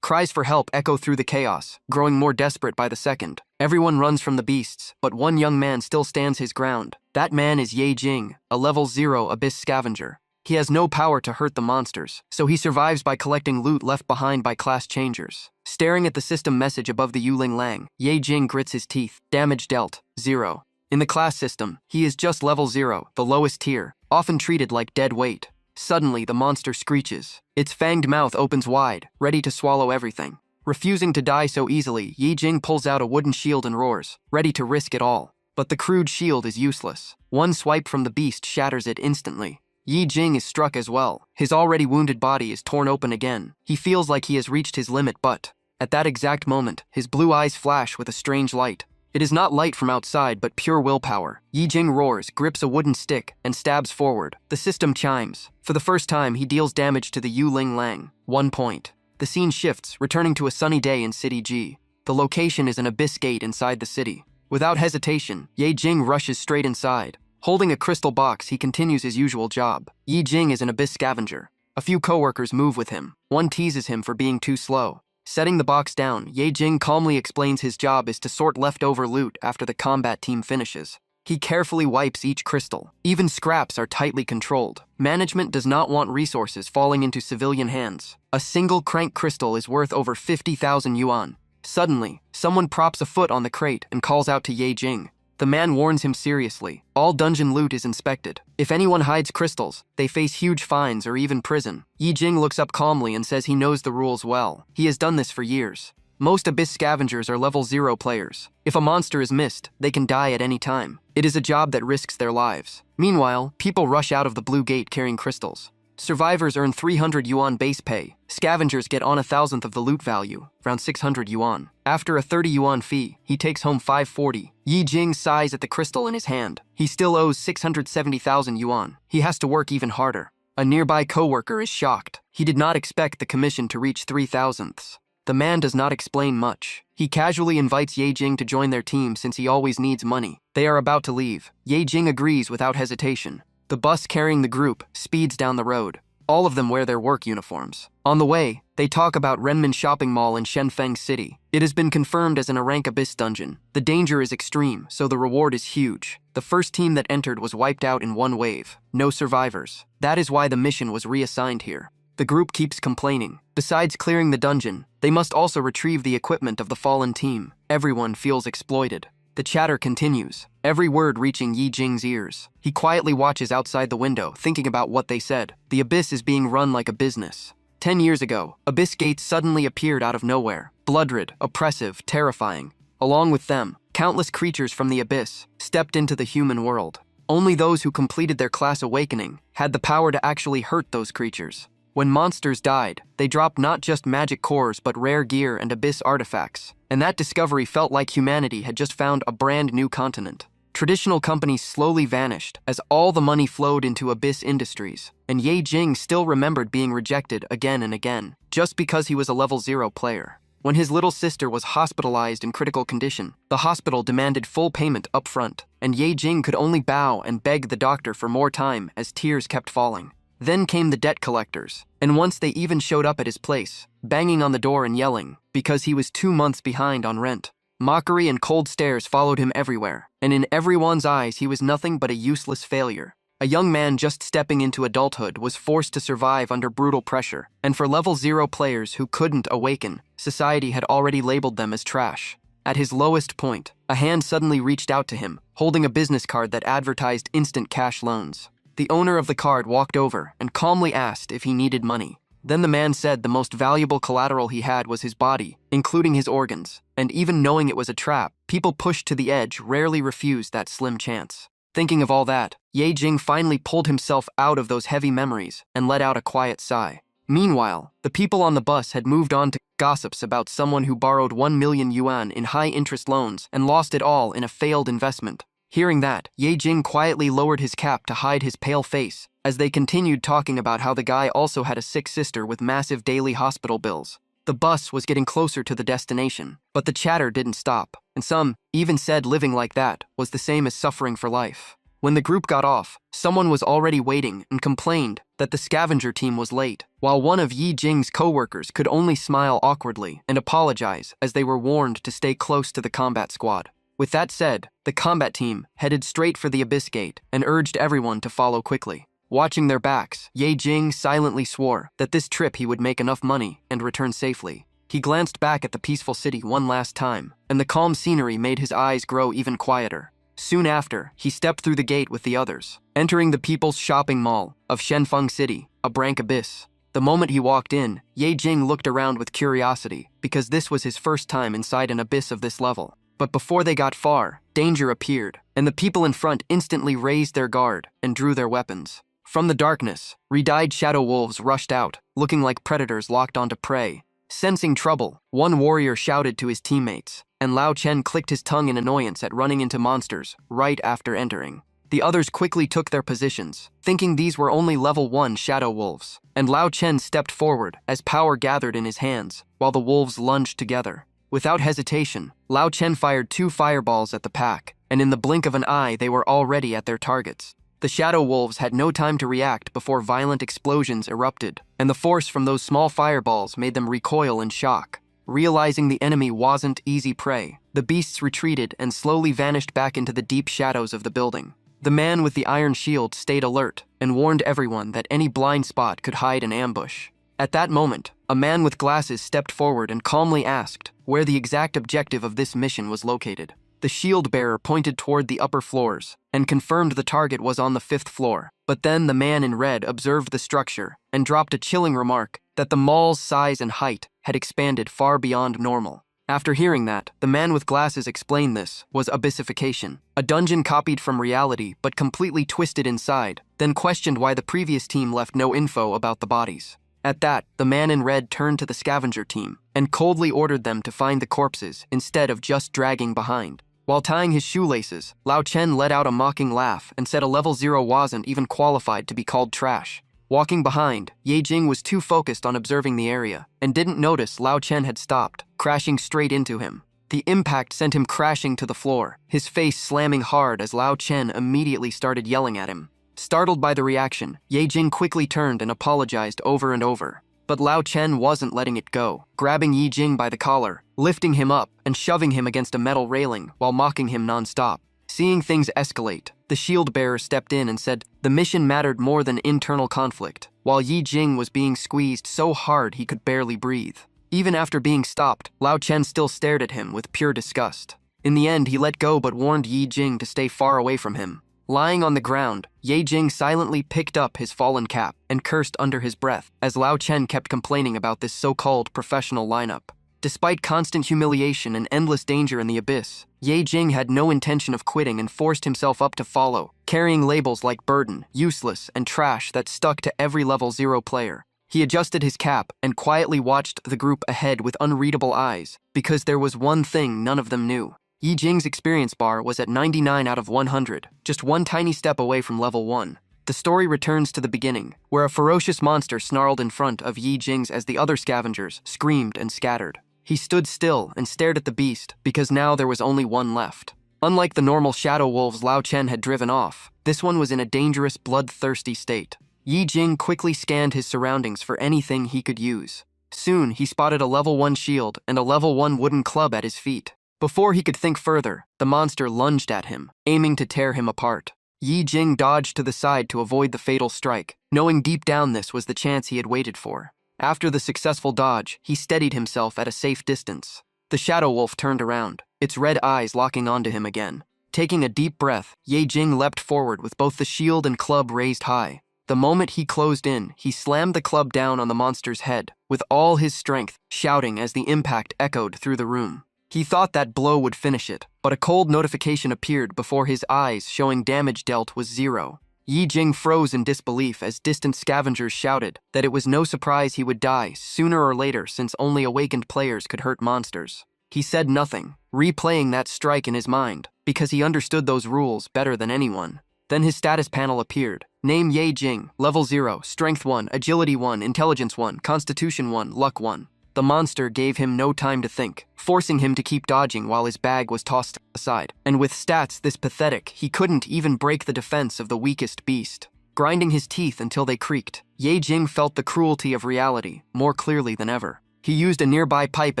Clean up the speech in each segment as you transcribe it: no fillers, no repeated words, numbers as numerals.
Cries for help echo through the chaos, growing more desperate by the second. Everyone runs from the beasts, but one young man still stands his ground. That man is Ye Jing, a level 0 abyss scavenger. He has no power to hurt the monsters, so he survives by collecting loot left behind by class changers. Staring at the system message above the Yuling Lang, Ye Jing grits his teeth. Damage dealt, 0. In the class system, he is just level 0, the lowest tier, often treated like dead weight. Suddenly, the monster screeches. Its fanged mouth opens wide, ready to swallow everything. Refusing to die so easily, Ye Jing pulls out a wooden shield and roars, ready to risk it all. But the crude shield is useless. One swipe from the beast shatters it instantly. Ye Jing is struck as well. His already wounded body is torn open again. He feels like he has reached his limit, but at that exact moment, his blue eyes flash with a strange light. It is not light from outside, but pure willpower. Ye Jing roars, grips a wooden stick, and stabs forward. The system chimes. For the first time, he deals damage to the Yuling Lang. 1 point. The scene shifts, returning to a sunny day in City G. The location is an abyss gate inside the city. Without hesitation, Ye Jing rushes straight inside. Holding a crystal box, he continues his usual job. Ye Jing is an abyss scavenger. A few coworkers move with him. One teases him for being too slow. Setting the box down, Ye Jing calmly explains his job is to sort leftover loot after the combat team finishes. He carefully wipes each crystal. Even scraps are tightly controlled. Management does not want resources falling into civilian hands. A single crank crystal is worth over 50,000 yuan. Suddenly, someone props a foot on the crate and calls out to Ye Jing. The man warns him seriously. All dungeon loot is inspected. If anyone hides crystals, they face huge fines or even prison. Ye Jing looks up calmly and says he knows the rules well. He has done this for years. Most abyss scavengers are level 0 players. If a monster is missed, they can die at any time. It is a job that risks their lives. Meanwhile, people rush out of the blue gate carrying crystals. Survivors earn 300 yuan base pay. Scavengers get on 1,000th of the loot value, around 600 yuan. After a 30 yuan fee, he takes home 540. Ye Jing sighs at the crystal in his hand. He still owes 670,000 yuan. He has to work even harder. A nearby coworker is shocked. He did not expect the commission to reach 3,000ths. The man does not explain much. He casually invites Ye Jing to join their team since he always needs money. They are about to leave. Ye Jing agrees without hesitation. The bus carrying the group speeds down the road. All of them wear their work uniforms. On the way, they talk about Renmin Shopping Mall in Shenfeng City. It has been confirmed as an rank abyss dungeon. The danger is extreme, so the reward is huge. The first team that entered was wiped out in one wave. No survivors. That is why the mission was reassigned here. The group keeps complaining. Besides clearing the dungeon, they must also retrieve the equipment of the fallen team. Everyone feels exploited. The chatter continues, every word reaching Ye Jing's ears. He quietly watches outside the window, thinking about what they said. The abyss is being run like a business. 10 years ago, abyss gates suddenly appeared out of nowhere. Bloodred, oppressive, terrifying. Along with them, countless creatures from the abyss stepped into the human world. Only those who completed their class awakening had the power to actually hurt those creatures. When monsters died, they dropped not just magic cores but rare gear and abyss artifacts. And that discovery felt like humanity had just found a brand new continent. Traditional companies slowly vanished as all the money flowed into abyss industries, and Ye Jing still remembered being rejected again and again, just because he was a level 0 player. When his little sister was hospitalized in critical condition, the hospital demanded full payment up front, and Ye Jing could only bow and beg the doctor for more time as tears kept falling. Then came the debt collectors, and once they even showed up at his place, banging on the door and yelling, because he was 2 months behind on rent. Mockery and cold stares followed him everywhere, and in everyone's eyes he was nothing but a useless failure. A young man just stepping into adulthood was forced to survive under brutal pressure, and for level 0 players who couldn't awaken, society had already labeled them as trash. At his lowest point, a hand suddenly reached out to him, holding a business card that advertised instant cash loans. The owner of the card walked over and calmly asked if he needed money. Then the man said the most valuable collateral he had was his body, including his organs, and even knowing it was a trap, people pushed to the edge rarely refused that slim chance. Thinking of all that, Ye Jing finally pulled himself out of those heavy memories and let out a quiet sigh. Meanwhile, the people on the bus had moved on to gossips about someone who borrowed 1 million yuan in high-interest loans and lost it all in a failed investment. Hearing that, Ye Jing quietly lowered his cap to hide his pale face, as they continued talking about how the guy also had a sick sister with massive daily hospital bills. The bus was getting closer to the destination, but the chatter didn't stop, and some even said living like that was the same as suffering for life. When the group got off, someone was already waiting and complained that the scavenger team was late, while one of Yi Jing's co-workers could only smile awkwardly and apologize as they were warned to stay close to the combat squad. With that said, the combat team headed straight for the Abyss Gate and urged everyone to follow quickly. Watching their backs, Ye Jing silently swore that this trip he would make enough money and return safely. He glanced back at the peaceful city one last time, and the calm scenery made his eyes grow even quieter. Soon after, he stepped through the gate with the others, entering the People's Shopping Mall of Shenfeng City, a brank abyss. The moment he walked in, Ye Jing looked around with curiosity because this was his first time inside an abyss of this level. But before they got far, danger appeared, and the people in front instantly raised their guard and drew their weapons. From the darkness, red-eyed shadow wolves rushed out, looking like predators locked onto prey. Sensing trouble, one warrior shouted to his teammates, and Lao Chen clicked his tongue in annoyance at running into monsters right after entering. The others quickly took their positions, thinking these were only level 1 shadow wolves, and Lao Chen stepped forward as power gathered in his hands, while the wolves lunged together. Without hesitation, Lao Chen fired 2 fireballs at the pack, and in the blink of an eye they were already at their targets. The shadow wolves had no time to react before violent explosions erupted, and the force from those small fireballs made them recoil in shock. Realizing the enemy wasn't easy prey, the beasts retreated and slowly vanished back into the deep shadows of the building. The man with the iron shield stayed alert and warned everyone that any blind spot could hide an ambush. At that moment, a man with glasses stepped forward and calmly asked where the exact objective of this mission was located. The shield bearer pointed toward the upper floors and confirmed the target was on the 5th floor. But then the man in red observed the structure and dropped a chilling remark that the mall's size and height had expanded far beyond normal. After hearing that, the man with glasses explained this was abyssification, a dungeon copied from reality but completely twisted inside, then questioned why the previous team left no info about the bodies. At that, the man in red turned to the scavenger team and coldly ordered them to find the corpses instead of just dragging behind. While tying his shoelaces, Lao Chen let out a mocking laugh and said a level 0 wasn't even qualified to be called trash. Walking behind, Ye Jing was too focused on observing the area and didn't notice Lao Chen had stopped, crashing straight into him. The impact sent him crashing to the floor, his face slamming hard as Lao Chen immediately started yelling at him. Startled by the reaction, Ye Jing quickly turned and apologized over and over. But Lao Chen wasn't letting it go, grabbing Ye Jing by the collar, lifting him up, and shoving him against a metal railing while mocking him non-stop. Seeing things escalate, the shield bearer stepped in and said the mission mattered more than internal conflict, while Ye Jing was being squeezed so hard he could barely breathe. Even after being stopped, Lao Chen still stared at him with pure disgust. In the end, he let go but warned Ye Jing to stay far away from him. Lying on the ground, Ye Jing silently picked up his fallen cap and cursed under his breath as Lao Chen kept complaining about this so-called professional lineup. Despite constant humiliation and endless danger in the abyss, Ye Jing had no intention of quitting and forced himself up to follow, carrying labels like burden, useless, and trash that stuck to every level 0 player. He adjusted his cap and quietly watched the group ahead with unreadable eyes, because there was one thing none of them knew. Ye Jing's experience bar was at 99 out of 100, just one tiny step away from level 1. The story returns to the beginning, where a ferocious monster snarled in front of Ye Jing's as the other scavengers screamed and scattered. He stood still and stared at the beast because now there was only one left. Unlike the normal shadow wolves Lao Chen had driven off, this one was in a dangerous, bloodthirsty state. Ye Jing quickly scanned his surroundings for anything he could use. Soon, he spotted a level 1 shield and a level 1 wooden club at his feet. Before he could think further, the monster lunged at him, aiming to tear him apart. Ye Jing dodged to the side to avoid the fatal strike, knowing deep down this was the chance he had waited for. After the successful dodge, he steadied himself at a safe distance. The shadow wolf turned around, its red eyes locking onto him again. Taking a deep breath, Ye Jing leapt forward with both the shield and club raised high. The moment he closed in, he slammed the club down on the monster's head, with all his strength, shouting as the impact echoed through the room. He thought that blow would finish it, but a cold notification appeared before his eyes showing damage dealt was 0. Ye Jing froze in disbelief as distant scavengers shouted that it was no surprise he would die sooner or later since only awakened players could hurt monsters. He said nothing, replaying that strike in his mind, because he understood those rules better than anyone. Then his status panel appeared. Name Ye Jing, level 0, strength 1, agility 1, intelligence 1, constitution 1, luck 1. The monster gave him no time to think, forcing him to keep dodging while his bag was tossed aside. And with stats this pathetic, he couldn't even break the defense of the weakest beast. Grinding his teeth until they creaked, Ye Jing felt the cruelty of reality more clearly than ever. He used a nearby pipe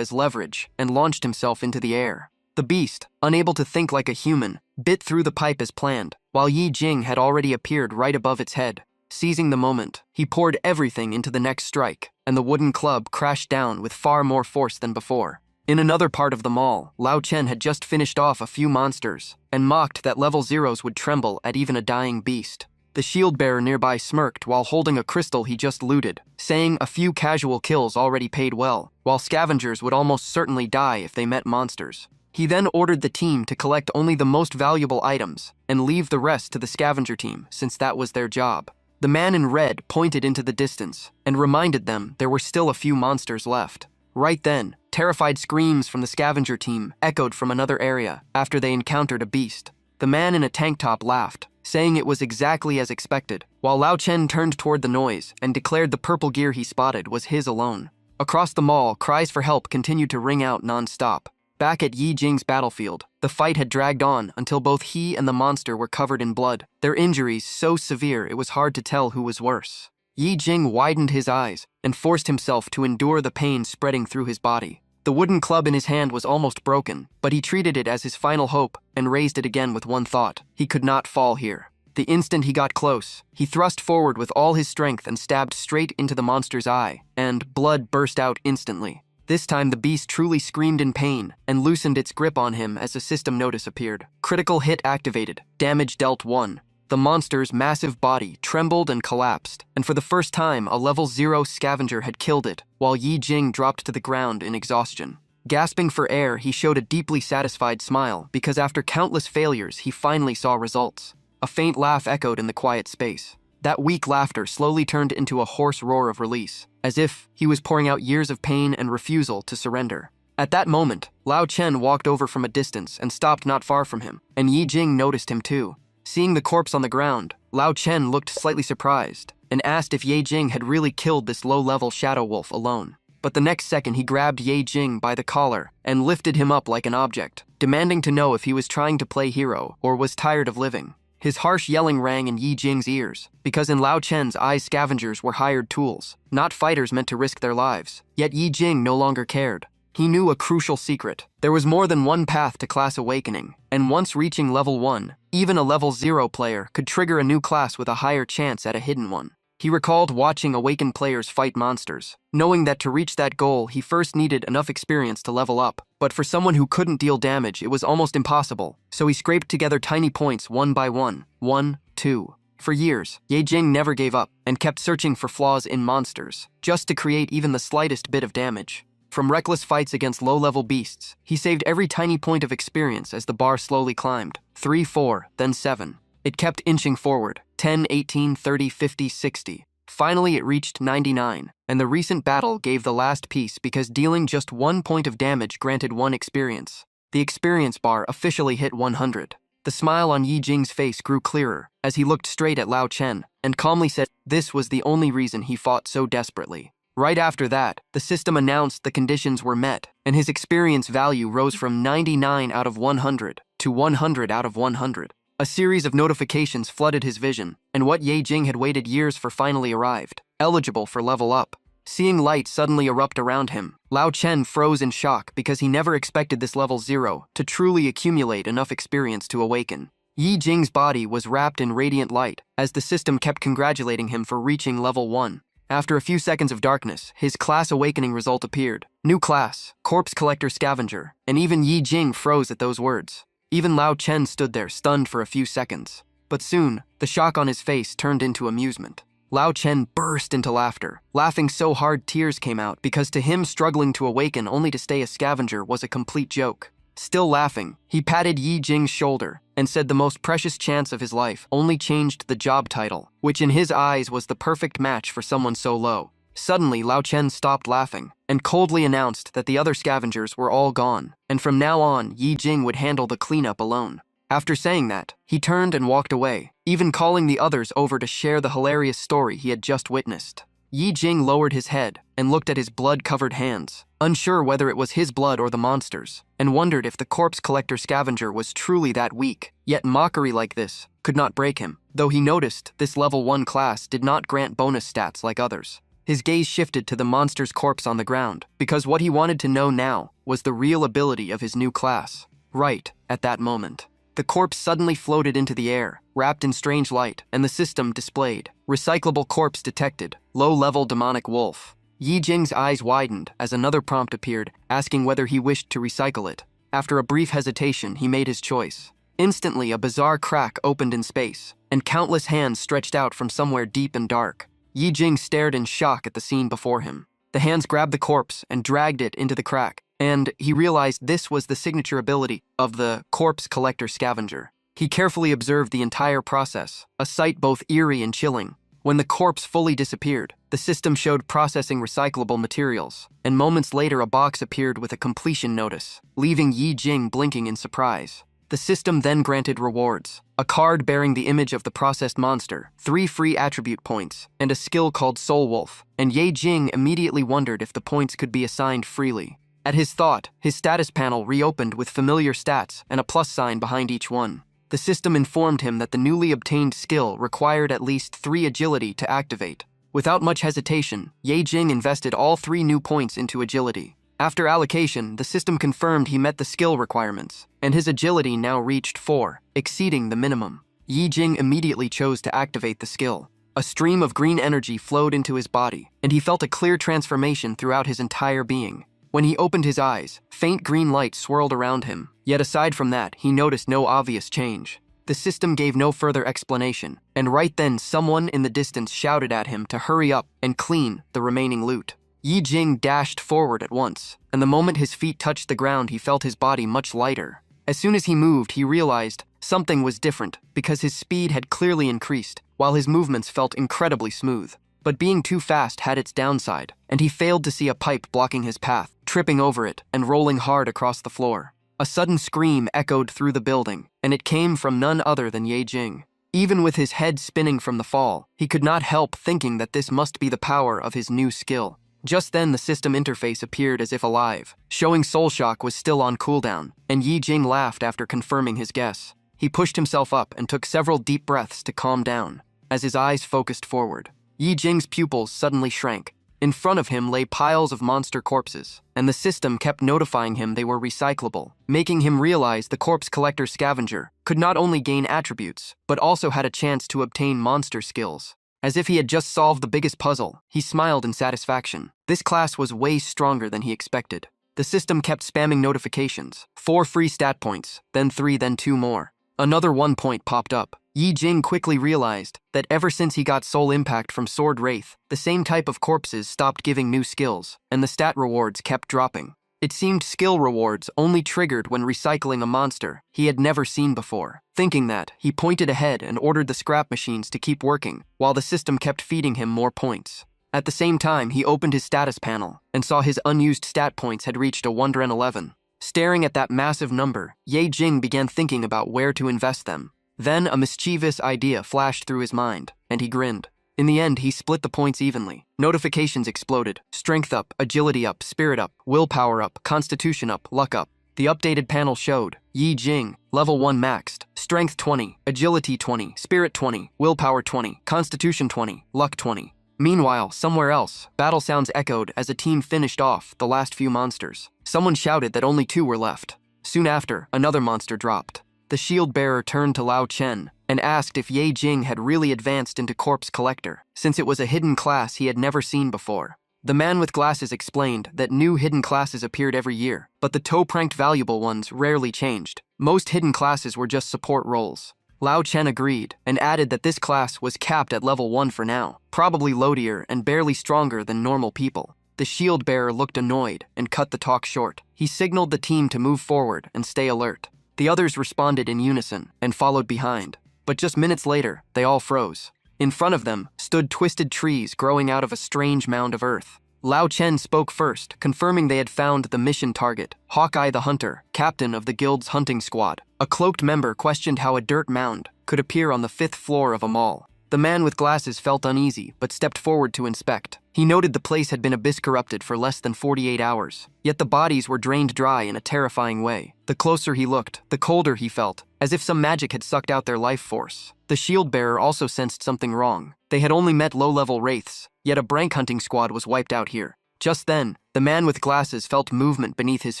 as leverage and launched himself into the air. The beast, unable to think like a human, bit through the pipe as planned, while Ye Jing had already appeared right above its head. Seizing the moment, he poured everything into the next strike, and the wooden club crashed down with far more force than before. In another part of the mall, Lao Chen had just finished off a few monsters, and mocked that level zeros would tremble at even a dying beast. The shield bearer nearby smirked while holding a crystal he just looted, saying a few casual kills already paid well, while scavengers would almost certainly die if they met monsters. He then ordered the team to collect only the most valuable items, and leave the rest to the scavenger team since that was their job. The man in red pointed into the distance and reminded them there were still a few monsters left. Right then, terrified screams from the scavenger team echoed from another area after they encountered a beast. The man in a tank top laughed, saying it was exactly as expected, while Lao Chen turned toward the noise and declared the purple gear he spotted was his alone. Across the mall, cries for help continued to ring out non-stop. Back at Ye Jing's battlefield, the fight had dragged on until both he and the monster were covered in blood, their injuries so severe it was hard to tell who was worse. Ye Jing widened his eyes and forced himself to endure the pain spreading through his body. The wooden club in his hand was almost broken, but he treated it as his final hope and raised it again with one thought: he could not fall here. The instant he got close, he thrust forward with all his strength and stabbed straight into the monster's eye, and blood burst out instantly. This time the beast truly screamed in pain and loosened its grip on him as a system notice appeared. Critical hit activated. Damage dealt 1. The monster's massive body trembled and collapsed, and for the first time a level 0 scavenger had killed it, while Ye Jing dropped to the ground in exhaustion. Gasping for air, he showed a deeply satisfied smile because after countless failures he finally saw results. A faint laugh echoed in the quiet space. That weak laughter slowly turned into a hoarse roar of release, as if he was pouring out years of pain and refusal to surrender. At that moment, Lao Chen walked over from a distance and stopped not far from him, and Ye Jing noticed him too. Seeing the corpse on the ground, Lao Chen looked slightly surprised and asked if Ye Jing had really killed this low-level shadow wolf alone. But the next second he grabbed Ye Jing by the collar and lifted him up like an object, demanding to know if he was trying to play hero or was tired of living. His harsh yelling rang in Ye Jing's ears, because in Lao Chen's eyes scavengers were hired tools, not fighters meant to risk their lives. Yet Ye Jing no longer cared. He knew a crucial secret. There was more than one path to class awakening, and once reaching level 1, even a level 0 player could trigger a new class with a higher chance at a hidden one. He recalled watching awakened players fight monsters, knowing that to reach that goal he first needed enough experience to level up. But for someone who couldn't deal damage, it was almost impossible, so he scraped together tiny points one by one. 1, 2. For years, Ye Jing never gave up and kept searching for flaws in monsters, just to create even the slightest bit of damage. From reckless fights against low-level beasts, he saved every tiny point of experience as the bar slowly climbed. 3, 4, then 7. It kept inching forward. 10, 18, 30, 50, 60. Finally, it reached 99, and the recent battle gave the last piece because dealing just 1 point of damage granted 1 experience. The experience bar officially hit 100. The smile on Ye Jing's face grew clearer as he looked straight at Lao Chen and calmly said this was the only reason he fought so desperately. Right after that, the system announced the conditions were met, and his experience value rose from 99 out of 100 to 100 out of 100. A series of notifications flooded his vision, and what Ye Jing had waited years for finally arrived, eligible for level up. Seeing light suddenly erupt around him, Lao Chen froze in shock because he never expected this level 0 to truly accumulate enough experience to awaken. Ye Jing's body was wrapped in radiant light as the system kept congratulating him for reaching level 1. After a few seconds of darkness, his class awakening result appeared. New class, Corpse Collector Scavenger, and even Ye Jing froze at those words. Even Lao Chen stood there, stunned for a few seconds. But soon, the shock on his face turned into amusement. Lao Chen burst into laughter, laughing so hard tears came out because to him struggling to awaken only to stay a scavenger was a complete joke. Still laughing, he patted Ye Jing's shoulder and said the most precious chance of his life only changed the job title, which in his eyes was the perfect match for someone so low. Suddenly, Lao Chen stopped laughing and coldly announced that the other scavengers were all gone, and from now on, Ye Jing would handle the cleanup alone. After saying that, he turned and walked away, even calling the others over to share the hilarious story he had just witnessed. Yi Jing lowered his head and looked at his blood-covered hands, unsure whether it was his blood or the monster's, and wondered if the corpse collector scavenger was truly that weak. Yet mockery like this could not break him, though he noticed this level 1 class did not grant bonus stats like others. His gaze shifted to the monster's corpse on the ground, because what he wanted to know now was the real ability of his new class. Right at that moment, the corpse suddenly floated into the air, wrapped in strange light, and the system displayed. Recyclable corpse detected. Low-level demonic wolf. Yi Jing's eyes widened as another prompt appeared, asking whether he wished to recycle it. After a brief hesitation, he made his choice. Instantly, a bizarre crack opened in space, and countless hands stretched out from somewhere deep and dark. Yi Jing stared in shock at the scene before him. The hands grabbed the corpse and dragged it into the crack, and he realized this was the signature ability of the corpse collector scavenger. He carefully observed the entire process, a sight both eerie and chilling. When the corpse fully disappeared, the system showed processing recyclable materials, and moments later a box appeared with a completion notice, leaving Yi Jing blinking in surprise. The system then granted rewards: a card bearing the image of the processed monster, 3 free attribute points, and a skill called Soul Wolf, and Yi Jing immediately wondered if the points could be assigned freely. At his thought, his status panel reopened with familiar stats and a plus sign behind each one. The system informed him that the newly obtained skill required at least 3 agility to activate. Without much hesitation, Yi Jing invested all 3 new points into agility. After allocation, the system confirmed he met the skill requirements, and his agility now reached 4, exceeding the minimum. Yi Jing immediately chose to activate the skill. A stream of green energy flowed into his body, and he felt a clear transformation throughout his entire being. When he opened his eyes, faint green light swirled around him, yet aside from that, he noticed no obvious change. The system gave no further explanation, and right then someone in the distance shouted at him to hurry up and clean the remaining loot. Yi Jing dashed forward at once, and the moment his feet touched the ground, he felt his body much lighter. As soon as he moved, he realized something was different, because his speed had clearly increased, while his movements felt incredibly smooth. But being too fast had its downside, and he failed to see a pipe blocking his path, tripping over it and rolling hard across the floor. A sudden scream echoed through the building, and it came from none other than Yi Jing. Even with his head spinning from the fall, he could not help thinking that this must be the power of his new skill. Just then, the system interface appeared as if alive, showing Soul Shock was still on cooldown, and Yi Jing laughed after confirming his guess. He pushed himself up and took several deep breaths to calm down. As his eyes focused forward, Yi Jing's pupils suddenly shrank. In front of him lay piles of monster corpses, and the system kept notifying him they were recyclable, making him realize the corpse collector scavenger could not only gain attributes, but also had a chance to obtain monster skills. As if he had just solved the biggest puzzle, he smiled in satisfaction. This class was way stronger than he expected. The system kept spamming notifications. 4 free stat points, then 3, then 2 more. Another 1 point popped up. Yi Jing quickly realized that ever since he got Soul Impact from Sword Wraith, the same type of corpses stopped giving new skills, and the stat rewards kept dropping. It seemed skill rewards only triggered when recycling a monster he had never seen before. Thinking that, he pointed ahead and ordered the scrap machines to keep working, while the system kept feeding him more points. At the same time, he opened his status panel and saw his unused stat points had reached a 111. Staring at that massive number, Yi Jing began thinking about where to invest them. Then a mischievous idea flashed through his mind, and he grinned. In the end, he split the points evenly. Notifications exploded. Strength up, agility up, spirit up, willpower up, constitution up, luck up. The updated panel showed Yi Jing, level 1 maxed, strength 20, agility 20, spirit 20, willpower 20, constitution 20, luck 20. Meanwhile, somewhere else, battle sounds echoed as a team finished off the last few monsters. Someone shouted that only 2 were left. Soon after, another monster dropped. The shield bearer turned to Lao Chen and asked if Yi Jing had really advanced into Corpse Collector, since it was a hidden class he had never seen before. The man with glasses explained that new hidden classes appeared every year, but the toe-pranked valuable ones rarely changed. Most hidden classes were just support roles. Lao Chen agreed and added that this class was capped at level 1 for now, probably low tier and barely stronger than normal people. The shield bearer looked annoyed and cut the talk short. He signaled the team to move forward and stay alert. The others responded in unison and followed behind. But just minutes later, they all froze. In front of them stood twisted trees growing out of a strange mound of earth. Lao Chen spoke first, confirming they had found the mission target, Hawkeye the Hunter, captain of the guild's hunting squad. A cloaked member questioned how a dirt mound could appear on the 5th floor of a mall. The man with glasses felt uneasy, but stepped forward to inspect. He noted the place had been abyss corrupted for less than 48 hours, yet the bodies were drained dry in a terrifying way. The closer he looked, the colder he felt, as if some magic had sucked out their life force. The shield bearer also sensed something wrong. They had only met low-level wraiths, yet a brank hunting squad was wiped out here. Just then, the man with glasses felt movement beneath his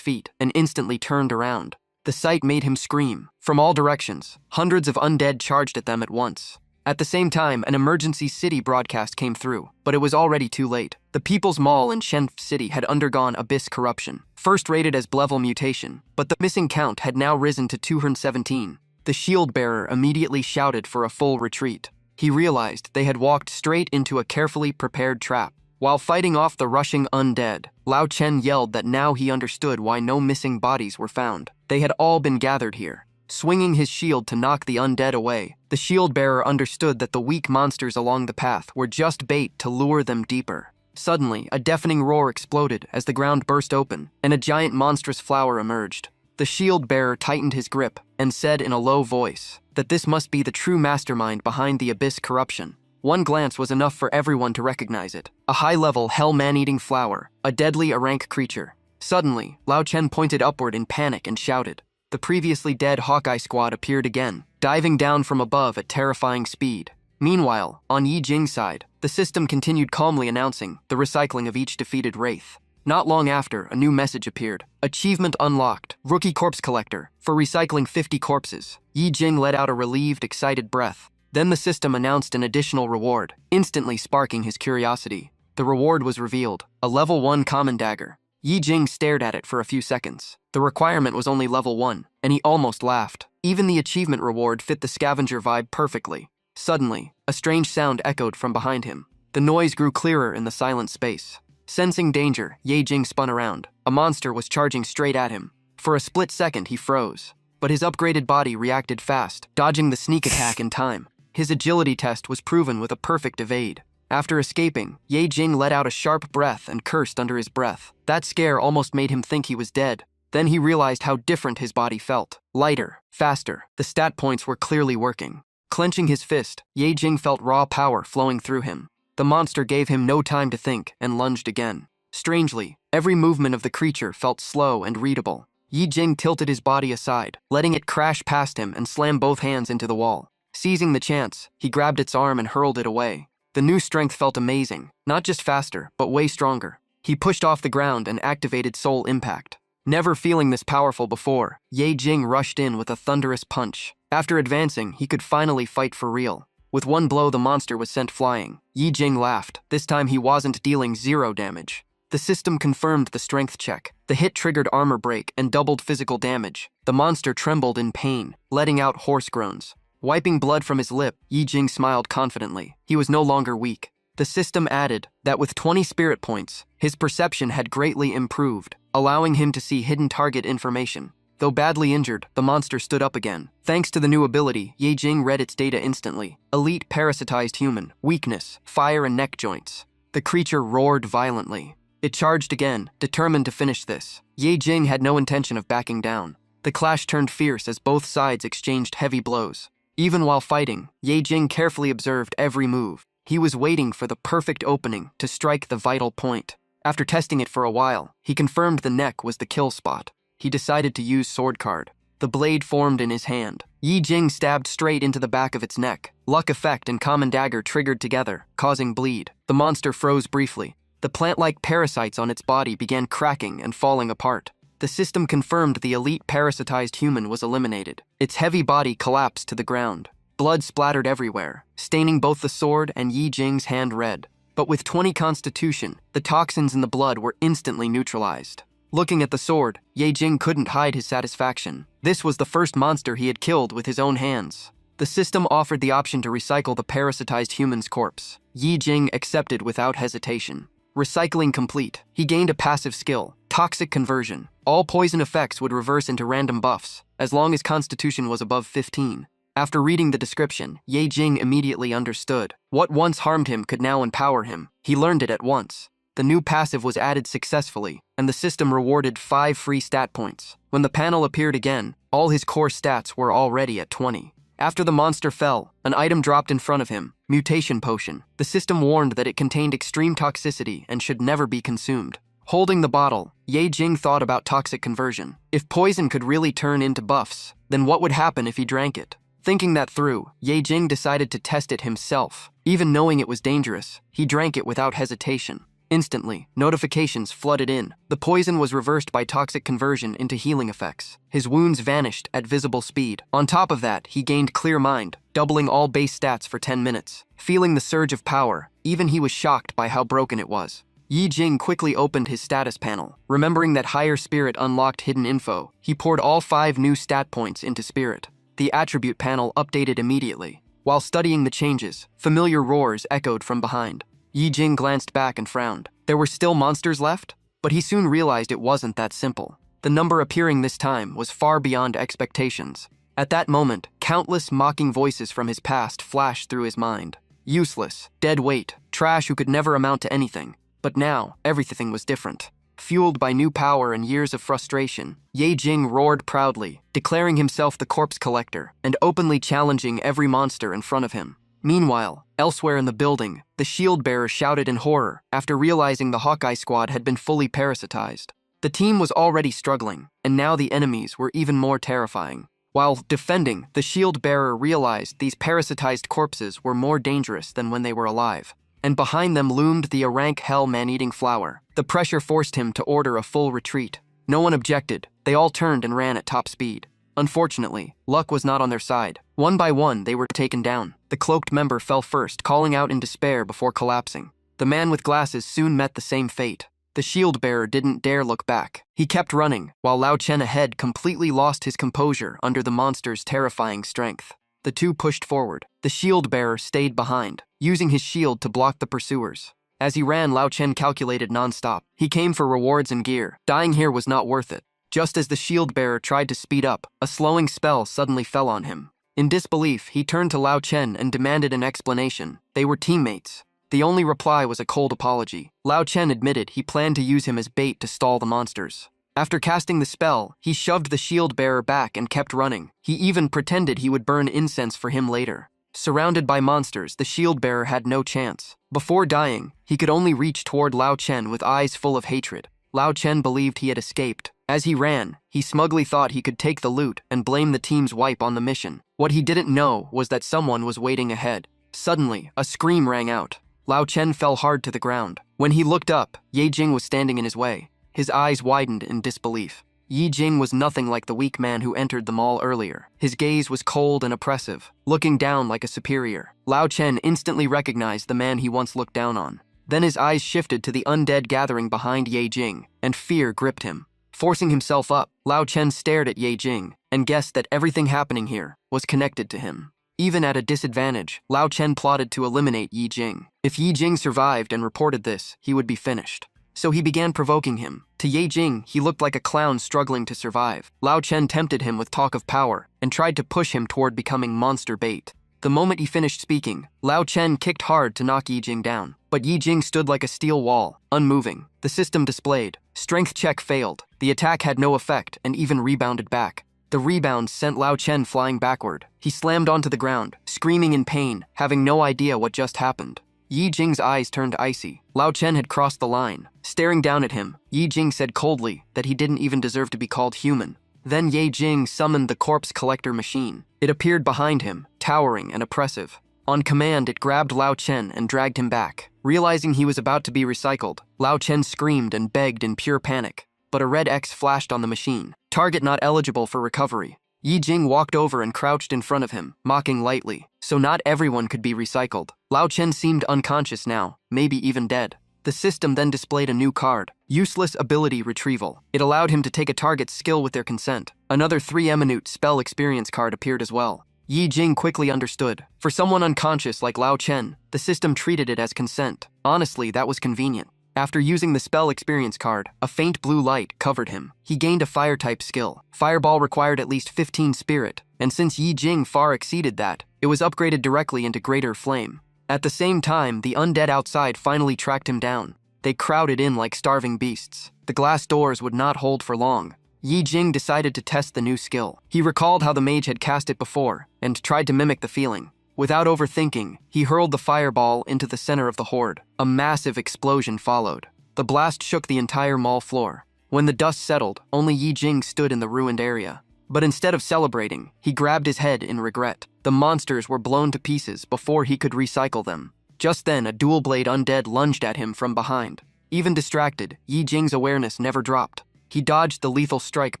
feet and instantly turned around. The sight made him scream. From all directions, hundreds of undead charged at them at once. At the same time, an emergency city broadcast came through, but it was already too late. The People's Mall in Shenf City had undergone abyss corruption, first rated as Blevel mutation, but the missing count had now risen to 217. The shield bearer immediately shouted for a full retreat. He realized they had walked straight into a carefully prepared trap. While fighting off the rushing undead, Lao Chen yelled that now he understood why no missing bodies were found. They had all been gathered here. Swinging his shield to knock the undead away, the shield-bearer understood that the weak monsters along the path were just bait to lure them deeper. Suddenly, a deafening roar exploded as the ground burst open, and a giant monstrous flower emerged. The shield-bearer tightened his grip and said in a low voice that this must be the true mastermind behind the abyss corruption. One glance was enough for everyone to recognize it. A high-level, hell-man-eating flower, a deadly Arank creature. Suddenly, Lao Chen pointed upward in panic and shouted. The previously dead Hawkeye squad appeared again, diving down from above at terrifying speed. Meanwhile, on Yi Jing's side, the system continued calmly announcing the recycling of each defeated wraith. Not long after, a new message appeared. Achievement unlocked. Rookie Corpse Collector. For recycling 50 corpses. Yi Jing let out a relieved, excited breath. Then the system announced an additional reward, instantly sparking his curiosity. The reward was revealed. A level 1 common dagger. Yi Jing stared at it for a few seconds. The requirement was only level 1, and he almost laughed. Even the achievement reward fit the scavenger vibe perfectly. Suddenly, a strange sound echoed from behind him. The noise grew clearer in the silent space. Sensing danger, Ye Jing spun around. A monster was charging straight at him. For a split second, he froze. But his upgraded body reacted fast, dodging the sneak attack in time. His agility test was proven with a perfect evade. After escaping, Ye Jing let out a sharp breath and cursed under his breath. That scare almost made him think he was dead. Then he realized how different his body felt. Lighter, faster. The stat points were clearly working. Clenching his fist, Ye Jing felt raw power flowing through him. The monster gave him no time to think and lunged again. Strangely, every movement of the creature felt slow and readable. Yi Jing tilted his body aside, letting it crash past him and slam both hands into the wall. Seizing the chance, he grabbed its arm and hurled it away. The new strength felt amazing, not just faster, but way stronger. He pushed off the ground and activated Soul Impact. Never feeling this powerful before, Ye Jing rushed in with a thunderous punch. After advancing, he could finally fight for real. With one blow, the monster was sent flying. Yi Jing laughed. This time he wasn't dealing 0 damage. The system confirmed the strength check. The hit triggered armor break and doubled physical damage. The monster trembled in pain, letting out hoarse groans. Wiping blood from his lip, Yi Jing smiled confidently. He was no longer weak. The system added that with 20 spirit points, his perception had greatly improved, allowing him to see hidden target information. Though badly injured, the monster stood up again. Thanks to the new ability, Ye Jing read its data instantly. Elite parasitized human, weakness, fire and neck joints. The creature roared violently. It charged again, determined to finish this. Ye Jing had no intention of backing down. The clash turned fierce as both sides exchanged heavy blows. Even while fighting, Ye Jing carefully observed every move. He was waiting for the perfect opening to strike the vital point. After testing it for a while, he confirmed the neck was the kill spot. He decided to use Sword Card. The blade formed in his hand. Yi Jing stabbed straight into the back of its neck. Luck effect and common dagger triggered together, causing bleed. The monster froze briefly. The plant-like parasites on its body began cracking and falling apart. The system confirmed the elite parasitized human was eliminated. Its heavy body collapsed to the ground. Blood splattered everywhere, staining both the sword and Yi Jing's hand red. But with 20 constitution, the toxins in the blood were instantly neutralized. Looking at the sword, Ye Jing couldn't hide his satisfaction. This was the first monster he had killed with his own hands. The system offered the option to recycle the parasitized human's corpse. Yi Jing accepted without hesitation. Recycling complete. He gained a passive skill, Toxic Conversion. All poison effects would reverse into random buffs, as long as Constitution was above 15. After reading the description, Ye Jing immediately understood. What once harmed him could now empower him. He learned it at once. The new passive was added successfully, and the system rewarded 5 free stat points. When the panel appeared again, all his core stats were already at 20. After the monster fell, an item dropped in front of him, mutation potion. The system warned that it contained extreme toxicity and should never be consumed. Holding the bottle, Ye Jing thought about toxic conversion. If poison could really turn into buffs, then what would happen if he drank it? Thinking that through, Ye Jing decided to test it himself. Even knowing it was dangerous, he drank it without hesitation. Instantly, notifications flooded in. The poison was reversed by toxic conversion into healing effects. His wounds vanished at visible speed. On top of that, he gained clear mind, doubling all base stats for 10 minutes. Feeling the surge of power, even he was shocked by how broken it was. Ye Jing quickly opened his status panel. Remembering that higher spirit unlocked hidden info, he poured all 5 new stat points into spirit. The attribute panel updated immediately. While studying the changes, familiar roars echoed from behind. Ye Jing glanced back and frowned. There were still monsters left? But he soon realized it wasn't that simple. The number appearing this time was far beyond expectations. At that moment, countless mocking voices from his past flashed through his mind. Useless, dead weight, trash who could never amount to anything. But now, everything was different. Fueled by new power and years of frustration, Ye Jing roared proudly, declaring himself the corpse collector and openly challenging every monster in front of him. Meanwhile, elsewhere in the building, the shield bearer shouted in horror after realizing the Hawkeye squad had been fully parasitized. The team was already struggling, and now the enemies were even more terrifying. While defending, the shield bearer realized these parasitized corpses were more dangerous than when they were alive. And behind them loomed the rank hell man-eating flower. The pressure forced him to order a full retreat. No one objected. They all turned and ran at top speed. Unfortunately, luck was not on their side. One by one, they were taken down. The cloaked member fell first, calling out in despair before collapsing. The man with glasses soon met the same fate. The shield bearer didn't dare look back. He kept running, while Lao Chen ahead completely lost his composure under the monster's terrifying strength. The two pushed forward. The shield bearer stayed behind, using his shield to block the pursuers. As he ran, Lao Chen calculated non-stop. He came for rewards and gear. Dying here was not worth it. Just as the shield bearer tried to speed up, a slowing spell suddenly fell on him. In disbelief, he turned to Lao Chen and demanded an explanation. They were teammates. The only reply was a cold apology. Lao Chen admitted he planned to use him as bait to stall the monsters. After casting the spell, he shoved the shield bearer back and kept running. He even pretended he would burn incense for him later. Surrounded by monsters, the shield bearer had no chance. Before dying, he could only reach toward Lao Chen with eyes full of hatred. Lao Chen believed he had escaped. As he ran, he smugly thought he could take the loot and blame the team's wipe on the mission. What he didn't know was that someone was waiting ahead. Suddenly, a scream rang out. Lao Chen fell hard to the ground. When he looked up, Ye Jing was standing in his way. His eyes widened in disbelief. Ye Jing was nothing like the weak man who entered the mall earlier. His gaze was cold and oppressive, looking down like a superior. Lao Chen instantly recognized the man he once looked down on. Then his eyes shifted to the undead gathering behind Ye Jing, and fear gripped him. Forcing himself up, Lao Chen stared at Ye Jing and guessed that everything happening here was connected to him. Even at a disadvantage, Lao Chen plotted to eliminate Ye Jing. If Ye Jing survived and reported this, he would be finished. So he began provoking him. To Ye Jing, he looked like a clown struggling to survive. Lao Chen tempted him with talk of power and tried to push him toward becoming monster bait. The moment he finished speaking, Lao Chen kicked hard to knock Ye Jing down. But Ye Jing stood like a steel wall, unmoving. The system displayed. Strength check failed. The attack had no effect and even rebounded back. The rebound sent Lao Chen flying backward. He slammed onto the ground, screaming in pain, having no idea what just happened. Ye Jing's eyes turned icy. Lao Chen had crossed the line. Staring down at him, Ye Jing said coldly that he didn't even deserve to be called human. Then Ye Jing summoned the corpse collector machine. It appeared behind him, towering and oppressive. On command, it grabbed Lao Chen and dragged him back. Realizing he was about to be recycled, Lao Chen screamed and begged in pure panic. But a red X flashed on the machine. Target not eligible for recovery. Ye Jing walked over and crouched in front of him, mocking lightly. So not everyone could be recycled. Lao Chen seemed unconscious now, maybe even dead. The system then displayed a new card, Useless Ability Retrieval. It allowed him to take a target's skill with their consent. Another 3-minute spell experience card appeared as well. Ye Jing quickly understood. For someone unconscious like Lao Chen, the system treated it as consent. Honestly, that was convenient. After using the spell experience card, a faint blue light covered him. He gained a fire-type skill. Fireball required at least 15 spirit, and since Ye Jing far exceeded that, it was upgraded directly into Greater Flame. At the same time, the undead outside finally tracked him down. They crowded in like starving beasts. The glass doors would not hold for long. Yi Jing decided to test the new skill. He recalled how the mage had cast it before and tried to mimic the feeling. Without overthinking, he hurled the fireball into the center of the horde. A massive explosion followed. The blast shook the entire mall floor. When the dust settled, only Yi Jing stood in the ruined area. But instead of celebrating, he grabbed his head in regret. The monsters were blown to pieces before he could recycle them. Just then, a dual-blade undead lunged at him from behind. Even distracted, Yi Jing's awareness never dropped. He dodged the lethal strike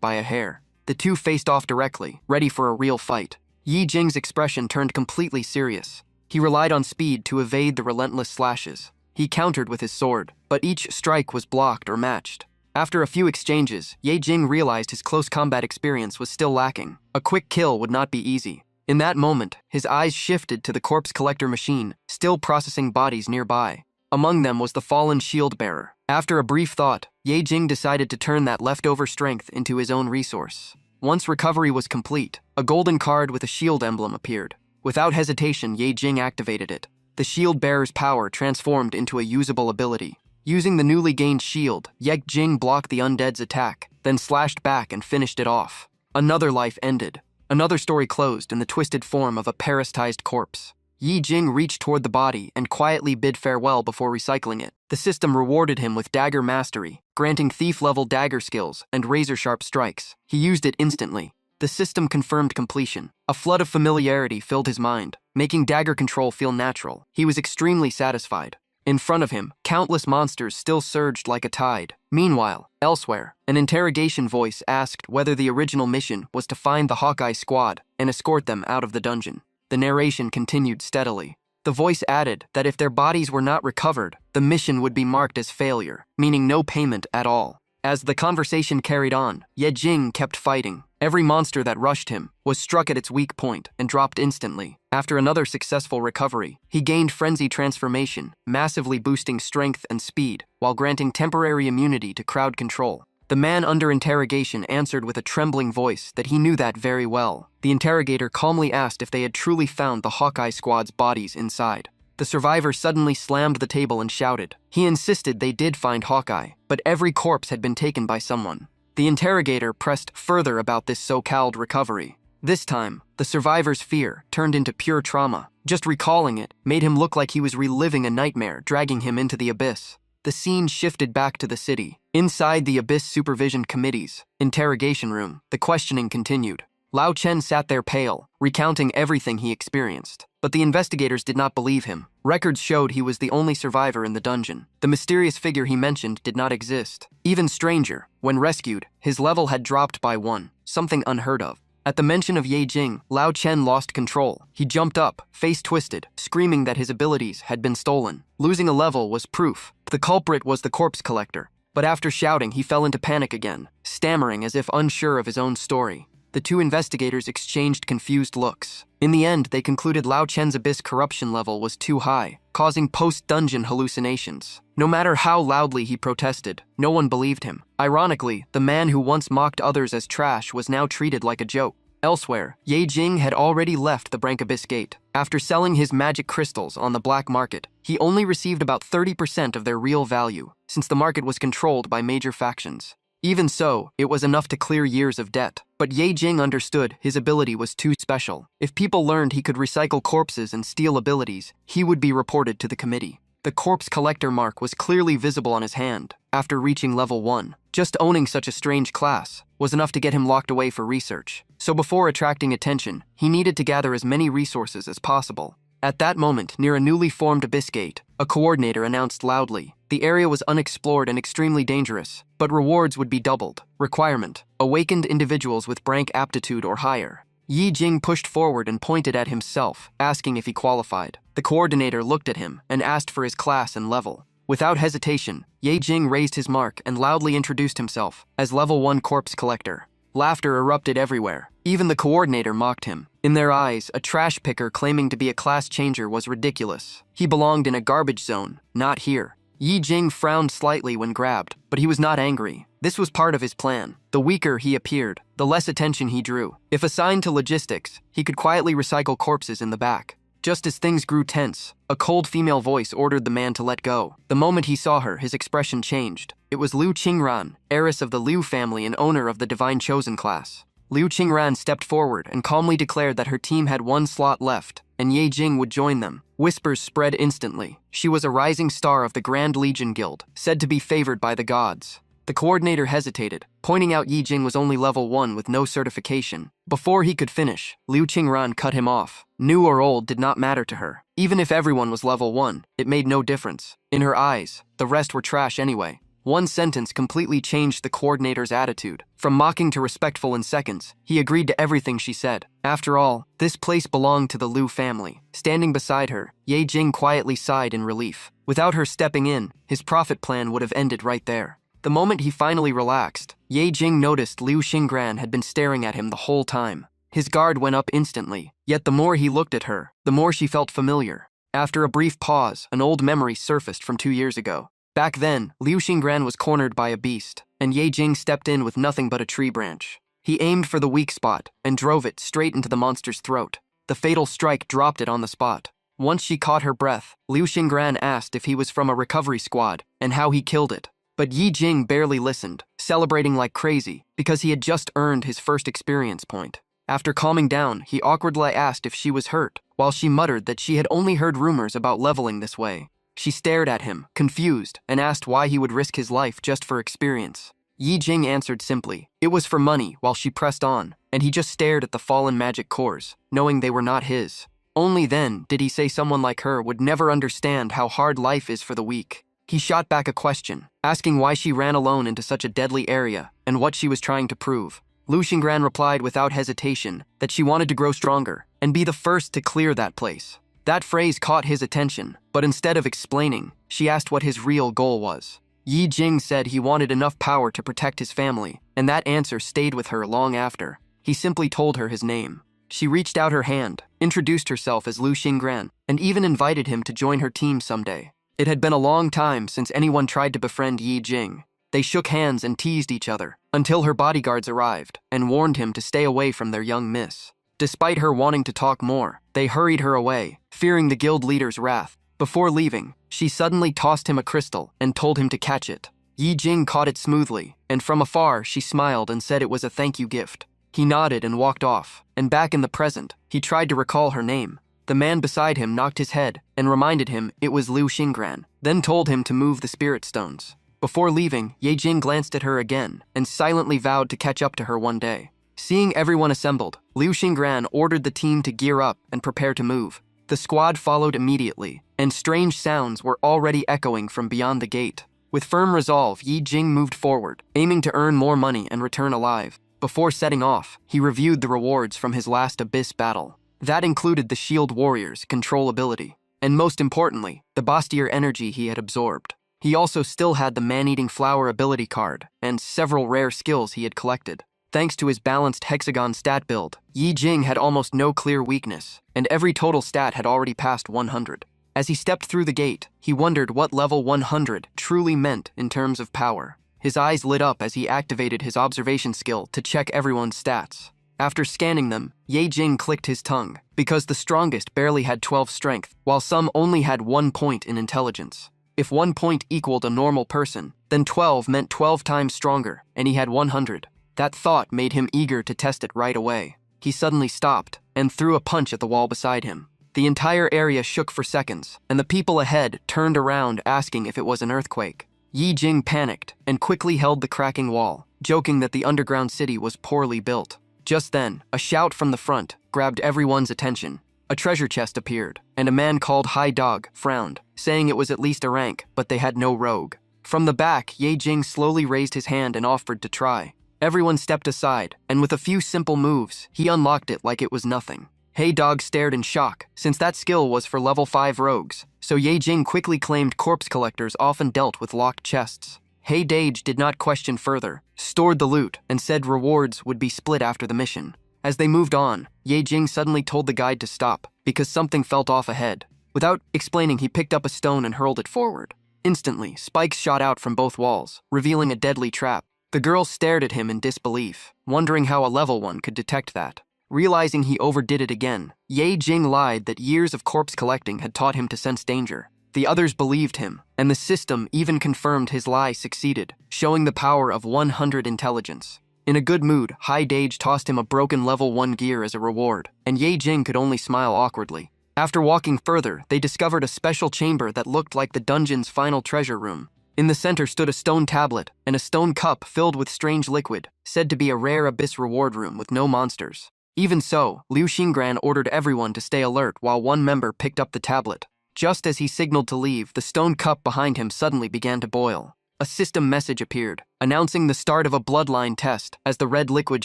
by a hair. The two faced off directly, ready for a real fight. Yi Jing's expression turned completely serious. He relied on speed to evade the relentless slashes. He countered with his sword, but each strike was blocked or matched. After a few exchanges, Yi Jing realized his close combat experience was still lacking. A quick kill would not be easy. In that moment, his eyes shifted to the corpse collector machine, still processing bodies nearby. Among them was the fallen shield bearer. After a brief thought, Yi Jing decided to turn that leftover strength into his own resource. Once recovery was complete, a golden card with a shield emblem appeared. Without hesitation, Yi Jing activated it. The shield bearer's power transformed into a usable ability. Using the newly gained shield, Yi Jing blocked the undead's attack, then slashed back and finished it off. Another life ended. Another story closed in the twisted form of a parasitized corpse. Yi Jing reached toward the body and quietly bid farewell before recycling it. The system rewarded him with dagger mastery, granting thief-level dagger skills and razor-sharp strikes. He used it instantly. The system confirmed completion. A flood of familiarity filled his mind, making dagger control feel natural. He was extremely satisfied. In front of him, countless monsters still surged like a tide. Meanwhile, elsewhere, an interrogation voice asked whether the original mission was to find the Hawkeye squad and escort them out of the dungeon. The narration continued steadily. The voice added that if their bodies were not recovered, the mission would be marked as failure, meaning no payment at all. As the conversation carried on, Yi Jing kept fighting. Every monster that rushed him was struck at its weak point and dropped instantly. After another successful recovery, he gained frenzy transformation, massively boosting strength and speed, while granting temporary immunity to crowd control. The man under interrogation answered with a trembling voice that he knew that very well. The interrogator calmly asked if they had truly found the Hawkeye squad's bodies inside. The survivor suddenly slammed the table and shouted. He insisted they did find Hawkeye, but every corpse had been taken by someone. The interrogator pressed further about this so-called recovery. This time, the survivor's fear turned into pure trauma. Just recalling it made him look like he was reliving a nightmare, dragging him into the abyss. The scene shifted back to the city. Inside the Abyss Supervision Committee's interrogation room, the questioning continued. Lao Chen sat there pale, recounting everything he experienced. But the investigators did not believe him. Records showed he was the only survivor in the dungeon. The mysterious figure he mentioned did not exist. Even stranger, when rescued, his level had dropped by 1, something unheard of. At the mention of Yi Jing, Lao Chen lost control. He jumped up, face twisted, screaming that his abilities had been stolen. Losing a level was proof. The culprit was the corpse collector. But after shouting, he fell into panic again, stammering as if unsure of his own story. The two investigators exchanged confused looks. In the end, they concluded Lao Chen's abyss corruption level was too high, causing post-dungeon hallucinations. No matter how loudly he protested, no one believed him. Ironically, the man who once mocked others as trash was now treated like a joke. Elsewhere, Yi Jing had already left the Brank Abyss Gate. After selling his magic crystals on the black market, he only received about 30% of their real value, since the market was controlled by major factions. Even so, it was enough to clear years of debt. But Yi Jing understood his ability was too special. If people learned he could recycle corpses and steal abilities, he would be reported to the committee. The corpse collector mark was clearly visible on his hand. After reaching level 1, just owning such a strange class was enough to get him locked away for research. So before attracting attention, he needed to gather as many resources as possible. At that moment, near a newly formed abyss gate, a coordinator announced loudly. The area was unexplored and extremely dangerous, but rewards would be doubled. Requirement: awakened individuals with Brank aptitude or higher. Yi Jing pushed forward and pointed at himself, asking if he qualified. The coordinator looked at him and asked for his class and level. Without hesitation, Yi Jing raised his mark and loudly introduced himself as level 1 corpse collector. Laughter erupted everywhere. Even the coordinator mocked him. In their eyes, a trash picker claiming to be a class changer was ridiculous. He belonged in a garbage zone, not here. Yi Jing frowned slightly when grabbed, but he was not angry. This was part of his plan. The weaker he appeared, the less attention he drew. If assigned to logistics, he could quietly recycle corpses in the back. Just as things grew tense, a cold female voice ordered the man to let go. The moment he saw her, his expression changed. It was Liu Qingran, heiress of the Liu family and owner of the Divine Chosen class. Liu Qingran stepped forward and calmly declared that her team had one slot left, and Ye Jing would join them. Whispers spread instantly. She was a rising star of the Grand Legion Guild, said to be favored by the gods. The coordinator hesitated, pointing out Ye Jing was only level 1 with no certification. Before he could finish, Liu Qingran cut him off. New or old did not matter to her. Even if everyone was level 1, it made no difference. In her eyes, the rest were trash anyway. One sentence completely changed the coordinator's attitude. From mocking to respectful in seconds, he agreed to everything she said. After all, this place belonged to the Liu family. Standing beside her, Ye Jing quietly sighed in relief. Without her stepping in, his profit plan would have ended right there. The moment he finally relaxed, Ye Jing noticed Liu Qingran had been staring at him the whole time. His guard went up instantly, yet the more he looked at her, the more she felt familiar. After a brief pause, an old memory surfaced from 2 years ago. Back then, Liu Qingran was cornered by a beast, and Ye Jing stepped in with nothing but a tree branch. He aimed for the weak spot and drove it straight into the monster's throat. The fatal strike dropped it on the spot. Once she caught her breath, Liu Qingran asked if he was from a recovery squad and how he killed it. But Ye Jing barely listened, celebrating like crazy because he had just earned his first experience point. After calming down, he awkwardly asked if she was hurt, while she muttered that she had only heard rumors about leveling this way. She stared at him, confused, and asked why he would risk his life just for experience. Ye Jing answered simply, it was for money, while she pressed on, and he just stared at the fallen magic cores, knowing they were not his. Only then did he say someone like her would never understand how hard life is for the weak. He shot back a question, asking why she ran alone into such a deadly area and what she was trying to prove. Liu Qingran replied without hesitation that she wanted to grow stronger and be the first to clear that place. That phrase caught his attention, but instead of explaining, she asked what his real goal was. Ye Jing said he wanted enough power to protect his family, and that answer stayed with her long after. He simply told her his name. She reached out her hand, introduced herself as Liu Qingran, and even invited him to join her team someday. It had been a long time since anyone tried to befriend Ye Jing. They shook hands and teased each other, until her bodyguards arrived and warned him to stay away from their young miss. Despite her wanting to talk more, they hurried her away, fearing the guild leader's wrath. Before leaving, she suddenly tossed him a crystal and told him to catch it. Ye Jing caught it smoothly, and from afar she smiled and said it was a thank you gift. He nodded and walked off, and back in the present, he tried to recall her name. The man beside him knocked his head and reminded him it was Liu Qingran, then told him to move the spirit stones. Before leaving, Ye Jing glanced at her again and silently vowed to catch up to her one day. Seeing everyone assembled, Liu Qingran ordered the team to gear up and prepare to move. The squad followed immediately, and strange sounds were already echoing from beyond the gate. With firm resolve, Ye Jing moved forward, aiming to earn more money and return alive. Before setting off, he reviewed the rewards from his last Abyss battle. That included the Shield Warrior's control ability, and most importantly, the Bastier energy he had absorbed. He also still had the Man-Eating Flower ability card, and several rare skills he had collected. Thanks to his balanced hexagon stat build, Ye Jing had almost no clear weakness, and every total stat had already passed 100. As he stepped through the gate, he wondered what level 100 truly meant in terms of power. His eyes lit up as he activated his observation skill to check everyone's stats. After scanning them, Ye Jing clicked his tongue, because the strongest barely had 12 strength, while some only had 1 point in intelligence. If 1 point equaled a normal person, then 12 meant 12 times stronger, and he had 100. That thought made him eager to test it right away. He suddenly stopped and threw a punch at the wall beside him. The entire area shook for seconds, and the people ahead turned around asking if it was an earthquake. Ye Jing panicked and quickly held the cracking wall, joking that the underground city was poorly built. Just then, a shout from the front grabbed everyone's attention. A treasure chest appeared, and a man called High Dog frowned, saying it was at least a rank, but they had no rogue. From the back, Ye Jing slowly raised his hand and offered to try. Everyone stepped aside, and with a few simple moves, he unlocked it like it was nothing. Hey Dog stared in shock, since that skill was for level 5 rogues, so Ye Jing quickly claimed corpse collectors often dealt with locked chests. Hey Dage did not question further, stored the loot, and said rewards would be split after the mission. As they moved on, Ye Jing suddenly told the guide to stop, because something felt off ahead. Without explaining, he picked up a stone and hurled it forward. Instantly, spikes shot out from both walls, revealing a deadly trap. The girl stared at him in disbelief, wondering how a level 1 could detect that. Realizing he overdid it again, Ye Jing lied that years of corpse collecting had taught him to sense danger. The others believed him, and the system even confirmed his lie succeeded, showing the power of 100 intelligence. In a good mood, Hai Dage tossed him a broken level 1 gear as a reward, and Ye Jing could only smile awkwardly. After walking further, they discovered a special chamber that looked like the dungeon's final treasure room. In the center stood a stone tablet and a stone cup filled with strange liquid, said to be a rare abyss reward room with no monsters. Even so, Liu Xingran ordered everyone to stay alert while one member picked up the tablet. Just as he signaled to leave, the stone cup behind him suddenly began to boil. A system message appeared, announcing the start of a bloodline test as the red liquid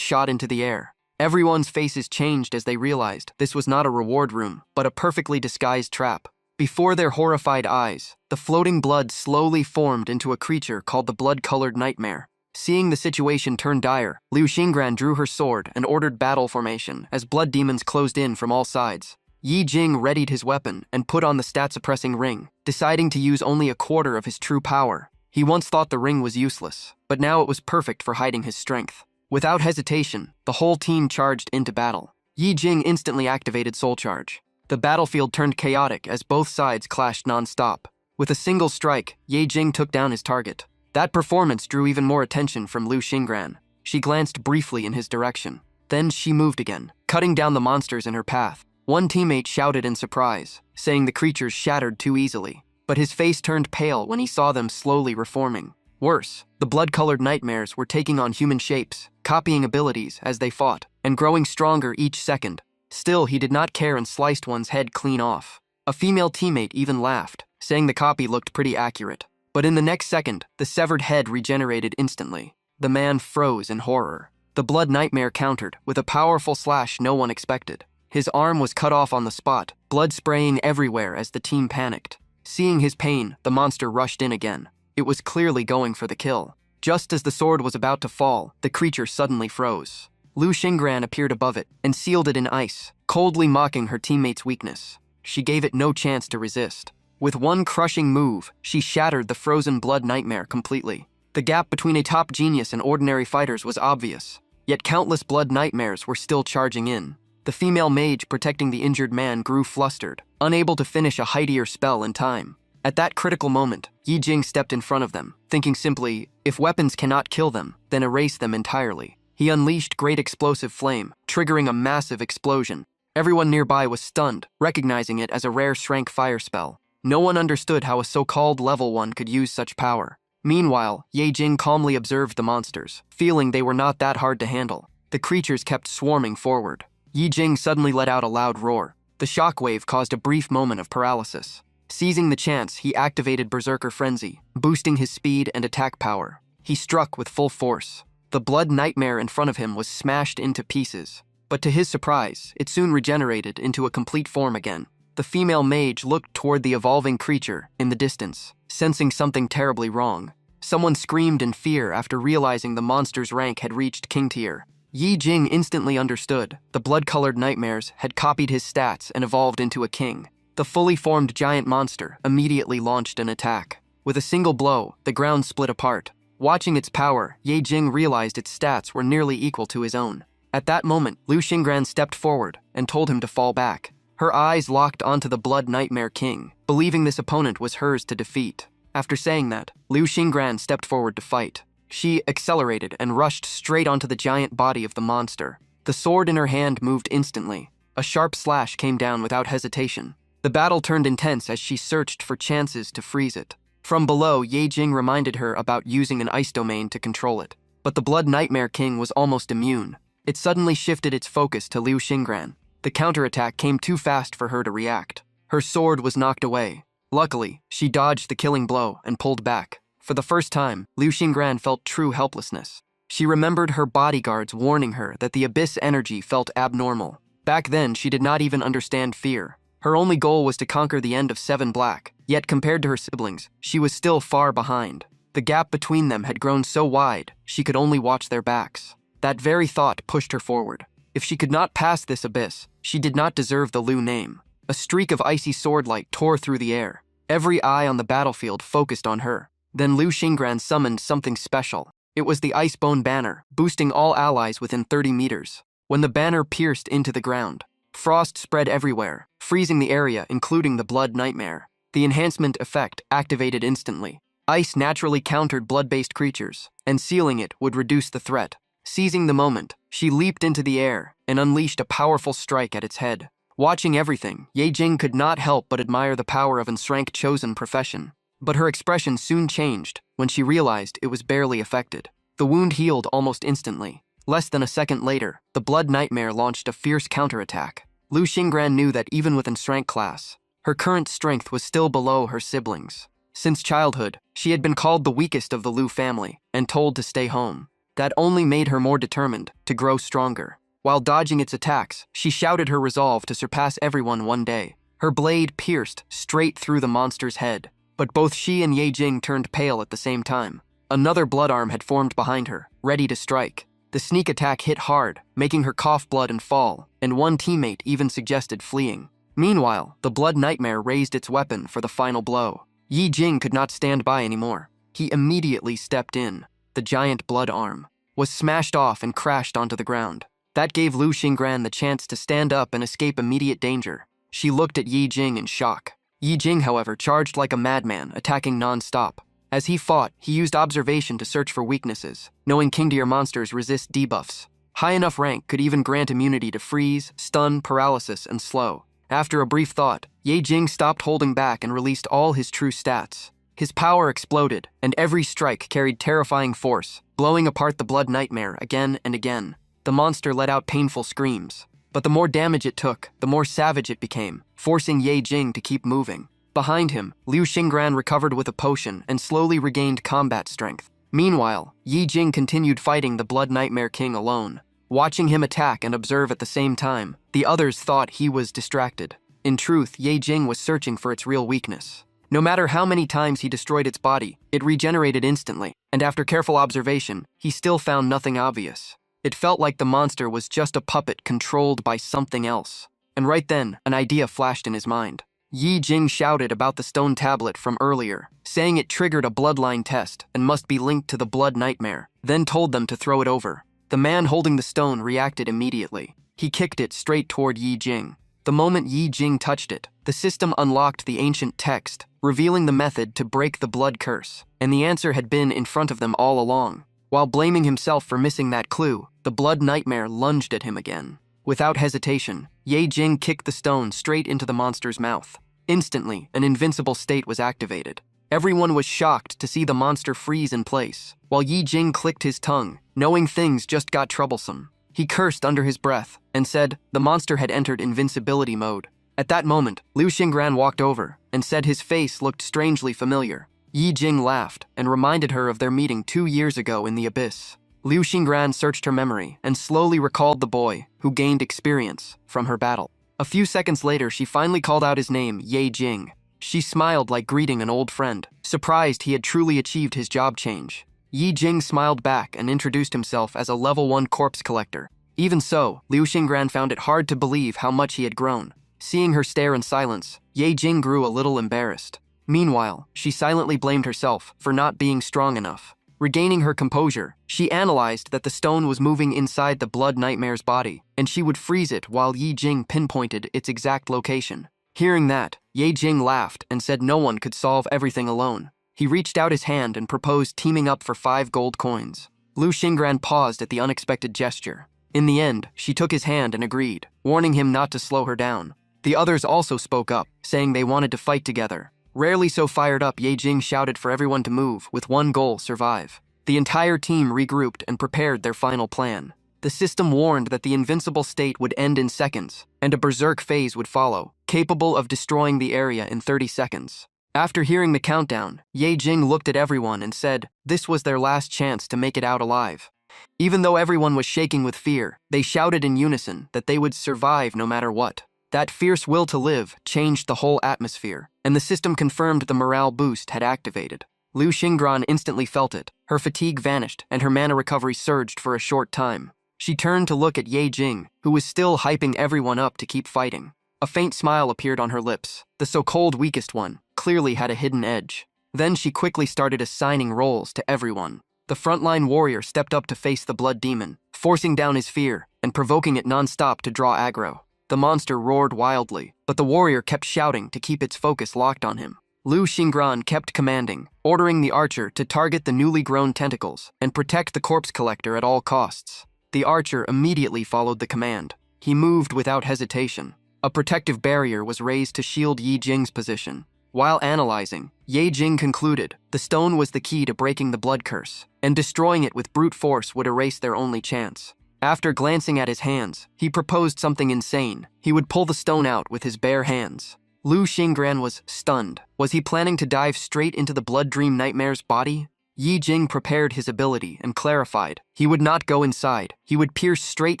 shot into the air. Everyone's faces changed as they realized this was not a reward room, but a perfectly disguised trap. Before their horrified eyes, the floating blood slowly formed into a creature called the blood-colored nightmare. Seeing the situation turn dire, Liu Xingran drew her sword and ordered battle formation as blood demons closed in from all sides. Yi Jing readied his weapon and put on the stat-suppressing ring, deciding to use only a quarter of his true power. He once thought the ring was useless, but now it was perfect for hiding his strength. Without hesitation, the whole team charged into battle. Yi Jing instantly activated Soul Charge. The battlefield turned chaotic as both sides clashed non-stop. With a single strike, Ye Jing took down his target. That performance drew even more attention from Liu Xingran. She glanced briefly in his direction. Then she moved again, cutting down the monsters in her path. One teammate shouted in surprise, saying the creatures shattered too easily. But his face turned pale when he saw them slowly reforming. Worse, the blood-colored nightmares were taking on human shapes, copying abilities as they fought, and growing stronger each second. Still, he did not care and sliced one's head clean off. A female teammate even laughed, saying the copy looked pretty accurate. But in the next second, the severed head regenerated instantly. The man froze in horror. The blood nightmare countered with a powerful slash no one expected. His arm was cut off on the spot, blood spraying everywhere as the team panicked. Seeing his pain, the monster rushed in again. It was clearly going for the kill. Just as the sword was about to fall, the creature suddenly froze. Liu Xingran appeared above it and sealed it in ice, coldly mocking her teammate's weakness. She gave it no chance to resist. With one crushing move, she shattered the frozen blood nightmare completely. The gap between a top genius and ordinary fighters was obvious, yet countless blood nightmares were still charging in. The female mage protecting the injured man grew flustered, unable to finish a heightier spell in time. At that critical moment, Yi Jing stepped in front of them, thinking simply, if weapons cannot kill them, then erase them entirely. He unleashed Great Explosive Flame, triggering a massive explosion. Everyone nearby was stunned, recognizing it as a rare Shrank fire spell. No one understood how a so-called level 1 could use such power. Meanwhile, Ye Jing calmly observed the monsters, feeling they were not that hard to handle. The creatures kept swarming forward. Yi Jing suddenly let out a loud roar. The shockwave caused a brief moment of paralysis. Seizing the chance, he activated Berserker Frenzy, boosting his speed and attack power. He struck with full force. The blood nightmare in front of him was smashed into pieces. But to his surprise, it soon regenerated into a complete form again. The female mage looked toward the evolving creature in the distance, sensing something terribly wrong. Someone screamed in fear after realizing the monster's rank had reached king tier. Yi Jing instantly understood. The blood-colored nightmares had copied his stats and evolved into a king. The fully formed giant monster immediately launched an attack. With a single blow, the ground split apart. Watching its power, Ye Jing realized its stats were nearly equal to his own. At that moment, Liu Xingran stepped forward and told him to fall back. Her eyes locked onto the Blood Nightmare King, believing this opponent was hers to defeat. After saying that, Liu Xingran stepped forward to fight. She accelerated and rushed straight onto the giant body of the monster. The sword in her hand moved instantly. A sharp slash came down without hesitation. The battle turned intense as she searched for chances to freeze it. From below, Ye Jing reminded her about using an ice domain to control it. But the Blood Nightmare King was almost immune. It suddenly shifted its focus to Liu Xingran. The counterattack came too fast for her to react. Her sword was knocked away. Luckily, she dodged the killing blow and pulled back. For the first time, Liu Xingran felt true helplessness. She remembered her bodyguards warning her that the abyss energy felt abnormal. Back then, she did not even understand fear. Her only goal was to conquer the end of Seven Black, yet compared to her siblings, she was still far behind. The gap between them had grown so wide, she could only watch their backs. That very thought pushed her forward. If she could not pass this abyss, she did not deserve the Liu name. A streak of icy swordlight tore through the air. Every eye on the battlefield focused on her. Then Liu Xingran summoned something special. It was the Icebone Banner, boosting all allies within 30 meters. when the banner pierced into the ground. Frost spread everywhere, freezing the area, including the blood nightmare. The enhancement effect activated instantly. Ice naturally countered blood-based creatures, and sealing it would reduce the threat. Seizing the moment, she leaped into the air and unleashed a powerful strike at its head. Watching everything, Ye Jing could not help but admire the power of Ensrank's chosen profession. But her expression soon changed when she realized it was barely affected. The wound healed almost instantly. Less than a second later, the blood nightmare launched a fierce counterattack. Lu Xingran knew that even with Ensrank class, her current strength was still below her siblings. Since childhood, she had been called the weakest of the Lu family and told to stay home. That only made her more determined to grow stronger. While dodging its attacks, she shouted her resolve to surpass everyone one day. Her blade pierced straight through the monster's head, but both she and Ye Jing turned pale at the same time. Another blood arm had formed behind her, ready to strike. The sneak attack hit hard, making her cough blood and fall, and one teammate even suggested fleeing. Meanwhile, the blood nightmare raised its weapon for the final blow. Ye Jing could not stand by anymore. He immediately stepped in. The giant blood arm was smashed off and crashed onto the ground. That gave Lu Xingran the chance to stand up and escape immediate danger. She looked at Ye Jing in shock. Ye Jing, however, charged like a madman, attacking non-stop. As he fought, he used observation to search for weaknesses, knowing king-tier monsters resist debuffs. High enough rank could even grant immunity to freeze, stun, paralysis, and slow. After a brief thought, Ye Jing stopped holding back and released all his true stats. His power exploded, and every strike carried terrifying force, blowing apart the blood nightmare again and again. The monster let out painful screams. But the more damage it took, the more savage it became, forcing Ye Jing to keep moving. Behind him, Liu Xingran recovered with a potion and slowly regained combat strength. Meanwhile, Ye Jing continued fighting the Blood Nightmare King alone. Watching him attack and observe at the same time, the others thought he was distracted. In truth, Ye Jing was searching for its real weakness. No matter how many times he destroyed its body, it regenerated instantly, and after careful observation, he still found nothing obvious. It felt like the monster was just a puppet controlled by something else. And right then, an idea flashed in his mind. Ye Jing shouted about the stone tablet from earlier, saying it triggered a bloodline test and must be linked to the blood nightmare, then told them to throw it over. The man holding the stone reacted immediately. He kicked it straight toward Ye Jing. The moment Ye Jing touched it, the system unlocked the ancient text, revealing the method to break the blood curse, and the answer had been in front of them all along. While blaming himself for missing that clue, the blood nightmare lunged at him again. Without hesitation, Ye Jing kicked the stone straight into the monster's mouth. Instantly, an invincible state was activated. Everyone was shocked to see the monster freeze in place, while Ye Jing clicked his tongue, knowing things just got troublesome. He cursed under his breath and said the monster had entered invincibility mode. At that moment, Liu Xingran walked over and said his face looked strangely familiar. Ye Jing laughed and reminded her of their meeting 2 years ago in the abyss. Liu Xingran searched her memory and slowly recalled the boy who gained experience from her battle. A few seconds later, she finally called out his name, Ye Jing. She smiled like greeting an old friend, surprised he had truly achieved his job change. Ye Jing smiled back and introduced himself as a level 1 corpse collector. Even so, Liu Xingran found it hard to believe how much he had grown. Seeing her stare in silence, Ye Jing grew a little embarrassed. Meanwhile, she silently blamed herself for not being strong enough. Regaining her composure, she analyzed that the stone was moving inside the blood nightmare's body, and she would freeze it while Ye Jing pinpointed its exact location. Hearing that, Ye Jing laughed and said no one could solve everything alone. He reached out his hand and proposed teaming up for 5 gold coins. Liu Xingran paused at the unexpected gesture. In the end, she took his hand and agreed, warning him not to slow her down. The others also spoke up, saying they wanted to fight together. Rarely so fired up, Ye Jing shouted for everyone to move, with one goal: survive. The entire team regrouped and prepared their final plan. The system warned that the invincible state would end in seconds, and a berserk phase would follow, capable of destroying the area in 30 seconds. After hearing the countdown, Ye Jing looked at everyone and said this was their last chance to make it out alive. Even though everyone was shaking with fear, they shouted in unison that they would survive no matter what. That fierce will to live changed the whole atmosphere, and the system confirmed the morale boost had activated. Liu Xingran instantly felt it. Her fatigue vanished, and her mana recovery surged for a short time. She turned to look at Ye Jing, who was still hyping everyone up to keep fighting. A faint smile appeared on her lips. The so-called weakest one clearly had a hidden edge. Then she quickly started assigning roles to everyone. The frontline warrior stepped up to face the blood demon, forcing down his fear and provoking it non-stop to draw aggro. The monster roared wildly, but the warrior kept shouting to keep its focus locked on him. Lu Xingran kept commanding, ordering the archer to target the newly grown tentacles and protect the corpse collector at all costs. The archer immediately followed the command. He moved without hesitation. A protective barrier was raised to shield Yi Jing's position. While analyzing, Ye Jing concluded the stone was the key to breaking the blood curse, and destroying it with brute force would erase their only chance. After glancing at his hands, he proposed something insane. He would pull the stone out with his bare hands. Lu Xingran was stunned. Was he planning to dive straight into the blood dream nightmare's body? Yi Jing prepared his ability and clarified. He would not go inside. He would pierce straight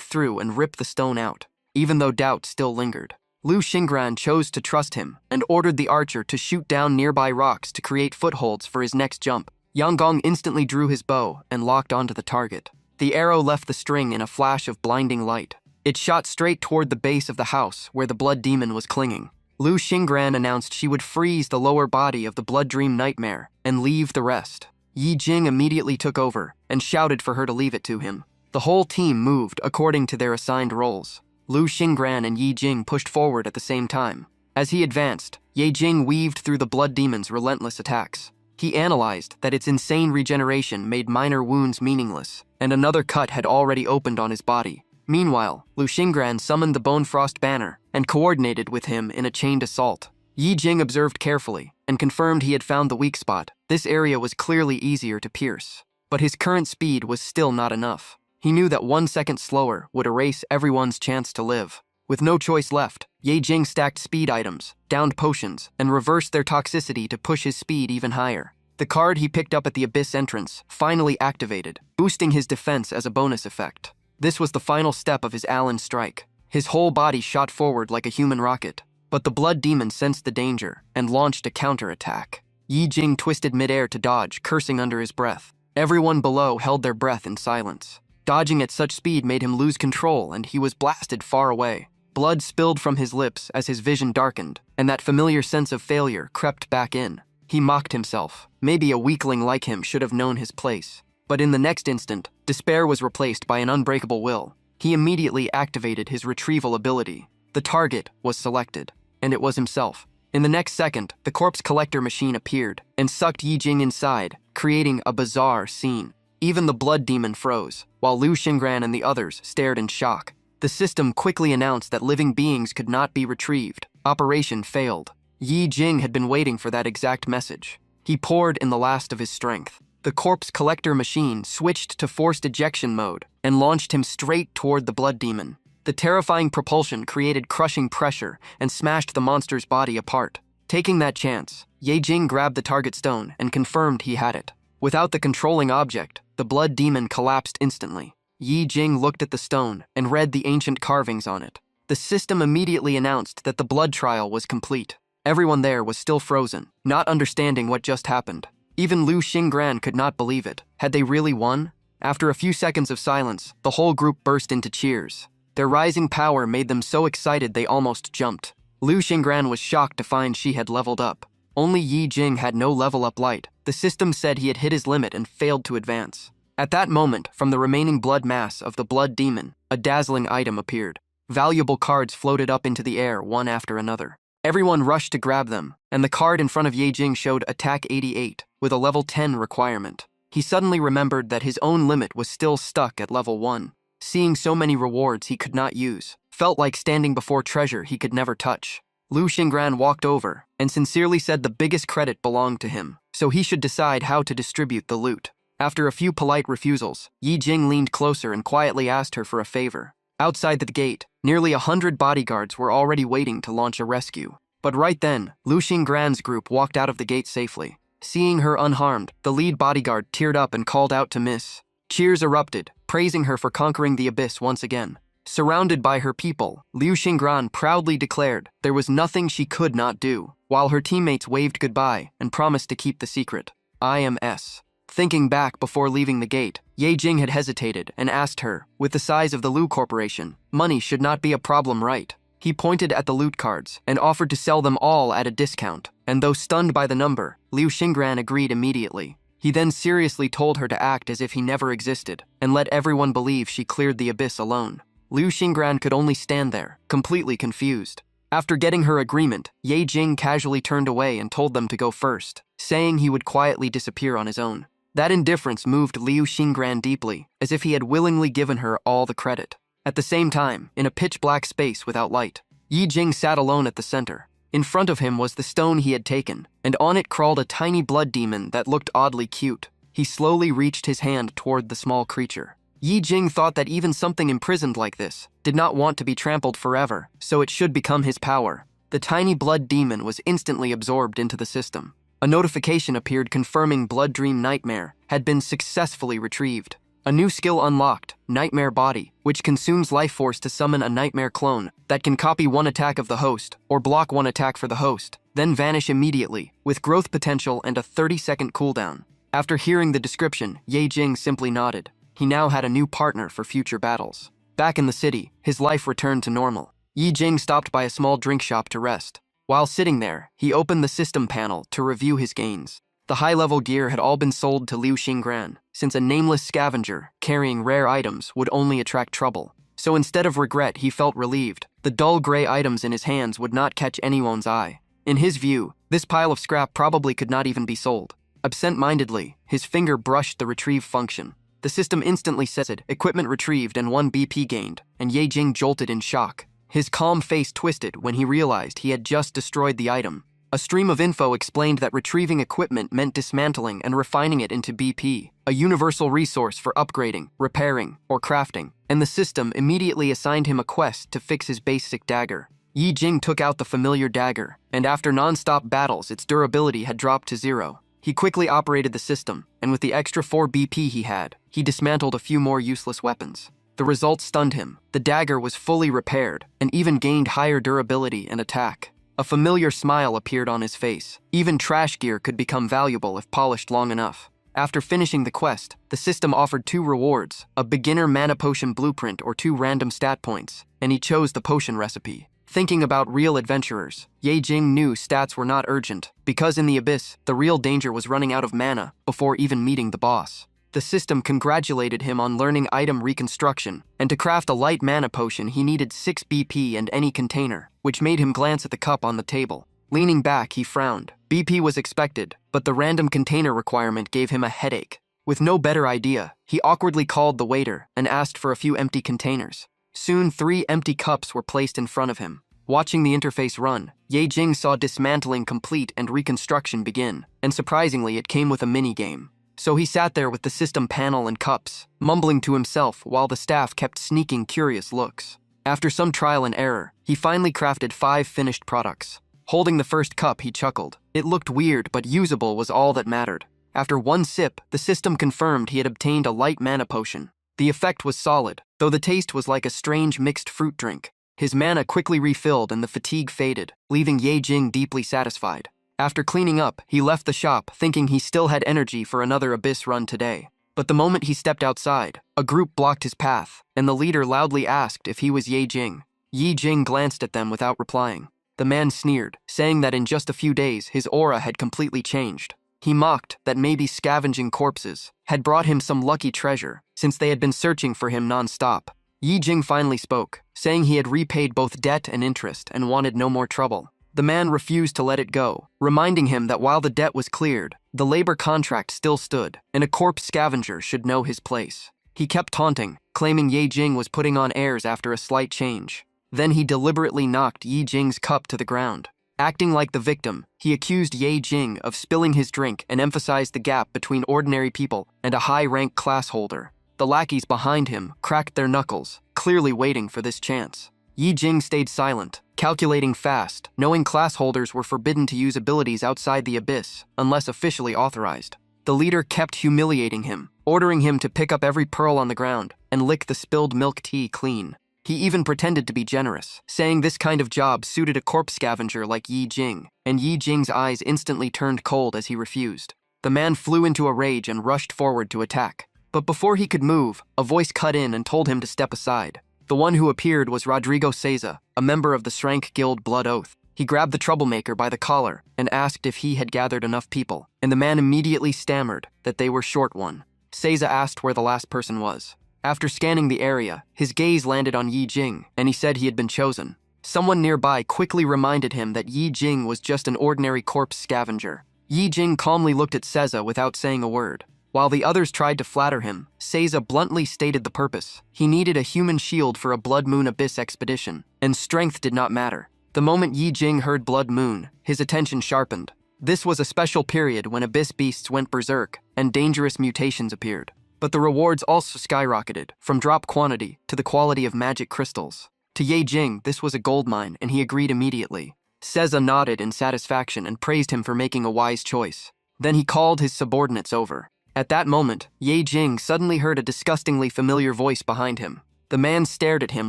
through and rip the stone out, even though doubt still lingered. Lu Xingran chose to trust him and ordered the archer to shoot down nearby rocks to create footholds for his next jump. Yang Gong instantly drew his bow and locked onto the target. The arrow left the string in a flash of blinding light. It shot straight toward the base of the house where the blood demon was clinging. Lu Xingran announced she would freeze the lower body of the blood dream nightmare and leave the rest. Yi Jing immediately took over and shouted for her to leave it to him. The whole team moved according to their assigned roles. Lu Xingran and Yi Jing pushed forward at the same time. As he advanced, Ye Jing weaved through the blood demon's relentless attacks. He analyzed that its insane regeneration made minor wounds meaningless, and another cut had already opened on his body. Meanwhile, Lu Xingran summoned the Bone Frost banner and coordinated with him in a chained assault. Yi Jing observed carefully and confirmed he had found the weak spot. This area was clearly easier to pierce, but his current speed was still not enough. He knew that 1 second slower would erase everyone's chance to live. With no choice left, Ye Jing stacked speed items, downed potions, and reversed their toxicity to push his speed even higher. The card he picked up at the abyss entrance finally activated, boosting his defense as a bonus effect. This was the final step of his Allen strike. His whole body shot forward like a human rocket, but the blood demon sensed the danger and launched a counterattack. Yi Jing twisted midair to dodge, cursing under his breath. Everyone below held their breath in silence. Dodging at such speed made him lose control, and he was blasted far away. Blood spilled from his lips as his vision darkened, and that familiar sense of failure crept back in. He mocked himself. Maybe a weakling like him should have known his place. But in the next instant, despair was replaced by an unbreakable will. He immediately activated his retrieval ability. The target was selected, and it was himself. In the next second, the corpse collector machine appeared and sucked Yi Jing inside, creating a bizarre scene. Even the blood demon froze, while Lu Xingran and the others stared in shock. The system quickly announced that living beings could not be retrieved. Operation failed. Yi Jing had been waiting for that exact message. He poured in the last of his strength. The corpse collector machine switched to forced ejection mode and launched him straight toward the blood demon. The terrifying propulsion created crushing pressure and smashed the monster's body apart. Taking that chance, Ye Jing grabbed the target stone and confirmed he had it. Without the controlling object, the blood demon collapsed instantly. Yi Jing looked at the stone and read the ancient carvings on it. The system immediately announced that the blood trial was complete. Everyone there was still frozen, not understanding what just happened. Even Lu Xingran could not believe it. Had they really won? After a few seconds of silence, the whole group burst into cheers. Their rising power made them so excited they almost jumped. Lu Xingran was shocked to find she had leveled up. Only Yi Jing had no level-up light. The system said he had hit his limit and failed to advance. At that moment, from the remaining blood mass of the blood demon, a dazzling item appeared. Valuable cards floated up into the air one after another. Everyone rushed to grab them, and the card in front of Ye Jing showed Attack 88, with a level 10 requirement. He suddenly remembered that his own limit was still stuck at level 1. Seeing so many rewards he could not use felt like standing before treasure he could never touch. Lu Xingran walked over and sincerely said the biggest credit belonged to him, so he should decide how to distribute the loot. After a few polite refusals, Yi Jing leaned closer and quietly asked her for a favor. Outside the gate, nearly 100 bodyguards were already waiting to launch a rescue. But right then, Lu Xingran's group walked out of the gate safely. Seeing her unharmed, the lead bodyguard teared up and called out to Miss. Cheers erupted, praising her for conquering the abyss once again. Surrounded by her people, Lu Xingran proudly declared there was nothing she could not do, while her teammates waved goodbye and promised to keep the secret. IMS. Thinking back before leaving the gate, Ye Jing had hesitated and asked her, with the size of the Lu Corporation, money should not be a problem, right? He pointed at the loot cards and offered to sell them all at a discount, and though stunned by the number, Lu Xingran agreed immediately. He then seriously told her to act as if he never existed and let everyone believe she cleared the abyss alone. Liu Xingran could only stand there, completely confused. After getting her agreement, Ye Jing casually turned away and told them to go first, saying he would quietly disappear on his own. That indifference moved Liu Xingran deeply, as if he had willingly given her all the credit. At the same time, in a pitch-black space without light, Ye Jing sat alone at the center. In front of him was the stone he had taken, and on it crawled a tiny blood demon that looked oddly cute. He slowly reached his hand toward the small creature. Ye Jing thought that even something imprisoned like this did not want to be trampled forever, so it should become his power. The tiny blood demon was instantly absorbed into the system. A notification appeared confirming Blood Dream Nightmare had been successfully retrieved. A new skill unlocked, Nightmare Body, which consumes life force to summon a nightmare clone that can copy one attack of the host or block one attack for the host, then vanish immediately, with growth potential and a 30-second cooldown. After hearing the description, Ye Jing simply nodded. He now had a new partner for future battles. Back in the city, his life returned to normal. Ye Jing stopped by a small drink shop to rest. While sitting there, he opened the system panel to review his gains. The high-level gear had all been sold to Liu Xingran, since a nameless scavenger carrying rare items would only attract trouble. So instead of regret, he felt relieved. The dull gray items in his hands would not catch anyone's eye. In his view, this pile of scrap probably could not even be sold. Absent-mindedly, his finger brushed the retrieve function. The system instantly said, "Equipment retrieved and 1 BP gained," and Ye Jing jolted in shock. His calm face twisted when he realized he had just destroyed the item. A stream of info explained that retrieving equipment meant dismantling and refining it into BP, a universal resource for upgrading, repairing, or crafting, and the system immediately assigned him a quest to fix his basic dagger. Ye Jing took out the familiar dagger, and after non-stop battles, its durability had dropped to 0. He quickly operated the system, and with the extra 4 BP he had, he dismantled a few more useless weapons. The results stunned him. The dagger was fully repaired, and even gained higher durability and attack. A familiar smile appeared on his face. Even trash gear could become valuable if polished long enough. After finishing the quest, the system offered 2 rewards, a beginner mana potion blueprint or 2 random stat points, and he chose the potion recipe. Thinking about real adventurers, Ye Jing knew stats were not urgent, because in the abyss, the real danger was running out of mana before even meeting the boss. The system congratulated him on learning item reconstruction, and to craft a light mana potion he needed 6 BP and any container, which made him glance at the cup on the table. Leaning back, he frowned. BP was expected, but the random container requirement gave him a headache. With no better idea, he awkwardly called the waiter and asked for a few empty containers. Soon 3 empty cups were placed in front of him. Watching the interface run, Ye Jing saw dismantling complete and reconstruction begin, and surprisingly it came with a mini-game. So he sat there with the system panel and cups, mumbling to himself while the staff kept sneaking curious looks. After some trial and error, he finally crafted 5 finished products. Holding the first cup, he chuckled. It looked weird, but usable was all that mattered. After 1 sip, the system confirmed he had obtained a light mana potion. The effect was solid, though the taste was like a strange mixed fruit drink. His mana quickly refilled and the fatigue faded, leaving Ye Jing deeply satisfied. After cleaning up, he left the shop, thinking he still had energy for another abyss run today. But the moment he stepped outside, a group blocked his path, and the leader loudly asked if he was Ye Jing. Ye Jing glanced at them without replying. The man sneered, saying that in just a few days his aura had completely changed. He mocked that maybe scavenging corpses had brought him some lucky treasure, since they had been searching for him non-stop. Ye Jing finally spoke, saying he had repaid both debt and interest and wanted no more trouble. The man refused to let it go, reminding him that while the debt was cleared, the labor contract still stood, and a corpse scavenger should know his place. He kept taunting, claiming Ye Jing was putting on airs after a slight change. Then he deliberately knocked Ye Jing's cup to the ground. Acting like the victim, he accused Ye Jing of spilling his drink and emphasized the gap between ordinary people and a high-rank class holder. The lackeys behind him cracked their knuckles, clearly waiting for this chance. Ye Jing stayed silent, calculating fast, knowing class holders were forbidden to use abilities outside the abyss, unless officially authorized. The leader kept humiliating him, ordering him to pick up every pearl on the ground and lick the spilled milk tea clean. He even pretended to be generous, saying this kind of job suited a corpse scavenger like Ye Jing, and Ye Jing's eyes instantly turned cold as he refused. The man flew into a rage and rushed forward to attack. But before he could move, a voice cut in and told him to step aside. The one who appeared was Rodrigo Seiza, a member of the Shrank Guild Blood Oath. He grabbed the troublemaker by the collar and asked if he had gathered enough people, and the man immediately stammered that they were short one. Seiza asked where the last person was. After scanning the area, his gaze landed on Yi Jing, and he said he had been chosen. Someone nearby quickly reminded him that Yi Jing was just an ordinary corpse scavenger. Yi Jing calmly looked at Seiza without saying a word. While the others tried to flatter him, Seiza bluntly stated the purpose. He needed a human shield for a Blood Moon Abyss expedition, and strength did not matter. The moment Yi Jing heard Blood Moon, his attention sharpened. This was a special period when Abyss beasts went berserk, and dangerous mutations appeared. But the rewards also skyrocketed, from drop quantity to the quality of magic crystals. To Ye Jing, this was a goldmine, and he agreed immediately. Seiza nodded in satisfaction and praised him for making a wise choice. Then he called his subordinates over. At that moment, Ye Jing suddenly heard a disgustingly familiar voice behind him. The man stared at him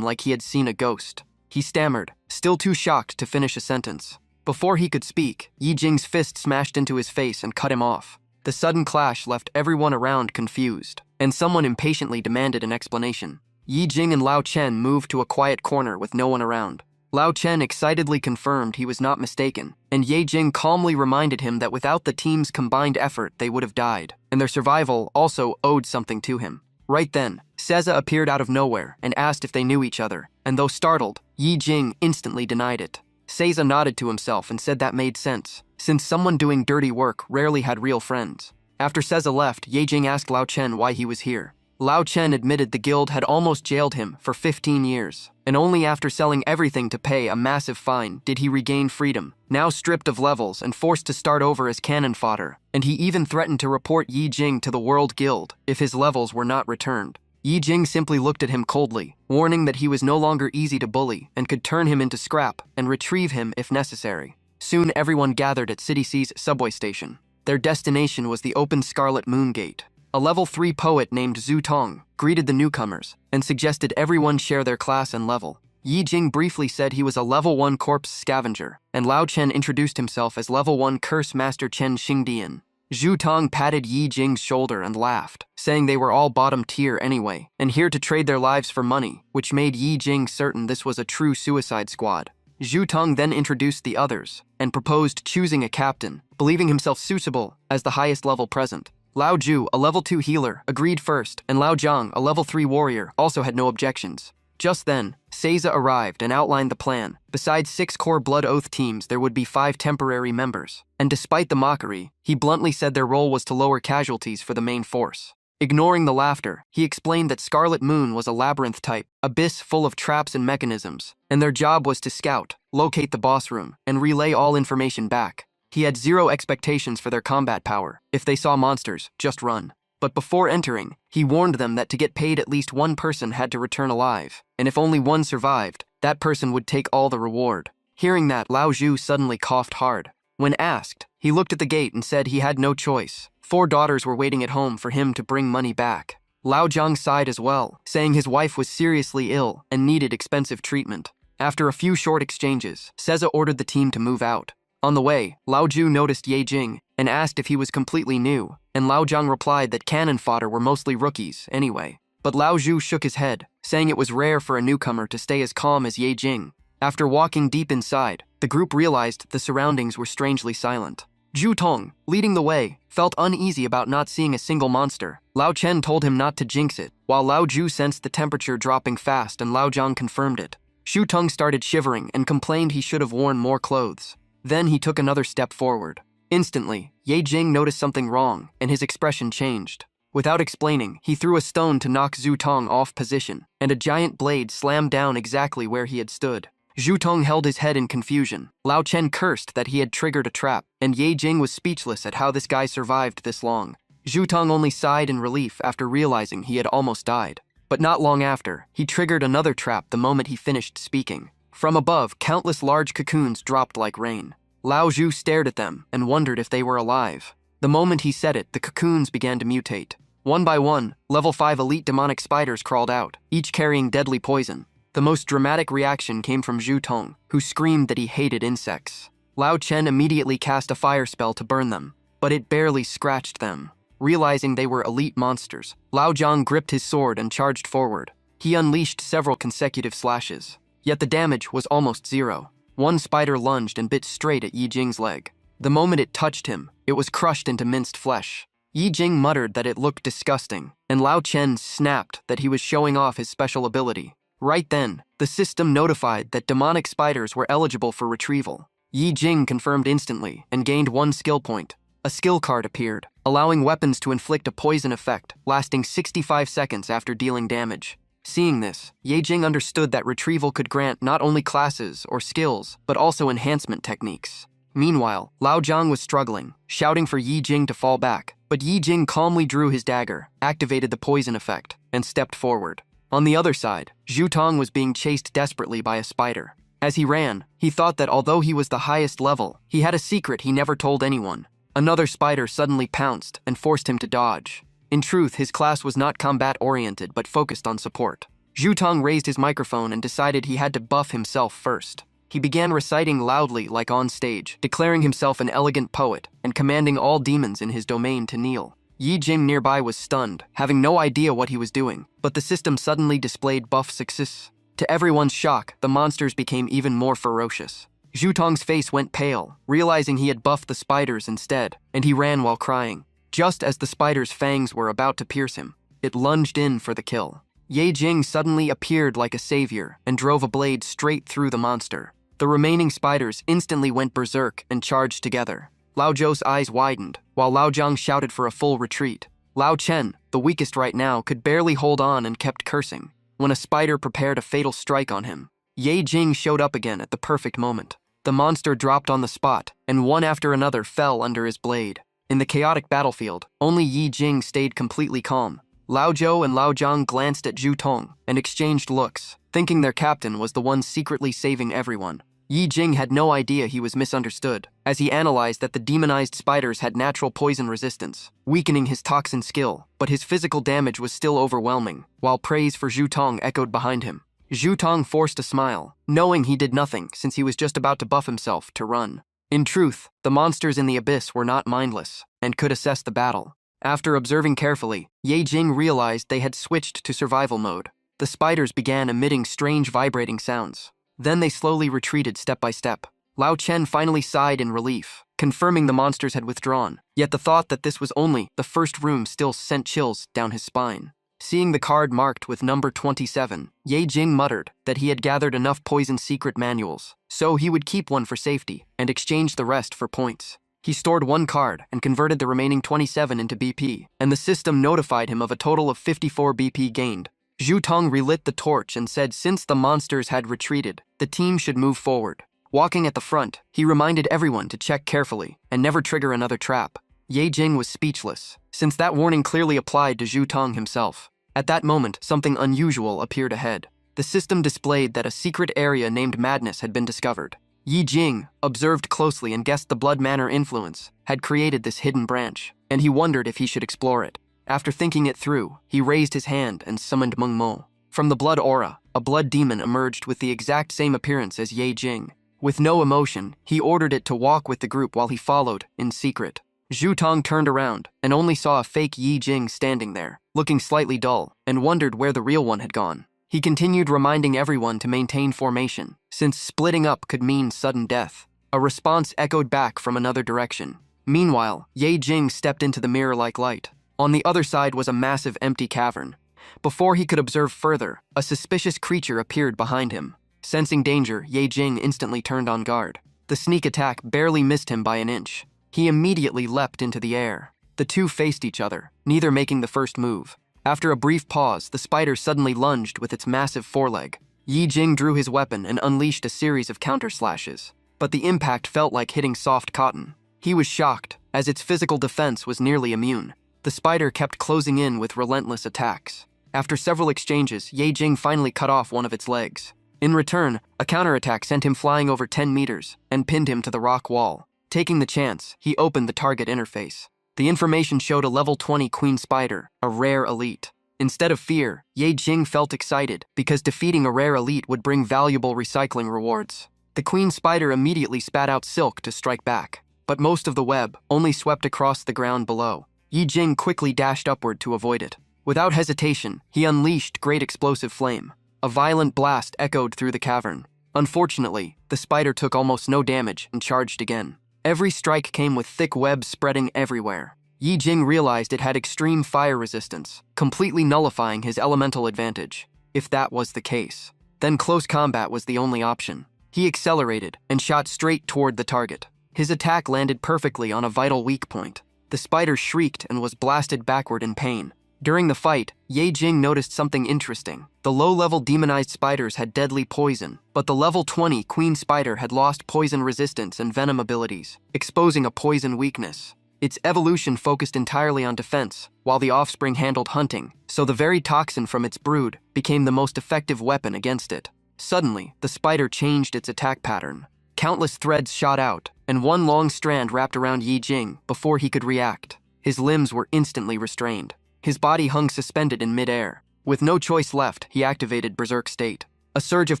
like he had seen a ghost. He stammered, still too shocked to finish a sentence. Before he could speak, Yi Jing's fist smashed into his face and cut him off. The sudden clash left everyone around confused, and someone impatiently demanded an explanation. Yi Jing and Lao Chen moved to a quiet corner with no one around. Lao Chen excitedly confirmed he was not mistaken, and Ye Jing calmly reminded him that without the team's combined effort they would have died, and their survival also owed something to him. Right then, Seiza appeared out of nowhere and asked if they knew each other, and though startled, Yi Jing instantly denied it. Seiza nodded to himself and said that made sense, since someone doing dirty work rarely had real friends. After Seiza left, Ye Jing asked Lao Chen why he was here. Lao Chen admitted the guild had almost jailed him for 15 years, and only after selling everything to pay a massive fine did he regain freedom, now stripped of levels and forced to start over as cannon fodder, and he even threatened to report Yi Jing to the World Guild if his levels were not returned. Yi Jing simply looked at him coldly, warning that he was no longer easy to bully and could turn him into scrap and retrieve him if necessary. Soon everyone gathered at City C's subway station. Their destination was the open Scarlet Moon Gate. A level 3 poet named Zhu Tong greeted the newcomers and suggested everyone share their class and level. Yi Jing briefly said he was a level 1 corpse scavenger, and Lao Chen introduced himself as level 1 curse master Chen Xingdian. Zhu Tong patted Yi Jing's shoulder and laughed, saying they were all bottom tier anyway, and here to trade their lives for money, which made Yi Jing certain this was a true suicide squad. Zhu Tong then introduced the others and proposed choosing a captain, believing himself suitable as the highest level present. Lao Ju, a level 2 healer, agreed first, and Lao Zhang, a level 3 warrior, also had no objections. Just then, Seiza arrived and outlined the plan. Besides 6 core Blood Oath teams, there would be 5 temporary members. And despite the mockery, he bluntly said their role was to lower casualties for the main force. Ignoring the laughter, he explained that Scarlet Moon was a labyrinth type, abyss full of traps and mechanisms, and their job was to scout, locate the boss room, and relay all information back. He had zero expectations for their combat power. If they saw monsters, just run. But before entering, he warned them that to get paid at least one person had to return alive, and if only one survived, that person would take all the reward. Hearing that, Lao Zhu suddenly coughed hard. When asked, he looked at the gate and said he had no choice. 4 daughters were waiting at home for him to bring money back. Lao Zhang sighed as well, saying his wife was seriously ill and needed expensive treatment. After a few short exchanges, Seiza ordered the team to move out. On the way, Lao Ju noticed Ye Jing and asked if he was completely new, and Lao Zhang replied that cannon fodder were mostly rookies anyway. But Lao Zhu shook his head, saying it was rare for a newcomer to stay as calm as Ye Jing. After walking deep inside, the group realized the surroundings were strangely silent. Zhu Tong, leading the way, felt uneasy about not seeing a single monster. Lao Chen told him not to jinx it, while Lao Ju sensed the temperature dropping fast and Lao Zhang confirmed it. Zhu Tong started shivering and complained he should have worn more clothes. Then he took another step forward. Instantly, Ye Jing noticed something wrong, and his expression changed. Without explaining, he threw a stone to knock Zhu Tong off position, and a giant blade slammed down exactly where he had stood. Zhu Tong held his head in confusion. Lao Chen cursed that he had triggered a trap, and Ye Jing was speechless at how this guy survived this long. Zhu Tong only sighed in relief after realizing he had almost died. But not long after, he triggered another trap the moment he finished speaking. From above, countless large cocoons dropped like rain. Lao Zhu stared at them and wondered if they were alive. The moment he said it, the cocoons began to mutate. One by one, level 5 elite demonic spiders crawled out, each carrying deadly poison. The most dramatic reaction came from Zhu Tong, who screamed that he hated insects. Lao Chen immediately cast a fire spell to burn them, but it barely scratched them. Realizing they were elite monsters, Lao Zhang gripped his sword and charged forward. He unleashed several consecutive slashes. Yet the damage was almost zero. One spider lunged and bit straight at Yi Jing's leg. The moment it touched him, it was crushed into minced flesh. Yi Jing muttered that it looked disgusting, and Lao Chen snapped that he was showing off his special ability. Right then, the system notified that demonic spiders were eligible for retrieval. Yi Jing confirmed instantly and gained 1 skill point. A skill card appeared, allowing weapons to inflict a poison effect, lasting 65 seconds after dealing damage. Seeing this, Yi Jing understood that retrieval could grant not only classes or skills, but also enhancement techniques. Meanwhile, Lao Zhang was struggling, shouting for Yi Jing to fall back, but Yi Jing calmly drew his dagger, activated the poison effect, and stepped forward. On the other side, Zhu Tong was being chased desperately by a spider. As he ran, he thought that although he was the highest level, he had a secret he never told anyone. Another spider suddenly pounced and forced him to dodge. In truth, his class was not combat-oriented but focused on support. Zhu Tong raised his microphone and decided he had to buff himself first. He began reciting loudly like on stage, declaring himself an elegant poet and commanding all demons in his domain to kneel. Yi Jing nearby was stunned, having no idea what he was doing, but the system suddenly displayed buff success. To everyone's shock, the monsters became even more ferocious. Zhu Tong's face went pale, realizing he had buffed the spiders instead, and he ran while crying. Just as the spider's fangs were about to pierce him, it lunged in for the kill. Yi Jing suddenly appeared like a savior and drove a blade straight through the monster. The remaining spiders instantly went berserk and charged together. Lao Zhou's eyes widened, while Lao Zhang shouted for a full retreat. Lao Chen, the weakest right now, could barely hold on and kept cursing. When a spider prepared a fatal strike on him, Yi Jing showed up again at the perfect moment. The monster dropped on the spot, and one after another fell under his blade. In the chaotic battlefield, only Yi Jing stayed completely calm. Lao Zhou and Lao Zhang glanced at Zhu Tong and exchanged looks, thinking their captain was the one secretly saving everyone. Yi Jing had no idea he was misunderstood, as he analyzed that the demonized spiders had natural poison resistance, weakening his toxin skill, but his physical damage was still overwhelming, while praise for Zhu Tong echoed behind him. Zhu Tong forced a smile, knowing he did nothing since he was just about to buff himself to run. In truth, the monsters in the abyss were not mindless, and could assess the battle. After observing carefully, Yi Jing realized they had switched to survival mode. The spiders began emitting strange vibrating sounds. Then they slowly retreated step by step. Lao Chen finally sighed in relief, confirming the monsters had withdrawn. Yet the thought that this was only the first room still sent chills down his spine. Seeing the card marked with number 27, Yi Jing muttered that he had gathered enough poison secret manuals, so he would keep one for safety and exchange the rest for points. He stored one card and converted the remaining 27 into BP, and the system notified him of a total of 54 BP gained. Zhu Tong relit the torch and said since the monsters had retreated, the team should move forward. Walking at the front, he reminded everyone to check carefully and never trigger another trap. Yi Jing was speechless, since that warning clearly applied to Zhu Tong himself. At that moment, something unusual appeared ahead. The system displayed that a secret area named Madness had been discovered. Yi Jing observed closely and guessed the Blood Manor influence had created this hidden branch, and he wondered if he should explore it. After thinking it through, he raised his hand and summoned Meng Mo. From the blood aura, a blood demon emerged with the exact same appearance as Yi Jing. With no emotion, he ordered it to walk with the group while he followed, in secret. Zhu Tong turned around and only saw a fake Yi Jing standing there, looking slightly dull, and wondered where the real one had gone. He continued reminding everyone to maintain formation, since splitting up could mean sudden death. A response echoed back from another direction. Meanwhile, Yi Jing stepped into the mirror-like light. On the other side was a massive empty cavern. Before he could observe further, a suspicious creature appeared behind him. Sensing danger, Yi Jing instantly turned on guard. The sneak attack barely missed him by an inch. He immediately leapt into the air. The two faced each other, neither making the first move. After a brief pause, the spider suddenly lunged with its massive foreleg. Yi Jing drew his weapon and unleashed a series of counter-slashes, but the impact felt like hitting soft cotton. He was shocked, as its physical defense was nearly immune. The spider kept closing in with relentless attacks. After several exchanges, Yi Jing finally cut off one of its legs. In return, a counterattack sent him flying over 10 meters and pinned him to the rock wall. Taking the chance, he opened the target interface. The information showed a level 20 queen spider, a rare elite. Instead of fear, Yi Jing felt excited because defeating a rare elite would bring valuable recycling rewards. The queen spider immediately spat out silk to strike back, but most of the web only swept across the ground below. Yi Jing quickly dashed upward to avoid it. Without hesitation, he unleashed Great Explosive Flame. A violent blast echoed through the cavern. Unfortunately, the spider took almost no damage and charged again. Every strike came with thick webs spreading everywhere. Yi Jing realized it had extreme fire resistance, completely nullifying his elemental advantage. If that was the case, then close combat was the only option. He accelerated and shot straight toward the target. His attack landed perfectly on a vital weak point. The spider shrieked and was blasted backward in pain. During the fight, Ye Jing noticed something interesting. The low-level demonized spiders had deadly poison, but the level 20 queen spider had lost poison resistance and venom abilities, exposing a poison weakness. Its evolution focused entirely on defense, while the offspring handled hunting, so the very toxin from its brood became the most effective weapon against it. Suddenly, the spider changed its attack pattern. Countless threads shot out, and one long strand wrapped around Yi Jing before he could react. His limbs were instantly restrained. His body hung suspended in midair. With no choice left, he activated Berserk State. A surge of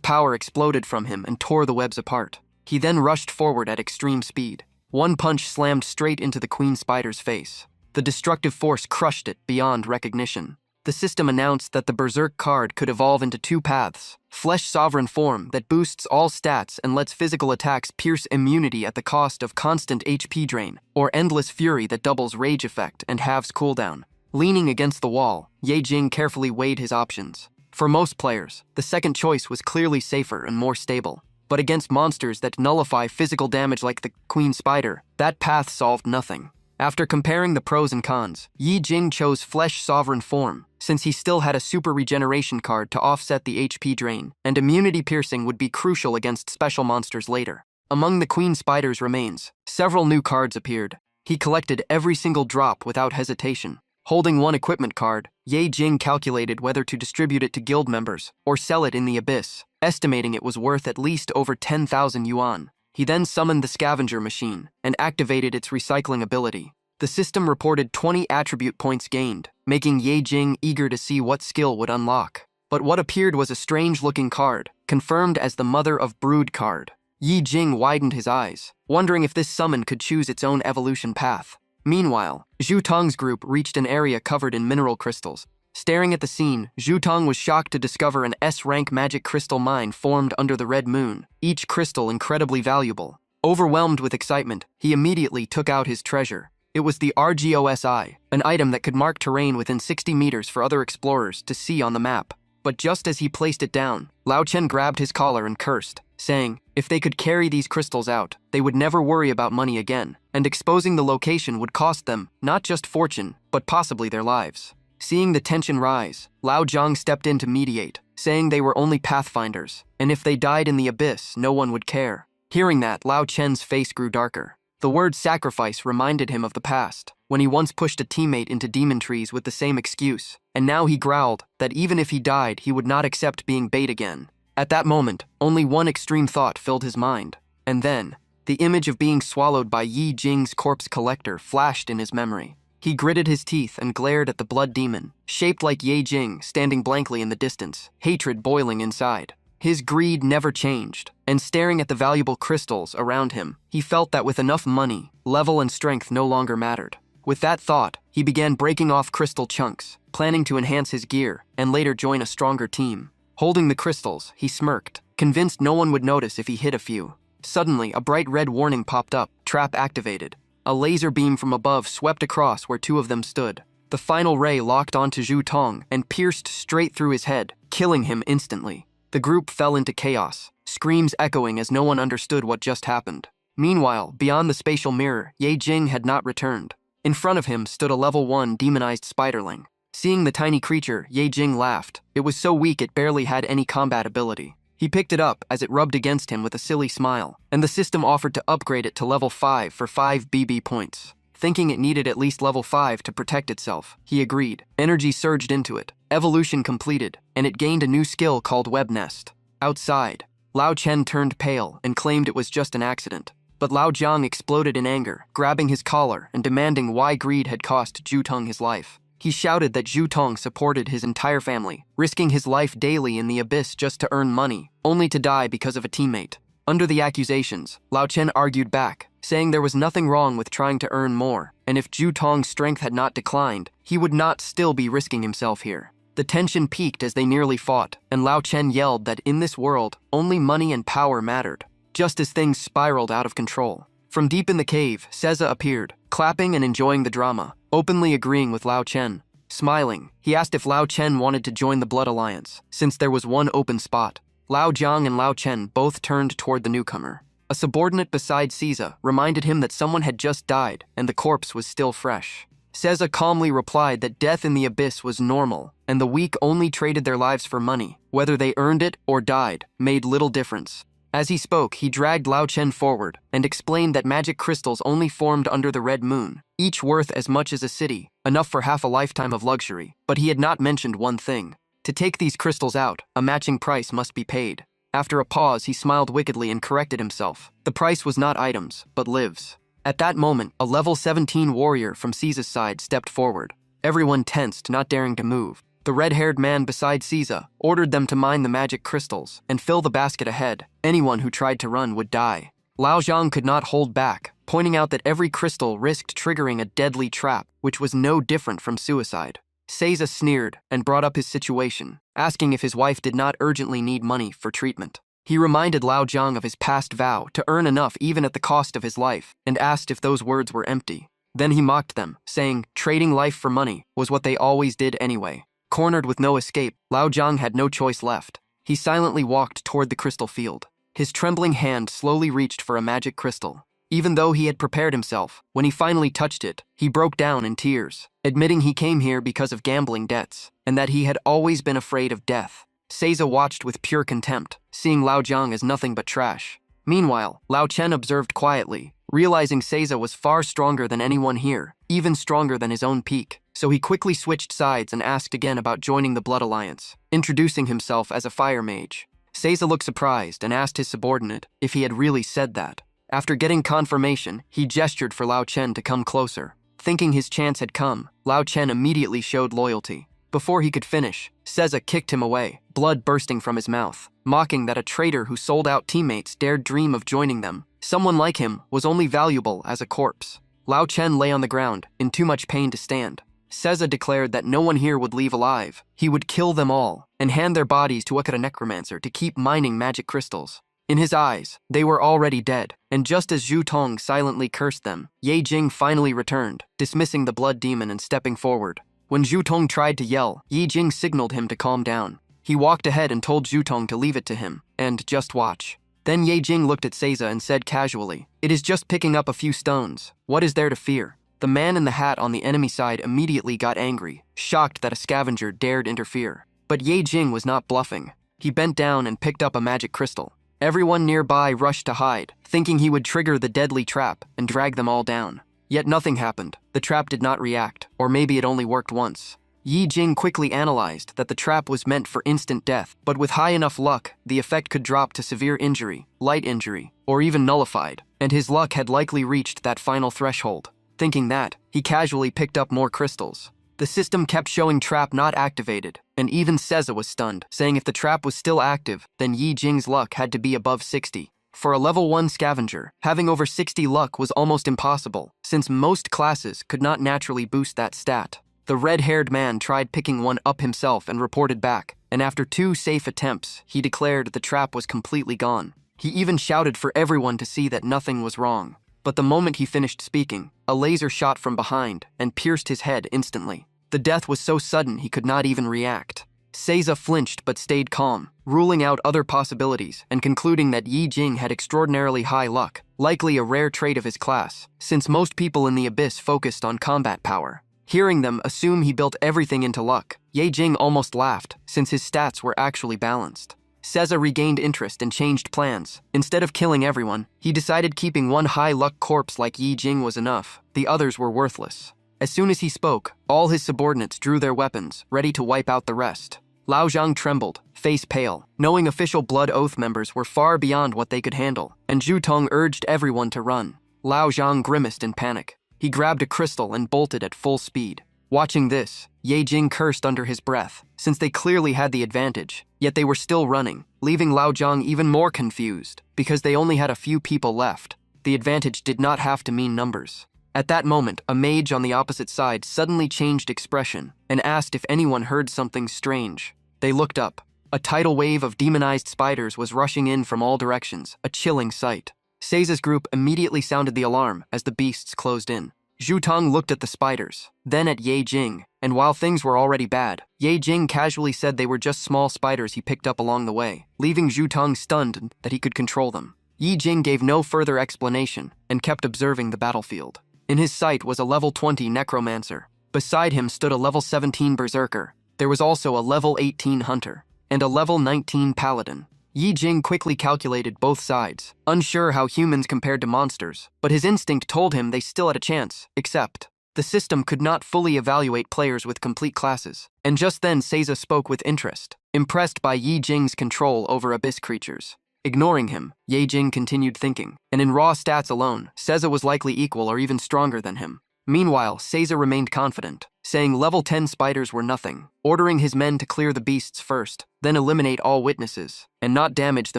power exploded from him and tore the webs apart. He then rushed forward at extreme speed. One punch slammed straight into the queen spider's face. The destructive force crushed it beyond recognition. The system announced that the Berserk card could evolve into two paths: Flesh Sovereign form that boosts all stats and lets physical attacks pierce immunity at the cost of constant HP drain, or Endless Fury that doubles rage effect and halves cooldown. Leaning against the wall, Ye Jing carefully weighed his options. For most players, the second choice was clearly safer and more stable. But against monsters that nullify physical damage like the queen spider, that path solved nothing. After comparing the pros and cons, Yi Jing chose Flesh Sovereign form, since he still had a super regeneration card to offset the HP drain, and immunity piercing would be crucial against special monsters later. Among the queen spider's remains, several new cards appeared. He collected every single drop without hesitation. Holding one equipment card, Ye Jing calculated whether to distribute it to guild members or sell it in the abyss, estimating it was worth at least over 10,000 yuan. He then summoned the scavenger machine and activated its recycling ability. The system reported 20 attribute points gained, making Ye Jing eager to see what skill would unlock. But what appeared was a strange-looking card, confirmed as the Mother of Brood card. Yi Jing widened his eyes, wondering if this summon could choose its own evolution path. Meanwhile, Zhu Tong's group reached an area covered in mineral crystals. Staring at the scene, Zhu Tong was shocked to discover an S-rank magic crystal mine formed under the red moon, each crystal incredibly valuable. Overwhelmed with excitement, he immediately took out his treasure. It was the RGOSI, an item that could mark terrain within 60 meters for other explorers to see on the map. But just as he placed it down, Lao Chen grabbed his collar and cursed, saying, if they could carry these crystals out, they would never worry about money again, and exposing the location would cost them not just fortune, but possibly their lives. Seeing the tension rise, Lao Zhang stepped in to mediate, saying they were only pathfinders, and if they died in the abyss, no one would care. Hearing that, Lao Chen's face grew darker. The word sacrifice reminded him of the past, when he once pushed a teammate into demon trees with the same excuse, and now he growled that even if he died, he would not accept being bait again. At that moment, only one extreme thought filled his mind, and then, the image of being swallowed by Yi Jing's corpse collector flashed in his memory. He gritted his teeth and glared at the blood demon, shaped like Ye Jing, standing blankly in the distance, hatred boiling inside. His greed never changed, and staring at the valuable crystals around him, he felt that with enough money, level and strength no longer mattered. With that thought, he began breaking off crystal chunks, planning to enhance his gear and later join a stronger team. Holding the crystals, he smirked, convinced no one would notice if he hit a few. Suddenly, a bright red warning popped up, trap activated. A laser beam from above swept across where two of them stood. The final ray locked onto Zhu Tong and pierced straight through his head, killing him instantly. The group fell into chaos, screams echoing as no one understood what just happened. Meanwhile, beyond the spatial mirror, Ye Jing had not returned. In front of him stood a level 1 demonized spiderling. Seeing the tiny creature, Ye Jing laughed. It was so weak it barely had any combat ability. He picked it up as it rubbed against him with a silly smile, and the system offered to upgrade it to level 5 for 5 BB points. Thinking it needed at least level 5 to protect itself, he agreed. Energy surged into it. Evolution completed, and it gained a new skill called Web Nest. Outside, Lao Chen turned pale and claimed it was just an accident. But Lao Jiang exploded in anger, grabbing his collar and demanding why greed had cost Zhu Tong his life. He shouted that Zhu Tong supported his entire family, risking his life daily in the abyss just to earn money, only to die because of a teammate. Under the accusations, Lao Chen argued back, saying there was nothing wrong with trying to earn more, and if Zhu Tong's strength had not declined, he would not still be risking himself here. The tension peaked as they nearly fought, and Lao Chen yelled that in this world, only money and power mattered. Just as things spiraled out of control. From deep in the cave, Seza appeared, clapping and enjoying the drama. openly agreeing with Lao Chen. Smiling, he asked if Lao Chen wanted to join the Blood Alliance, since there was one open spot. Lao Jiang and Lao Chen both turned toward the newcomer. A subordinate beside Caesar reminded him that someone had just died and the corpse was still fresh. Caesar calmly replied that death in the abyss was normal, and the weak only traded their lives for money. Whether they earned it or died made little difference. As he spoke, he dragged Lao Chen forward and explained that magic crystals only formed under the red moon, each worth as much as a city, enough for half a lifetime of luxury. But he had not mentioned one thing. To take these crystals out, a matching price must be paid. After a pause, he smiled wickedly and corrected himself. The price was not items, but lives. At that moment, a level 17 warrior from Caesar's side stepped forward. Everyone tensed, not daring to move. The red-haired man beside Caesar ordered them to mine the magic crystals and fill the basket ahead. Anyone who tried to run would die. Lao Zhang could not hold back, pointing out that every crystal risked triggering a deadly trap, which was no different from suicide. Caesar sneered and brought up his situation, asking if his wife did not urgently need money for treatment. He reminded Lao Zhang of his past vow to earn enough even at the cost of his life, and asked if those words were empty. Then he mocked them, saying trading life for money was what they always did anyway. Cornered with no escape, Lao Zhang had no choice left. He silently walked toward the crystal field. His trembling hand slowly reached for a magic crystal. Even though he had prepared himself, when he finally touched it, he broke down in tears, admitting he came here because of gambling debts, and that he had always been afraid of death. Caesar watched with pure contempt, seeing Lao Zhang as nothing but trash. Meanwhile, Lao Chen observed quietly, realizing Caesar was far stronger than anyone here, even stronger than his own peak. So he quickly switched sides and asked again about joining the Blood Alliance, introducing himself as a fire mage. Caesar looked surprised and asked his subordinate if he had really said that. After getting confirmation, he gestured for Lao Chen to come closer. Thinking his chance had come, Lao Chen immediately showed loyalty. Before he could finish, Caesar kicked him away, blood bursting from his mouth, mocking that a traitor who sold out teammates dared dream of joining them. Someone like him was only valuable as a corpse. Lao Chen lay on the ground, in too much pain to stand. Caesar declared that no one here would leave alive. He would kill them all, and hand their bodies to a necromancer to keep mining magic crystals. In his eyes, they were already dead, and just as Zhu Tong silently cursed them, Ye Jing finally returned, dismissing the blood demon and stepping forward. When Zhu Tong tried to yell, Ye Jing signaled him to calm down. He walked ahead and told Zhu Tong to leave it to him, and just watch. Then Ye Jing looked at Caesar and said casually, "It is just picking up a few stones. What is there to fear?" The man in the hat on the enemy side immediately got angry, shocked that a scavenger dared interfere. But Ye Jing was not bluffing. He bent down and picked up a magic crystal. Everyone nearby rushed to hide, thinking he would trigger the deadly trap and drag them all down. Yet nothing happened. The trap did not react, or maybe it only worked once. Ye Jing quickly analyzed that the trap was meant for instant death, but with high enough luck, the effect could drop to severe injury, light injury, or even nullified, and his luck had likely reached that final threshold. Thinking that, he casually picked up more crystals. The system kept showing trap not activated, and even Caesar was stunned, saying if the trap was still active, then Ye Jing's luck had to be above 60. For a level 1 scavenger, having over 60 luck was almost impossible, since most classes could not naturally boost that stat. The red-haired man tried picking one up himself and reported back, and after 2 safe attempts, he declared the trap was completely gone. He even shouted for everyone to see that nothing was wrong. But the moment he finished speaking, a laser shot from behind and pierced his head instantly. The death was so sudden he could not even react. Caesar flinched but stayed calm, ruling out other possibilities and concluding that Ye Jing had extraordinarily high luck, likely a rare trait of his class, since most people in the Abyss focused on combat power. Hearing them assume he built everything into luck, Ye Jing almost laughed, since his stats were actually balanced. Caesar regained interest and changed plans. Instead of killing everyone, he decided keeping one high-luck corpse like Ye Jing was enough. The others were worthless. As soon as he spoke, all his subordinates drew their weapons, ready to wipe out the rest. Lao Zhang trembled, face pale, knowing official Blood Oath members were far beyond what they could handle, and Zhu Tong urged everyone to run. Lao Zhang grimaced in panic. He grabbed a crystal and bolted at full speed. Watching this, Ye Jing cursed under his breath, since they clearly had the advantage, yet they were still running, leaving Lao Zhang even more confused, because they only had a few people left. The advantage did not have to mean numbers. At that moment, a mage on the opposite side suddenly changed expression and asked if anyone heard something strange. They looked up. A tidal wave of demonized spiders was rushing in from all directions, a chilling sight. Caesar's group immediately sounded the alarm as the beasts closed in. Zhu Tong looked at the spiders, then at Ye Jing, and while things were already bad, Ye Jing casually said they were just small spiders he picked up along the way, leaving Zhu Tong stunned that he could control them. Ye Jing gave no further explanation and kept observing the battlefield. In his sight was a level 20 necromancer. Beside him stood a level 17 berserker. There was also a level 18 hunter and a level 19 paladin. Ye Jing quickly calculated both sides, unsure how humans compared to monsters, but his instinct told him they still had a chance, except the system could not fully evaluate players with complete classes. And just then Seiza spoke with interest, impressed by Ye Jing's control over abyss creatures. Ignoring him, Ye Jing continued thinking, and in raw stats alone, Seiza was likely equal or even stronger than him. Meanwhile, Seiza remained confident, saying level 10 spiders were nothing, ordering his men to clear the beasts first, then eliminate all witnesses, and not damage the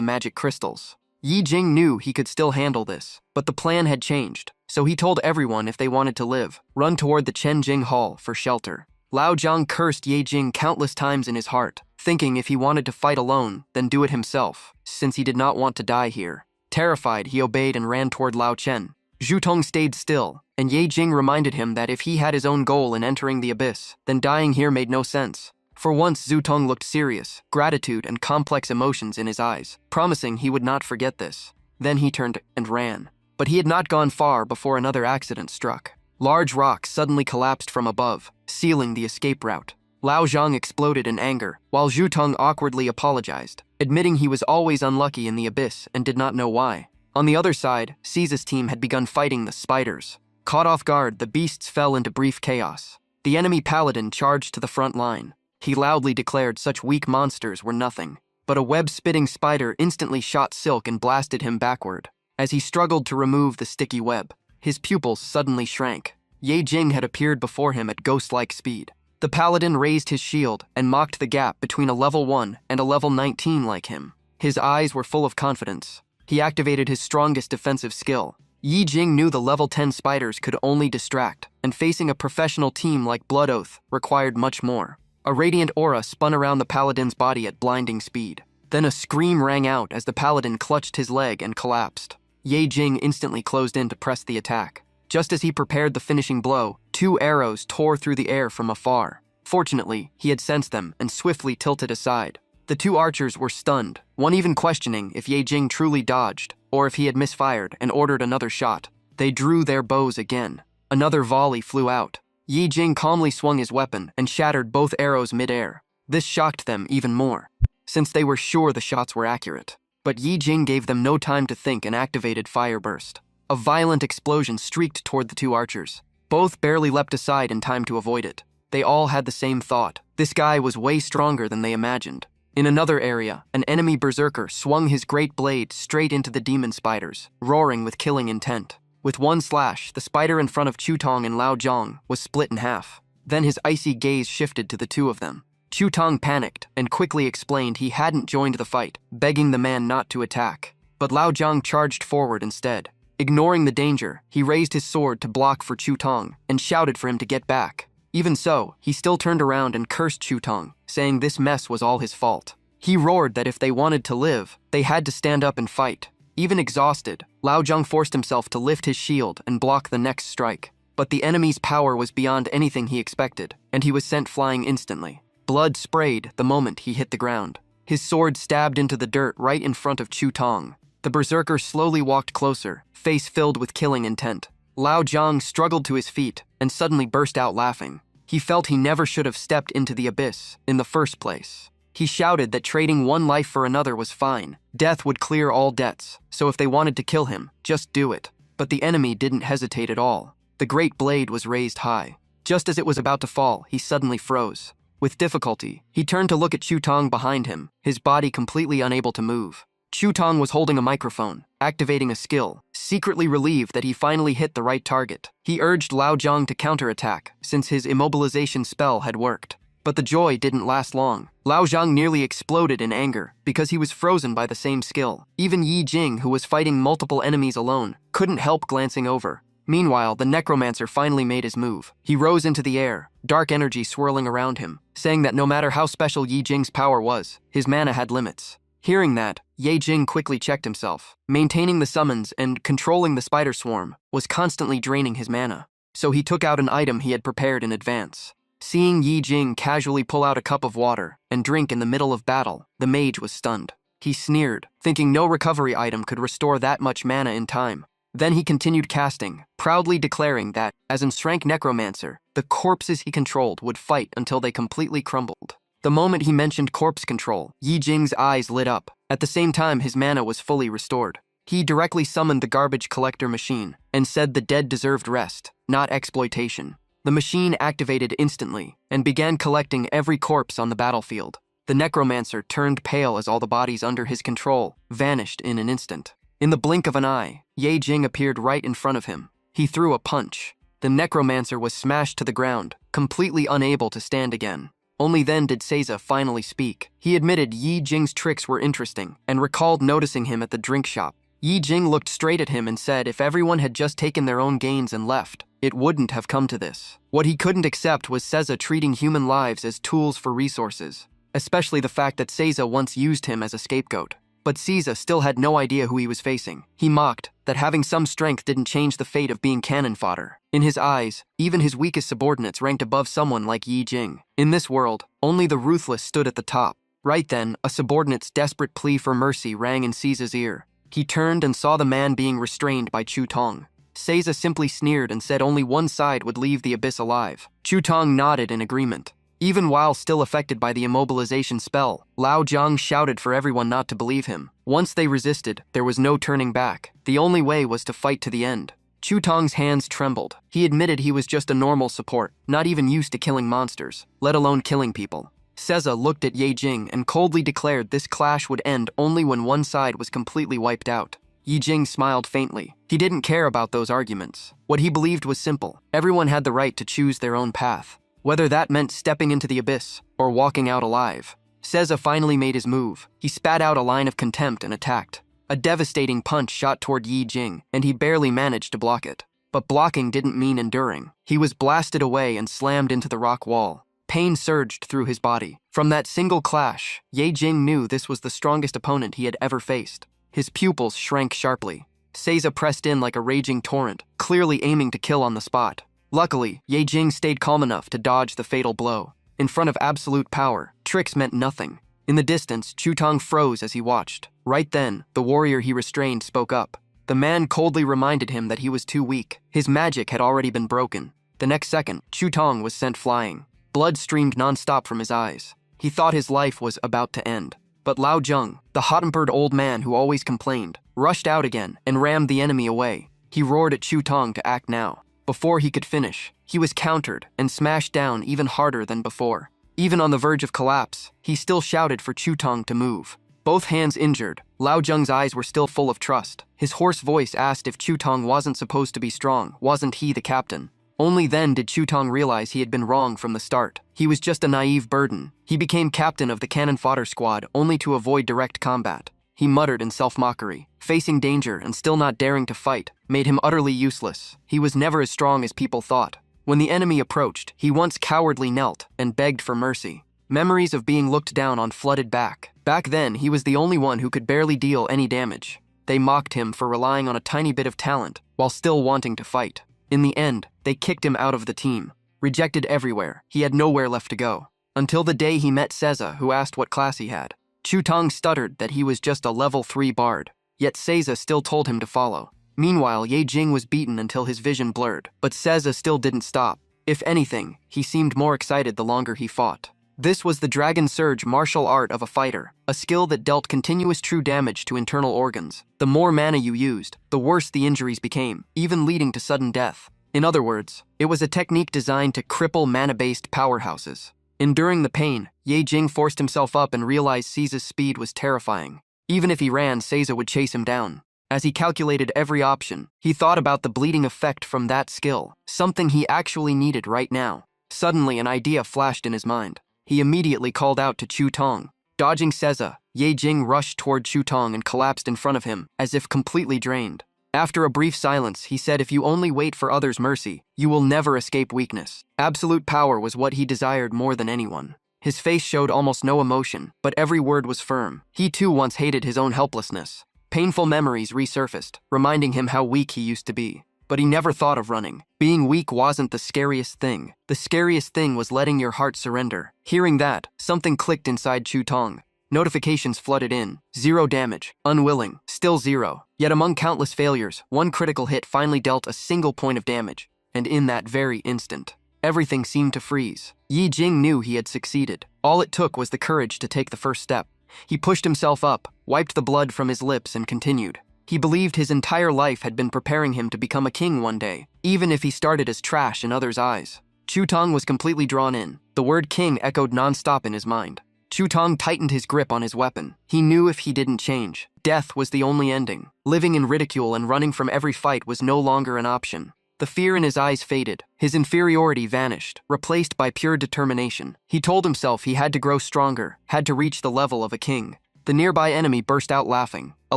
magic crystals. Ye Jing knew he could still handle this, but the plan had changed, so he told everyone if they wanted to live, run toward the Chenjing Hall for shelter. Lao Zhang cursed Ye Jing countless times in his heart, thinking if he wanted to fight alone, then do it himself, since he did not want to die here. Terrified, he obeyed and ran toward Lao Chen. Zhu Tong stayed still, and Ye Jing reminded him that if he had his own goal in entering the abyss, then dying here made no sense. For once, Zhu Tong looked serious, gratitude and complex emotions in his eyes, promising he would not forget this. Then he turned and ran. But he had not gone far before another accident struck. Large rocks suddenly collapsed from above, sealing the escape route. Lao Zhang exploded in anger, while Zhu Tong awkwardly apologized, admitting he was always unlucky in the abyss and did not know why. On the other side, Seiza's team had begun fighting the spiders. Caught off guard, the beasts fell into brief chaos. The enemy paladin charged to the front line. He loudly declared such weak monsters were nothing, but a web-spitting spider instantly shot silk and blasted him backward. As he struggled to remove the sticky web, his pupils suddenly shrank. Ye Jing had appeared before him at ghost-like speed. The paladin raised his shield and mocked the gap between a level 1 and a level 19 like him. His eyes were full of confidence. He activated his strongest defensive skill. Ye Jing knew the level 10 spiders could only distract, and facing a professional team like Blood Oath required much more. A radiant aura spun around the paladin's body at blinding speed. Then a scream rang out as the paladin clutched his leg and collapsed. Ye Jing instantly closed in to press the attack. Just as he prepared the finishing blow, 2 arrows tore through the air from afar. Fortunately, he had sensed them and swiftly tilted aside. The 2 archers were stunned, one even questioning if Ye Jing truly dodged, or if he had misfired and ordered another shot. They drew their bows again. Another volley flew out. Ye Jing calmly swung his weapon and shattered both arrows mid-air. This shocked them even more, since they were sure the shots were accurate. But Ye Jing gave them no time to think and activated Fire Burst. A violent explosion streaked toward the 2 archers. Both barely leapt aside in time to avoid it. They all had the same thought. This guy was way stronger than they imagined. In another area, an enemy berserker swung his great blade straight into the demon spiders, roaring with killing intent. With one slash, the spider in front of Zhu Tong and Lao Zhang was split in half. Then his icy gaze shifted to the 2 of them. Zhu Tong panicked and quickly explained he hadn't joined the fight, begging the man not to attack. But Lao Zhang charged forward instead. Ignoring the danger, he raised his sword to block for Zhu Tong and shouted for him to get back. Even so, he still turned around and cursed Zhu Tong, saying this mess was all his fault. He roared that if they wanted to live, they had to stand up and fight. Even exhausted, Lao Zhang forced himself to lift his shield and block the next strike. But the enemy's power was beyond anything he expected, and he was sent flying instantly. Blood sprayed the moment he hit the ground. His sword stabbed into the dirt right in front of Zhu Tong. The berserker slowly walked closer, face filled with killing intent. Lao Zhang struggled to his feet and suddenly burst out laughing. He felt he never should have stepped into the abyss in the first place. He shouted that trading one life for another was fine. Death would clear all debts, so if they wanted to kill him, just do it. But the enemy didn't hesitate at all. The great blade was raised high. Just as it was about to fall, he suddenly froze. With difficulty, he turned to look at Zhu Tong behind him, his body completely unable to move. Zhu Tong was holding a microphone, activating a skill, secretly relieved that he finally hit the right target. He urged Lao Zhang to counterattack, since his immobilization spell had worked. But the joy didn't last long. Lao Zhang nearly exploded in anger, because he was frozen by the same skill. Even Ye Jing, who was fighting multiple enemies alone, couldn't help glancing over. Meanwhile, the necromancer finally made his move. He rose into the air, dark energy swirling around him, saying that no matter how special Ye Jing's power was, his mana had limits. Hearing that, Ye Jing quickly checked himself. Maintaining the summons and controlling the spider swarm was constantly draining his mana. so he took out an item he had prepared in advance. Seeing Yi Jing casually pull out a cup of water and drink in the middle of battle, the mage was stunned. He sneered, thinking no recovery item could restore that much mana in time. Then he continued casting, proudly declaring that, as Ensrank Necromancer, the corpses he controlled would fight until they completely crumbled. The moment he mentioned corpse control, Yi Jing's eyes lit up. At the same time, his mana was fully restored. He directly summoned the garbage collector machine and said the dead deserved rest, not exploitation. The machine activated instantly and began collecting every corpse on the battlefield. The necromancer turned pale as all the bodies under his control vanished in an instant. In the blink of an eye, Yi Jing appeared right in front of him. He threw a punch. The necromancer was smashed to the ground, completely unable to stand again. Only then did Seiza finally speak. He admitted Yi Jing's tricks were interesting and recalled noticing him at the drink shop. Yi Jing looked straight at him and said if everyone had just taken their own gains and left, it wouldn't have come to this. What he couldn't accept was Seiza treating human lives as tools for resources, especially the fact that Seiza once used him as a scapegoat. But Seiza still had no idea who he was facing. He mocked that having some strength didn't change the fate of being cannon fodder. In his eyes, even his weakest subordinates ranked above someone like Yi Jing. In this world, only the ruthless stood at the top. Right then, a subordinate's desperate plea for mercy rang in Seiza's ear. He turned and saw the man being restrained by Chu Tong. Seiza simply sneered and said only one side would leave the abyss alive. Chu Tong nodded in agreement. Even while still affected by the immobilization spell, Lao Jiang shouted for everyone not to believe him. Once they resisted, there was no turning back. The only way was to fight to the end. Chu Tong's hands trembled. He admitted he was just a normal support, not even used to killing monsters, let alone killing people. Seiza looked at Yi Jing and coldly declared this clash would end only when one side was completely wiped out. Yi Jing smiled faintly. He didn't care about those arguments. What he believed was simple. Everyone had the right to choose their own path, whether that meant stepping into the abyss or walking out alive. Seiza finally made his move. He spat out a line of contempt and attacked. A devastating punch shot toward Yi Jing, and he barely managed to block it. But blocking didn't mean enduring. He was blasted away and slammed into the rock wall. Pain surged through his body. From that single clash, Yi Jing knew this was the strongest opponent he had ever faced. His pupils shrank sharply. Seiza pressed in like a raging torrent, clearly aiming to kill on the spot. Luckily, Yi Jing stayed calm enough to dodge the fatal blow. In front of absolute power, tricks meant nothing. In the distance, Chu Tong froze as he watched. Right then, the warrior he restrained spoke up. The man coldly reminded him that he was too weak. His magic had already been broken. The next second, Chu Tong was sent flying. Blood streamed non-stop from his eyes. He thought his life was about to end. But Lao Zheng, the hot-tempered old man who always complained, rushed out again and rammed the enemy away. He roared at Chu Tong to act now. Before he could finish, he was countered and smashed down even harder than before. Even on the verge of collapse, he still shouted for Chu Tong to move. Both hands injured, Lao Zheng's eyes were still full of trust. His hoarse voice asked if Chu Tong wasn't supposed to be strong, wasn't he the captain? Only then did Chu Tong realize he had been wrong from the start. He was just a naive burden. He became captain of the cannon fodder squad only to avoid direct combat. He muttered in self-mockery. Facing danger and still not daring to fight made him utterly useless. He was never as strong as people thought. When the enemy approached, he once cowardly knelt and begged for mercy. Memories of being looked down on flooded back. Back then, he was the only one who could barely deal any damage. They mocked him for relying on a tiny bit of talent while still wanting to fight. In the end, they kicked him out of the team. Rejected everywhere, he had nowhere left to go. Until the day he met Seiza, who asked what class he had. Chu Tong stuttered that he was just a level 3 bard, yet Seiza still told him to follow. Meanwhile, Yi Jing was beaten until his vision blurred, but Seiza still didn't stop. If anything, he seemed more excited the longer he fought. This was the Dragon Surge martial art of a fighter, a skill that dealt continuous true damage to internal organs. The more mana you used, the worse the injuries became, even leading to sudden death. In other words, it was a technique designed to cripple mana-based powerhouses. Enduring the pain, Yi Jing forced himself up and realized Seiza's speed was terrifying. Even if he ran, Seiza would chase him down. As he calculated every option, he thought about the bleeding effect from that skill, something he actually needed right now. Suddenly, an idea flashed in his mind. He immediately called out to Chu Tong. Dodging Seiza, Yi Jing rushed toward Chu Tong and collapsed in front of him, as if completely drained. After a brief silence, he said if you only wait for others' mercy, you will never escape weakness. Absolute power was what he desired more than anyone. His face showed almost no emotion, but every word was firm. He too once hated his own helplessness. Painful memories resurfaced, reminding him how weak he used to be. but he never thought of running. Being weak wasn't the scariest thing. The scariest thing was letting your heart surrender. Hearing that, something clicked inside Chu Tong. Notifications flooded in. 0 damage. Unwilling. Still 0. Yet among countless failures, one critical hit finally dealt a single point of damage. And in that very instant, everything seemed to freeze. Yi Jing knew he had succeeded. All it took was the courage to take the first step. He pushed himself up, wiped the blood from his lips, and continued. He believed his entire life had been preparing him to become a king one day, even if he started as trash in others' eyes. Chu Tong was completely drawn in. The word king echoed non-stop in his mind. Chu Tong tightened his grip on his weapon. He knew if he didn't change, death was the only ending. Living in ridicule and running from every fight was no longer an option. The fear in his eyes faded. His inferiority vanished, replaced by pure determination. He told himself he had to grow stronger, had to reach the level of a king. The nearby enemy burst out laughing. A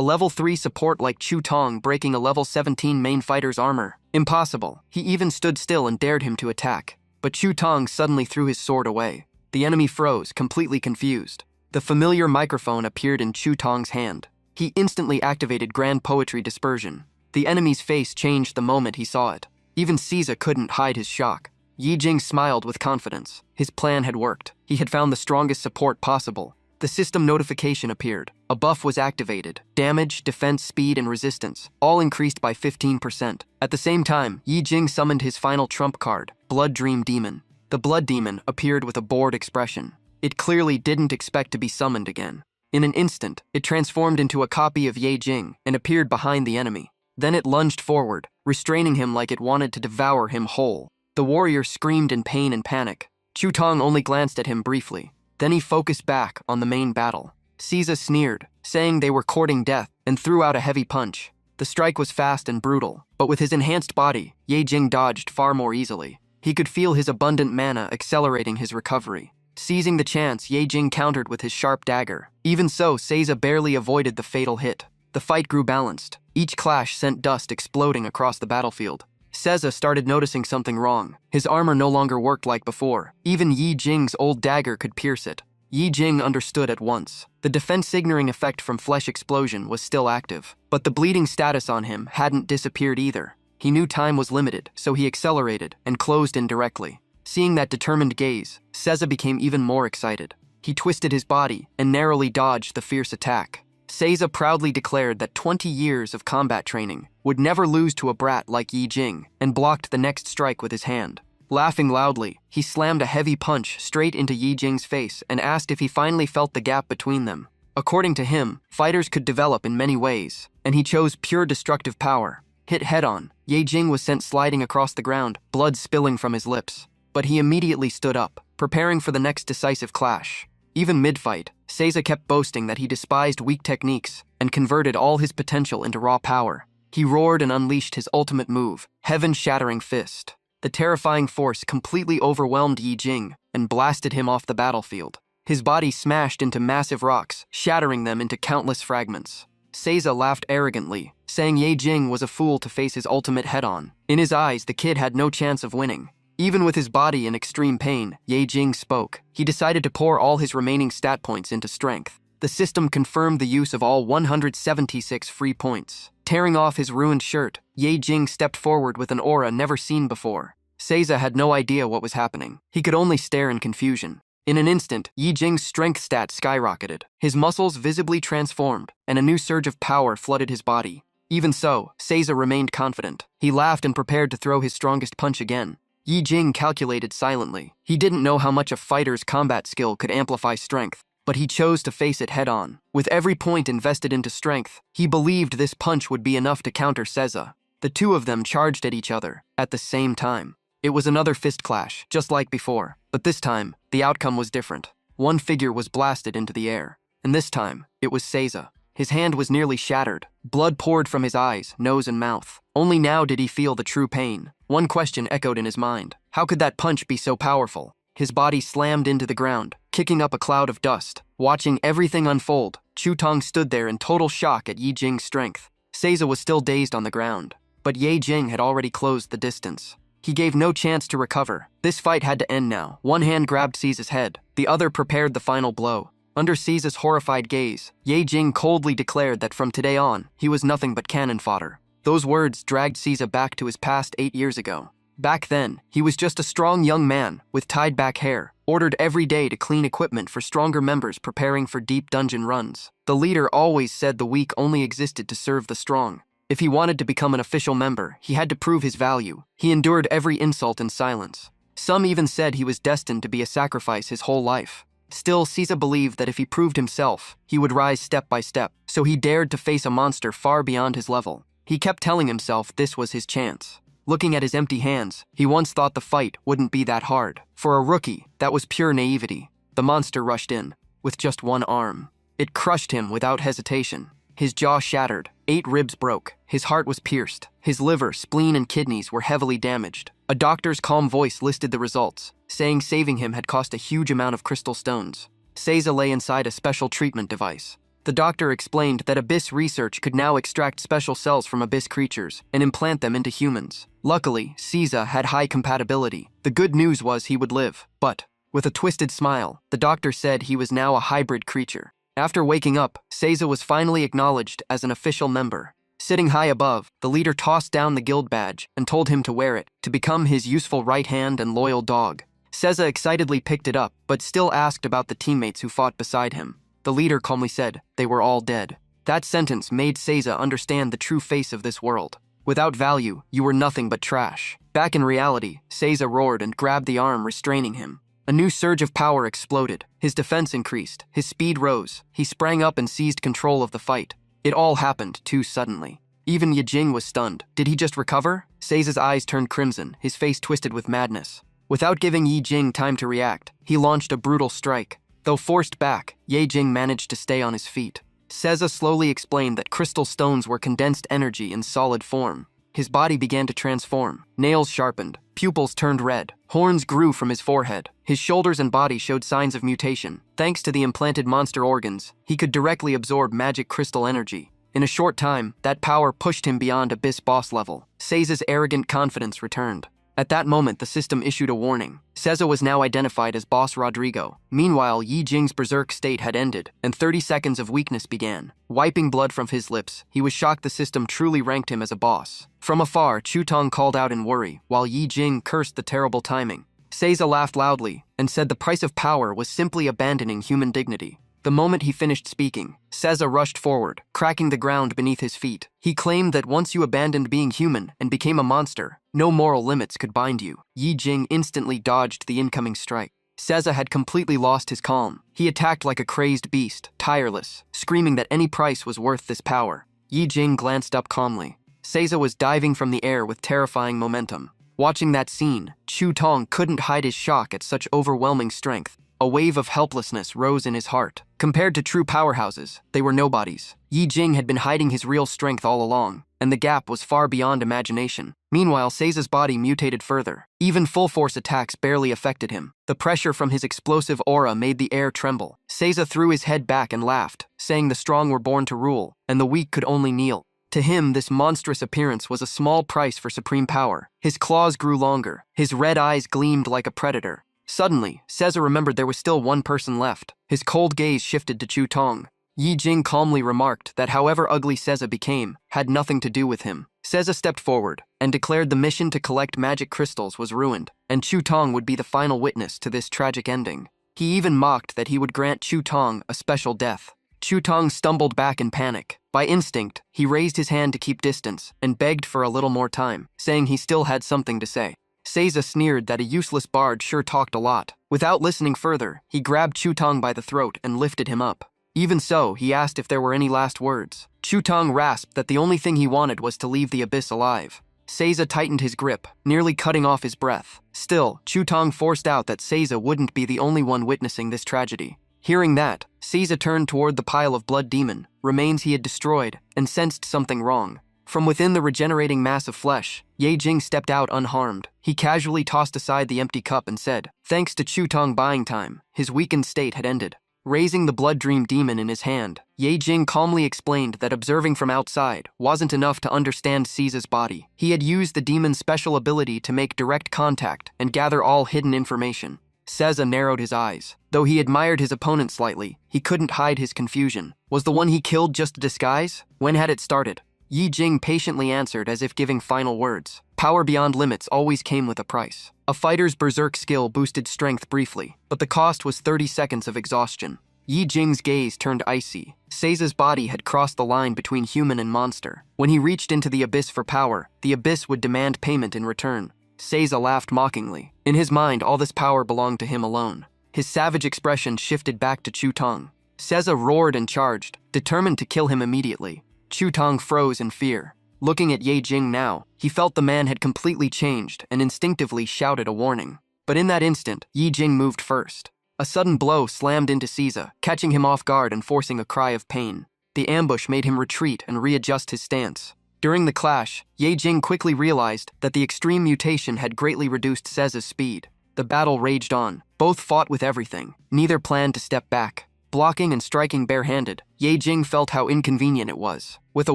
level 3 support like Chu Tong breaking a level 17 main fighter's armor. Impossible. He even stood still and dared him to attack. But Chu Tong suddenly threw his sword away. The enemy froze, completely confused. The familiar microphone appeared in Chu Tong's hand. He instantly activated Grand Poetry Dispersion. The enemy's face changed the moment he saw it. Even Caesar couldn't hide his shock. Yi Jing smiled with confidence. His plan had worked. He had found the strongest support possible. The system notification appeared. A buff was activated. Damage, defense, speed, and resistance, all increased by 15%. At the same time, Yi Jing summoned his final trump card, Blood Dream Demon. The Blood Demon appeared with a bored expression. It clearly didn't expect to be summoned again. In an instant, it transformed into a copy of Yi Jing and appeared behind the enemy. Then it lunged forward, restraining him like it wanted to devour him whole. The warrior screamed in pain and panic. Chu Tong only glanced at him briefly. Then he focused back on the main battle. Caesar sneered, saying they were courting death, and threw out a heavy punch. The strike was fast and brutal, but with his enhanced body, Yi Jing dodged far more easily. He could feel his abundant mana accelerating his recovery. Seizing the chance, Yi Jing countered with his sharp dagger. Even so, Caesar barely avoided the fatal hit. The fight grew balanced. Each clash sent dust exploding across the battlefield. Caesar started noticing something wrong. His armor no longer worked like before. Even Yi Jing's old dagger could pierce it. Yi Jing understood at once. The defense-signaling effect from Flesh Explosion was still active, but the bleeding status on him hadn't disappeared either. He knew time was limited, so he accelerated and closed in directly. Seeing that determined gaze, Caesar became even more excited. He twisted his body and narrowly dodged the fierce attack. Caesar proudly declared that 20 years of combat training would never lose to a brat like Yi Jing, and blocked the next strike with his hand. Laughing loudly, he slammed a heavy punch straight into Yi Jing's face and asked if he finally felt the gap between them. According to him, fighters could develop in many ways, and he chose pure destructive power. Hit head-on, Yi Jing was sent sliding across the ground, blood spilling from his lips. But he immediately stood up, preparing for the next decisive clash. Even mid-fight, Caesar kept boasting that he despised weak techniques and converted all his potential into raw power. He roared and unleashed his ultimate move, Heaven-Shattering Fist. The terrifying force completely overwhelmed Yi Jing and blasted him off the battlefield. His body smashed into massive rocks, shattering them into countless fragments. Caesar laughed arrogantly, saying Yi Jing was a fool to face his ultimate head-on. In his eyes, the kid had no chance of winning. Even with his body in extreme pain, Yi Jing spoke. He decided to pour all his remaining stat points into strength. The system confirmed the use of all 176 free points. Tearing off his ruined shirt, Yi Jing stepped forward with an aura never seen before. Caesar had no idea what was happening. He could only stare in confusion. In an instant, Yi Jing's strength stat skyrocketed. His muscles visibly transformed, and a new surge of power flooded his body. Even so, Caesar remained confident. He laughed and prepared to throw his strongest punch again. Yi Jing calculated silently. He didn't know how much a fighter's combat skill could amplify strength, but he chose to face it head-on. With every point invested into strength, he believed this punch would be enough to counter Caesar. The two of them charged at each other at the same time. It was another fist clash, just like before, but this time, the outcome was different. One figure was blasted into the air, and this time, it was Caesar. His hand was nearly shattered. Blood poured from his eyes, nose, and mouth. Only now did he feel the true pain. One question echoed in his mind. How could that punch be so powerful? His body slammed into the ground, kicking up a cloud of dust. Watching everything unfold, Chu Tong stood there in total shock at Yi Jing's strength. Caesar was still dazed on the ground, but Yi Jing had already closed the distance. He gave no chance to recover. This fight had to end now. One hand grabbed Caesar's head. The other prepared the final blow. Under Caesar's horrified gaze, Yi Jing coldly declared that from today on, he was nothing but cannon fodder. Those words dragged Caesar back to his past 8 years ago. Back then, he was just a strong young man with tied-back hair, ordered every day to clean equipment for stronger members preparing for deep dungeon runs. The leader always said the weak only existed to serve the strong. If he wanted to become an official member, he had to prove his value. He endured every insult in silence. Some even said he was destined to be a sacrifice his whole life. Still, Caesar believed that if he proved himself, he would rise step by step, so he dared to face a monster far beyond his level. He kept telling himself this was his chance. Looking at his empty hands, he once thought the fight wouldn't be that hard. For a rookie, that was pure naivety. The monster rushed in, with just one arm. It crushed him without hesitation. His jaw shattered, 8 ribs broke, his heart was pierced, his liver, spleen, and kidneys were heavily damaged. A doctor's calm voice listed the results, saying saving him had cost a huge amount of crystal stones. Caesar lay inside a special treatment device. The doctor explained that Abyss research could now extract special cells from Abyss creatures and implant them into humans. Luckily, Caesar had high compatibility. The good news was he would live, but, with a twisted smile, the doctor said he was now a hybrid creature. After waking up, Caesar was finally acknowledged as an official member. Sitting high above, the leader tossed down the guild badge and told him to wear it, to become his useful right hand and loyal dog. Caesar excitedly picked it up, but still asked about the teammates who fought beside him. The leader calmly said, they were all dead. That sentence made Caesar understand the true face of this world. Without value, you were nothing but trash. Back in reality, Caesar roared and grabbed the arm restraining him. A new surge of power exploded. His defense increased. His speed rose. He sprang up and seized control of the fight. It all happened too suddenly. Even Yijing was stunned. Did he just recover? Caesar's eyes turned crimson, his face twisted with madness. Without giving Yijing time to react, he launched a brutal strike. Though forced back, Yijing managed to stay on his feet. Caesar slowly explained that crystal stones were condensed energy in solid form. His body began to transform. Nails sharpened, pupils turned red, horns grew from his forehead. His shoulders and body showed signs of mutation. Thanks to the implanted monster organs, he could directly absorb magic crystal energy. In a short time, that power pushed him beyond Abyss boss level. Caesar's arrogant confidence returned. At that moment, the system issued a warning. Caesar was now identified as Boss Rodrigo. Meanwhile, Yi Jing's berserk state had ended, and 30 seconds of weakness began. Wiping blood from his lips, he was shocked the system truly ranked him as a boss. From afar, Chu Tong called out in worry, while Yi Jing cursed the terrible timing. Caesar laughed loudly, and said the price of power was simply abandoning human dignity. The moment he finished speaking, Caesar rushed forward, cracking the ground beneath his feet. He claimed that once you abandoned being human and became a monster, no moral limits could bind you. Yi Jing instantly dodged the incoming strike. Caesar had completely lost his calm. He attacked like a crazed beast, tireless, screaming that any price was worth this power. Yi Jing glanced up calmly. Caesar was diving from the air with terrifying momentum. Watching that scene, Chu Tong couldn't hide his shock at such overwhelming strength. A wave of helplessness rose in his heart. Compared to true powerhouses, they were nobodies. Yi Jing had been hiding his real strength all along, and the gap was far beyond imagination. Meanwhile, Caesar's body mutated further. Even full-force attacks barely affected him. The pressure from his explosive aura made the air tremble. Caesar threw his head back and laughed, saying the strong were born to rule, and the weak could only kneel. To him, this monstrous appearance was a small price for supreme power. His claws grew longer. His red eyes gleamed like a predator. Suddenly, Caesar remembered there was still one person left. His cold gaze shifted to Chu Tong. Yi Jing calmly remarked that however ugly Caesar became, had nothing to do with him. Caesar stepped forward and declared the mission to collect magic crystals was ruined, and Chu Tong would be the final witness to this tragic ending. He even mocked that he would grant Chu Tong a special death. Chu Tong stumbled back in panic. By instinct, he raised his hand to keep distance and begged for a little more time, saying he still had something to say. Caesar sneered that a useless bard sure talked a lot. Without listening further, he grabbed Chu Tong by the throat and lifted him up. Even so, he asked if there were any last words. Chu Tong rasped that the only thing he wanted was to leave the abyss alive. Caesar tightened his grip, nearly cutting off his breath. Still, Chu Tong forced out that Caesar wouldn't be the only one witnessing this tragedy. Hearing that, Caesar turned toward the pile of blood demon, remains he had destroyed, and sensed something wrong. From within the regenerating mass of flesh, Ye Jing stepped out unharmed. He casually tossed aside the empty cup and said, thanks to Chu Tong buying time, his weakened state had ended. Raising the blood dream demon in his hand, Ye Jing calmly explained that observing from outside wasn't enough to understand Caesar's body. He had used the demon's special ability to make direct contact and gather all hidden information. Caesar narrowed his eyes. Though he admired his opponent slightly, he couldn't hide his confusion. Was the one he killed just a disguise? When had it started? Yi Jing patiently answered as if giving final words. Power beyond limits always came with a price. A fighter's berserk skill boosted strength briefly, but the cost was 30 seconds of exhaustion. Yi Jing's gaze turned icy. Seiza's body had crossed the line between human and monster. When he reached into the abyss for power, the abyss would demand payment in return. Seiza laughed mockingly. In his mind, all this power belonged to him alone. His savage expression shifted back to Chu Tong. Seiza roared and charged, determined to kill him immediately. Chu Tong froze in fear. Looking at Ye Jing now, he felt the man had completely changed and instinctively shouted a warning. But in that instant, Ye Jing moved first. A sudden blow slammed into Seiza, catching him off guard and forcing a cry of pain. The ambush made him retreat and readjust his stance. During the clash, Ye Jing quickly realized that the extreme mutation had greatly reduced Seiza's speed. The battle raged on. Both fought with everything. Neither planned to step back. Blocking and striking barehanded, Ye Jing felt how inconvenient it was. With a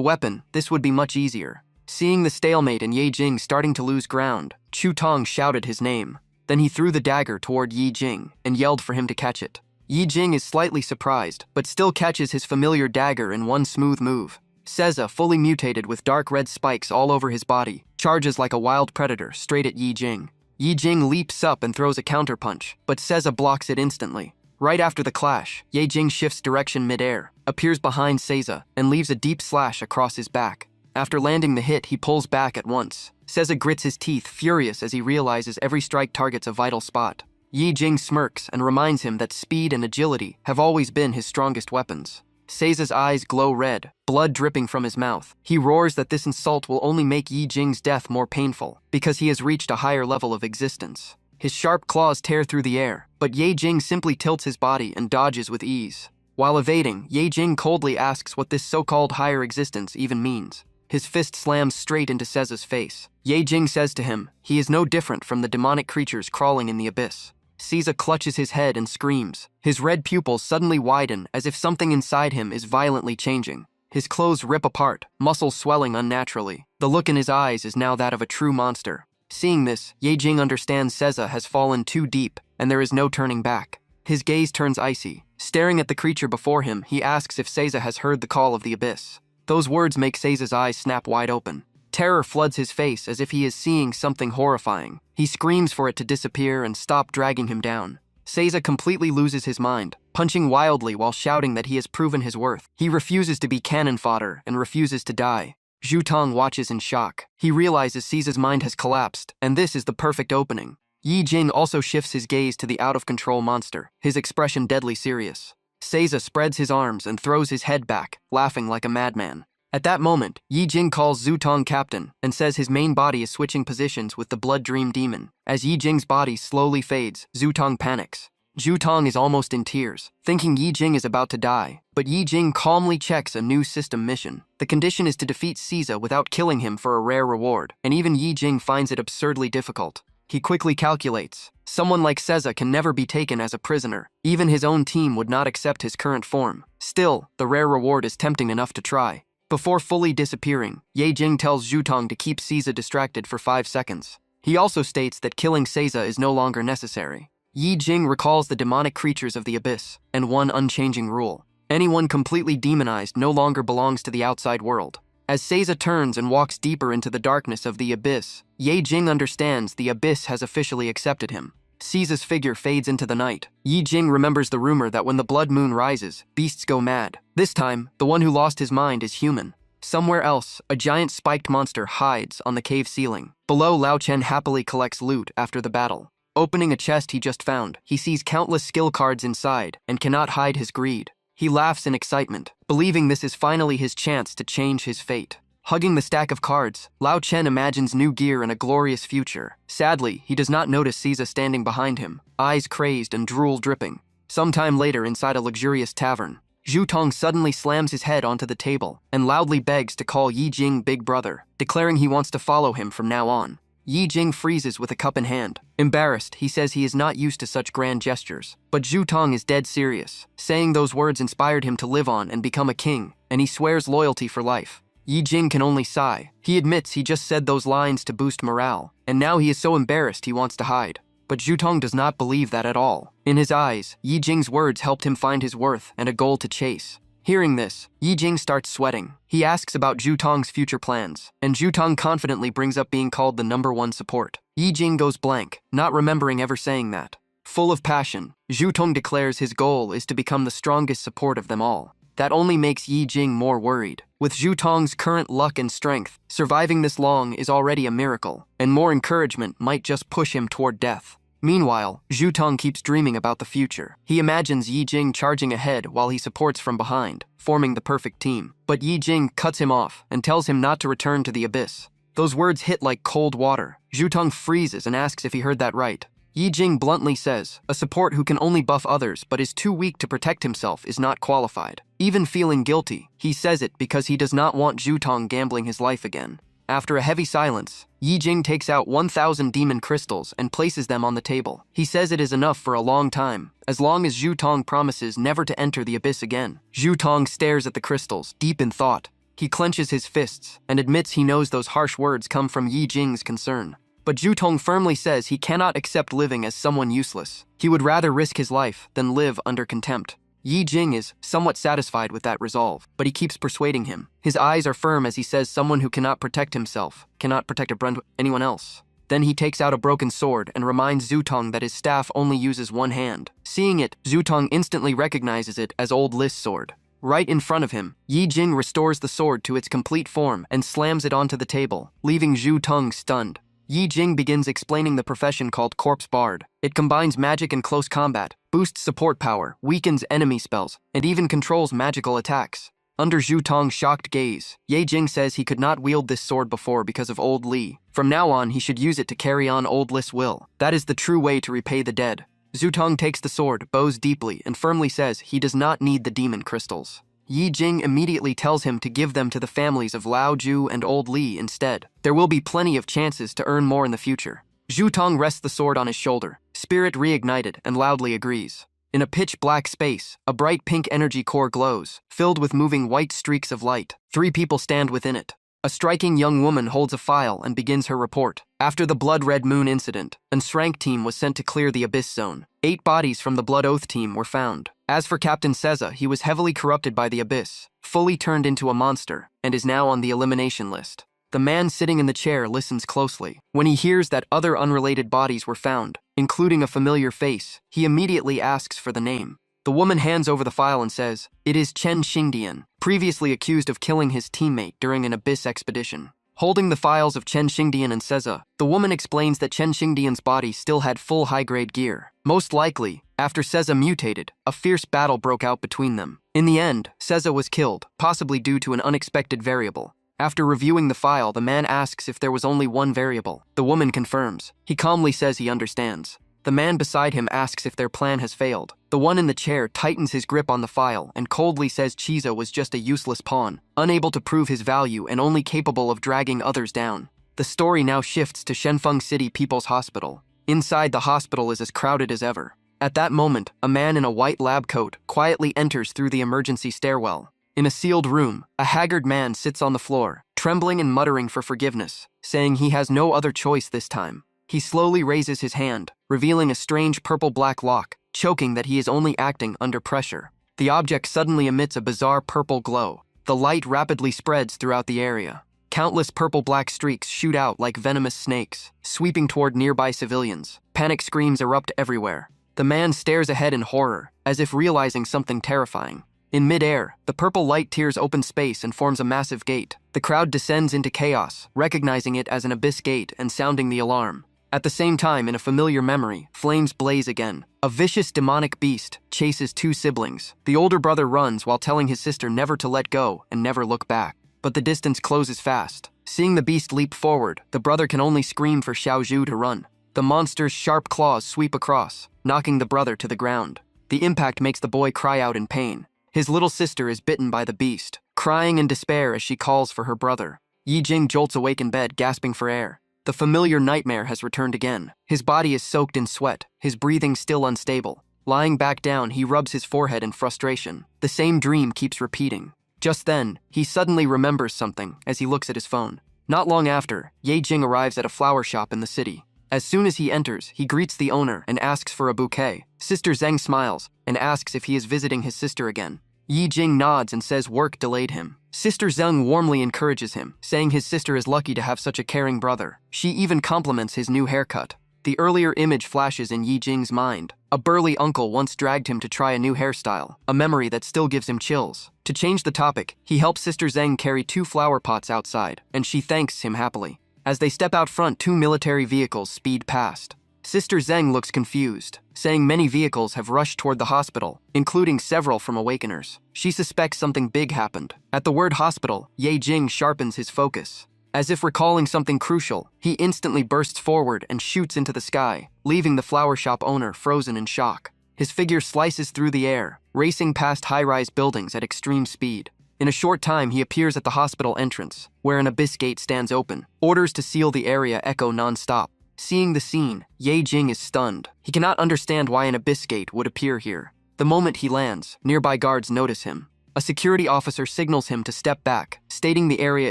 weapon, this would be much easier. Seeing the stalemate and Ye Jing starting to lose ground, Chu Tong shouted his name. Then he threw the dagger toward Yi Jing and yelled for him to catch it. Yi Jing is slightly surprised, but still catches his familiar dagger in one smooth move. Seiza, fully mutated with dark red spikes all over his body, charges like a wild predator straight at Yi Jing. Yi Jing leaps up and throws a counterpunch, but Seiza blocks it instantly. Right after the clash, Ye Jing shifts direction midair, appears behind Seiza, and leaves a deep slash across his back. After landing the hit, he pulls back at once. Seiza grits his teeth, furious as he realizes every strike targets a vital spot. Yi Jing smirks and reminds him that speed and agility have always been his strongest weapons. Seiza's eyes glow red, blood dripping from his mouth. He roars that this insult will only make Yi Jing's death more painful, because he has reached a higher level of existence. His sharp claws tear through the air, but Ye Jing simply tilts his body and dodges with ease. While evading, Ye Jing coldly asks what this so-called higher existence even means. His fist slams straight into Seiza's face. Ye Jing says to him, he is no different from the demonic creatures crawling in the abyss. Seiza clutches his head and screams. His red pupils suddenly widen as if something inside him is violently changing. His clothes rip apart, muscles swelling unnaturally. The look in his eyes is now that of a true monster. Seeing this, Ye Jing understands Seiza has fallen too deep, and there is no turning back. His gaze turns icy. Staring at the creature before him, he asks if Seiza has heard the call of the abyss. Those words make Seiza's eyes snap wide open. Terror floods his face as if he is seeing something horrifying. He screams for it to disappear and stop dragging him down. Seiza completely loses his mind, punching wildly while shouting that he has proven his worth. He refuses to be cannon fodder and refuses to die. Zhu Tong watches in shock. He realizes Seiza's mind has collapsed, and this is the perfect opening. Yi Jing also shifts his gaze to the out-of-control monster, his expression deadly serious. Seiza spreads his arms and throws his head back, laughing like a madman. At that moment, Yi Jing calls Zhu Tong captain and says his main body is switching positions with the Blood Dream Demon. As Yi Jing's body slowly fades, Zhu Tong panics. Zhu Tong is almost in tears, thinking Yi Jing is about to die, but Yi Jing calmly checks a new system mission. The condition is to defeat Seiza without killing him for a rare reward, and even Yi Jing finds it absurdly difficult. He quickly calculates. Someone like Seiza can never be taken as a prisoner. Even his own team would not accept his current form. Still, the rare reward is tempting enough to try. Before fully disappearing, Ye Jing tells Zhu Tong to keep Seiza distracted for 5 seconds. He also states that killing Seiza is no longer necessary. Yi Jing recalls the demonic creatures of the abyss, and one unchanging rule. Anyone completely demonized no longer belongs to the outside world. As Seiza turns and walks deeper into the darkness of the abyss, Ye Jing understands the abyss has officially accepted him. Seiza's figure fades into the night. Yi Jing remembers the rumor that when the blood moon rises, beasts go mad. This time, the one who lost his mind is human. Somewhere else, a giant spiked monster hides on the cave ceiling. Below, Lao Chen happily collects loot after the battle. Opening a chest he just found, he sees countless skill cards inside and cannot hide his greed. He laughs in excitement, believing this is finally his chance to change his fate. Hugging the stack of cards, Lao Chen imagines new gear and a glorious future. Sadly, he does not notice Seiza standing behind him, eyes crazed and drool dripping. Sometime later, inside a luxurious tavern, Zhu Tong suddenly slams his head onto the table and loudly begs to call Yi Jing big brother, declaring he wants to follow him from now on. Yi Jing freezes with a cup in hand. Embarrassed, he says he is not used to such grand gestures. But Zhu Tong is dead serious, saying those words inspired him to live on and become a king, and he swears loyalty for life. Yi Jing can only sigh. He admits he just said those lines to boost morale, and now he is so embarrassed he wants to hide. But Zhu Tong does not believe that at all. In his eyes, Yi Jing's words helped him find his worth and a goal to chase. Hearing this, Yi Jing starts sweating. He asks about Zhu Tong's future plans, and Zhu Tong confidently brings up being called the #1 support. Yi Jing goes blank, not remembering ever saying that. Full of passion, Zhu Tong declares his goal is to become the strongest support of them all. That only makes Yi Jing more worried. With Zhu Tong's current luck and strength, surviving this long is already a miracle, and more encouragement might just push him toward death. Meanwhile, Zhu Tong keeps dreaming about the future. He imagines Yi Jing charging ahead while he supports from behind, forming the perfect team. But Yi Jing cuts him off and tells him not to return to the abyss. Those words hit like cold water. Zhu Tong freezes and asks if he heard that right. Yi Jing bluntly says, a support who can only buff others but is too weak to protect himself is not qualified. Even feeling guilty, he says it because he does not want Zhu Tong gambling his life again. After a heavy silence, Yi Jing takes out 1,000 demon crystals and places them on the table. He says it is enough for a long time, as long as Zhu Tong promises never to enter the abyss again. Zhu Tong stares at the crystals, deep in thought. He clenches his fists and admits he knows those harsh words come from Yi Jing's concern. But Zhu Tong firmly says he cannot accept living as someone useless. He would rather risk his life than live under contempt. Yi Jing is somewhat satisfied with that resolve, but he keeps persuading him. His eyes are firm as he says someone who cannot protect himself cannot protect anyone else. Then he takes out a broken sword and reminds Zhu Tong that his staff only uses one hand. Seeing it, Zhu Tong instantly recognizes it as Old List's sword. Right in front of him, Yi Jing restores the sword to its complete form and slams it onto the table, leaving Zhu Tong stunned. Yi Jing begins explaining the profession called Corpse Bard. It combines magic and close combat, boosts support power, weakens enemy spells, and even controls magical attacks. Under Zhu Tong's shocked gaze, Yi Jing says he could not wield this sword before because of Old Li. From now on, he should use it to carry on Old Li's will. That is the true way to repay the dead. Zhu Tong takes the sword, bows deeply, and firmly says he does not need the demon crystals. Yi Jing immediately tells him to give them to the families of Lao Ju and Old Li instead. There will be plenty of chances to earn more in the future. Zhu Tong rests the sword on his shoulder, spirit reignited, and loudly agrees. In a pitch-black space, a bright pink energy core glows, filled with moving white streaks of light. 3 people stand within it. A striking young woman holds a file and begins her report. After the Blood Red Moon incident, an SRANK team was sent to clear the Abyss Zone. 8 bodies from the Blood Oath team were found. As for Captain Seza, he was heavily corrupted by the Abyss, fully turned into a monster, and is now on the elimination list. The man sitting in the chair listens closely. When he hears that other unrelated bodies were found, including a familiar face, he immediately asks for the name. The woman hands over the file and says, "It is Chen Xingdian, previously accused of killing his teammate during an Abyss expedition." Holding the files of Chen Xingdian and Seza, the woman explains that Chen Xingdian's body still had full high-grade gear. Most likely, after Seza mutated, a fierce battle broke out between them. In the end, Seza was killed, possibly due to an unexpected variable. After reviewing the file, the man asks if there was only one variable. The woman confirms. He calmly says he understands. The man beside him asks if their plan has failed. The one in the chair tightens his grip on the file and coldly says Chiza was just a useless pawn, unable to prove his value and only capable of dragging others down. The story now shifts to Shenfeng City People's Hospital. Inside the hospital is as crowded as ever. At that moment, a man in a white lab coat quietly enters through the emergency stairwell. In a sealed room, a haggard man sits on the floor, trembling and muttering for forgiveness, saying he has no other choice this time. He slowly raises his hand, revealing a strange purple-black lock, choking that he is only acting under pressure. The object suddenly emits a bizarre purple glow. The light rapidly spreads throughout the area. Countless purple-black streaks shoot out like venomous snakes, sweeping toward nearby civilians. Panic screams erupt everywhere. The man stares ahead in horror, as if realizing something terrifying. In mid-air, the purple light tears open space and forms a massive gate. The crowd descends into chaos, recognizing it as an abyss gate and sounding the alarm. At the same time, in a familiar memory, flames blaze again. A vicious demonic beast chases 2 siblings. The older brother runs while telling his sister never to let go and never look back. But the distance closes fast. Seeing the beast leap forward, the brother can only scream for Xiaozhu to run. The monster's sharp claws sweep across, knocking the brother to the ground. The impact makes the boy cry out in pain. His little sister is bitten by the beast, crying in despair as she calls for her brother. Yi Jing jolts awake in bed, gasping for air. The familiar nightmare has returned again. His body is soaked in sweat, his breathing still unstable. Lying back down, he rubs his forehead in frustration. The same dream keeps repeating. Just then, he suddenly remembers something as he looks at his phone. Not long after, Yi Jing arrives at a flower shop in the city. As soon as he enters, he greets the owner and asks for a bouquet. Sister Zheng smiles and asks if he is visiting his sister again. Yi Jing nods and says work delayed him. Sister Zheng warmly encourages him, saying his sister is lucky to have such a caring brother. She even compliments his new haircut. The earlier image flashes in Yi Jing's mind. A burly uncle once dragged him to try a new hairstyle, a memory that still gives him chills. To change the topic, he helps Sister Zheng carry 2 flower pots outside, and she thanks him happily. As they step out front, 2 military vehicles speed past. Sister Zheng looks confused, saying many vehicles have rushed toward the hospital, including several from Awakeners. She suspects something big happened. At the word hospital, Ye Jing sharpens his focus. As if recalling something crucial, he instantly bursts forward and shoots into the sky, leaving the flower shop owner frozen in shock. His figure slices through the air, racing past high-rise buildings at extreme speed. In a short time, he appears at the hospital entrance, where an abyss gate stands open. Orders to seal the area echo non-stop. Seeing the scene, Ye Jing is stunned. He cannot understand why an abyss gate would appear here. The moment he lands, nearby guards notice him. A security officer signals him to step back, stating the area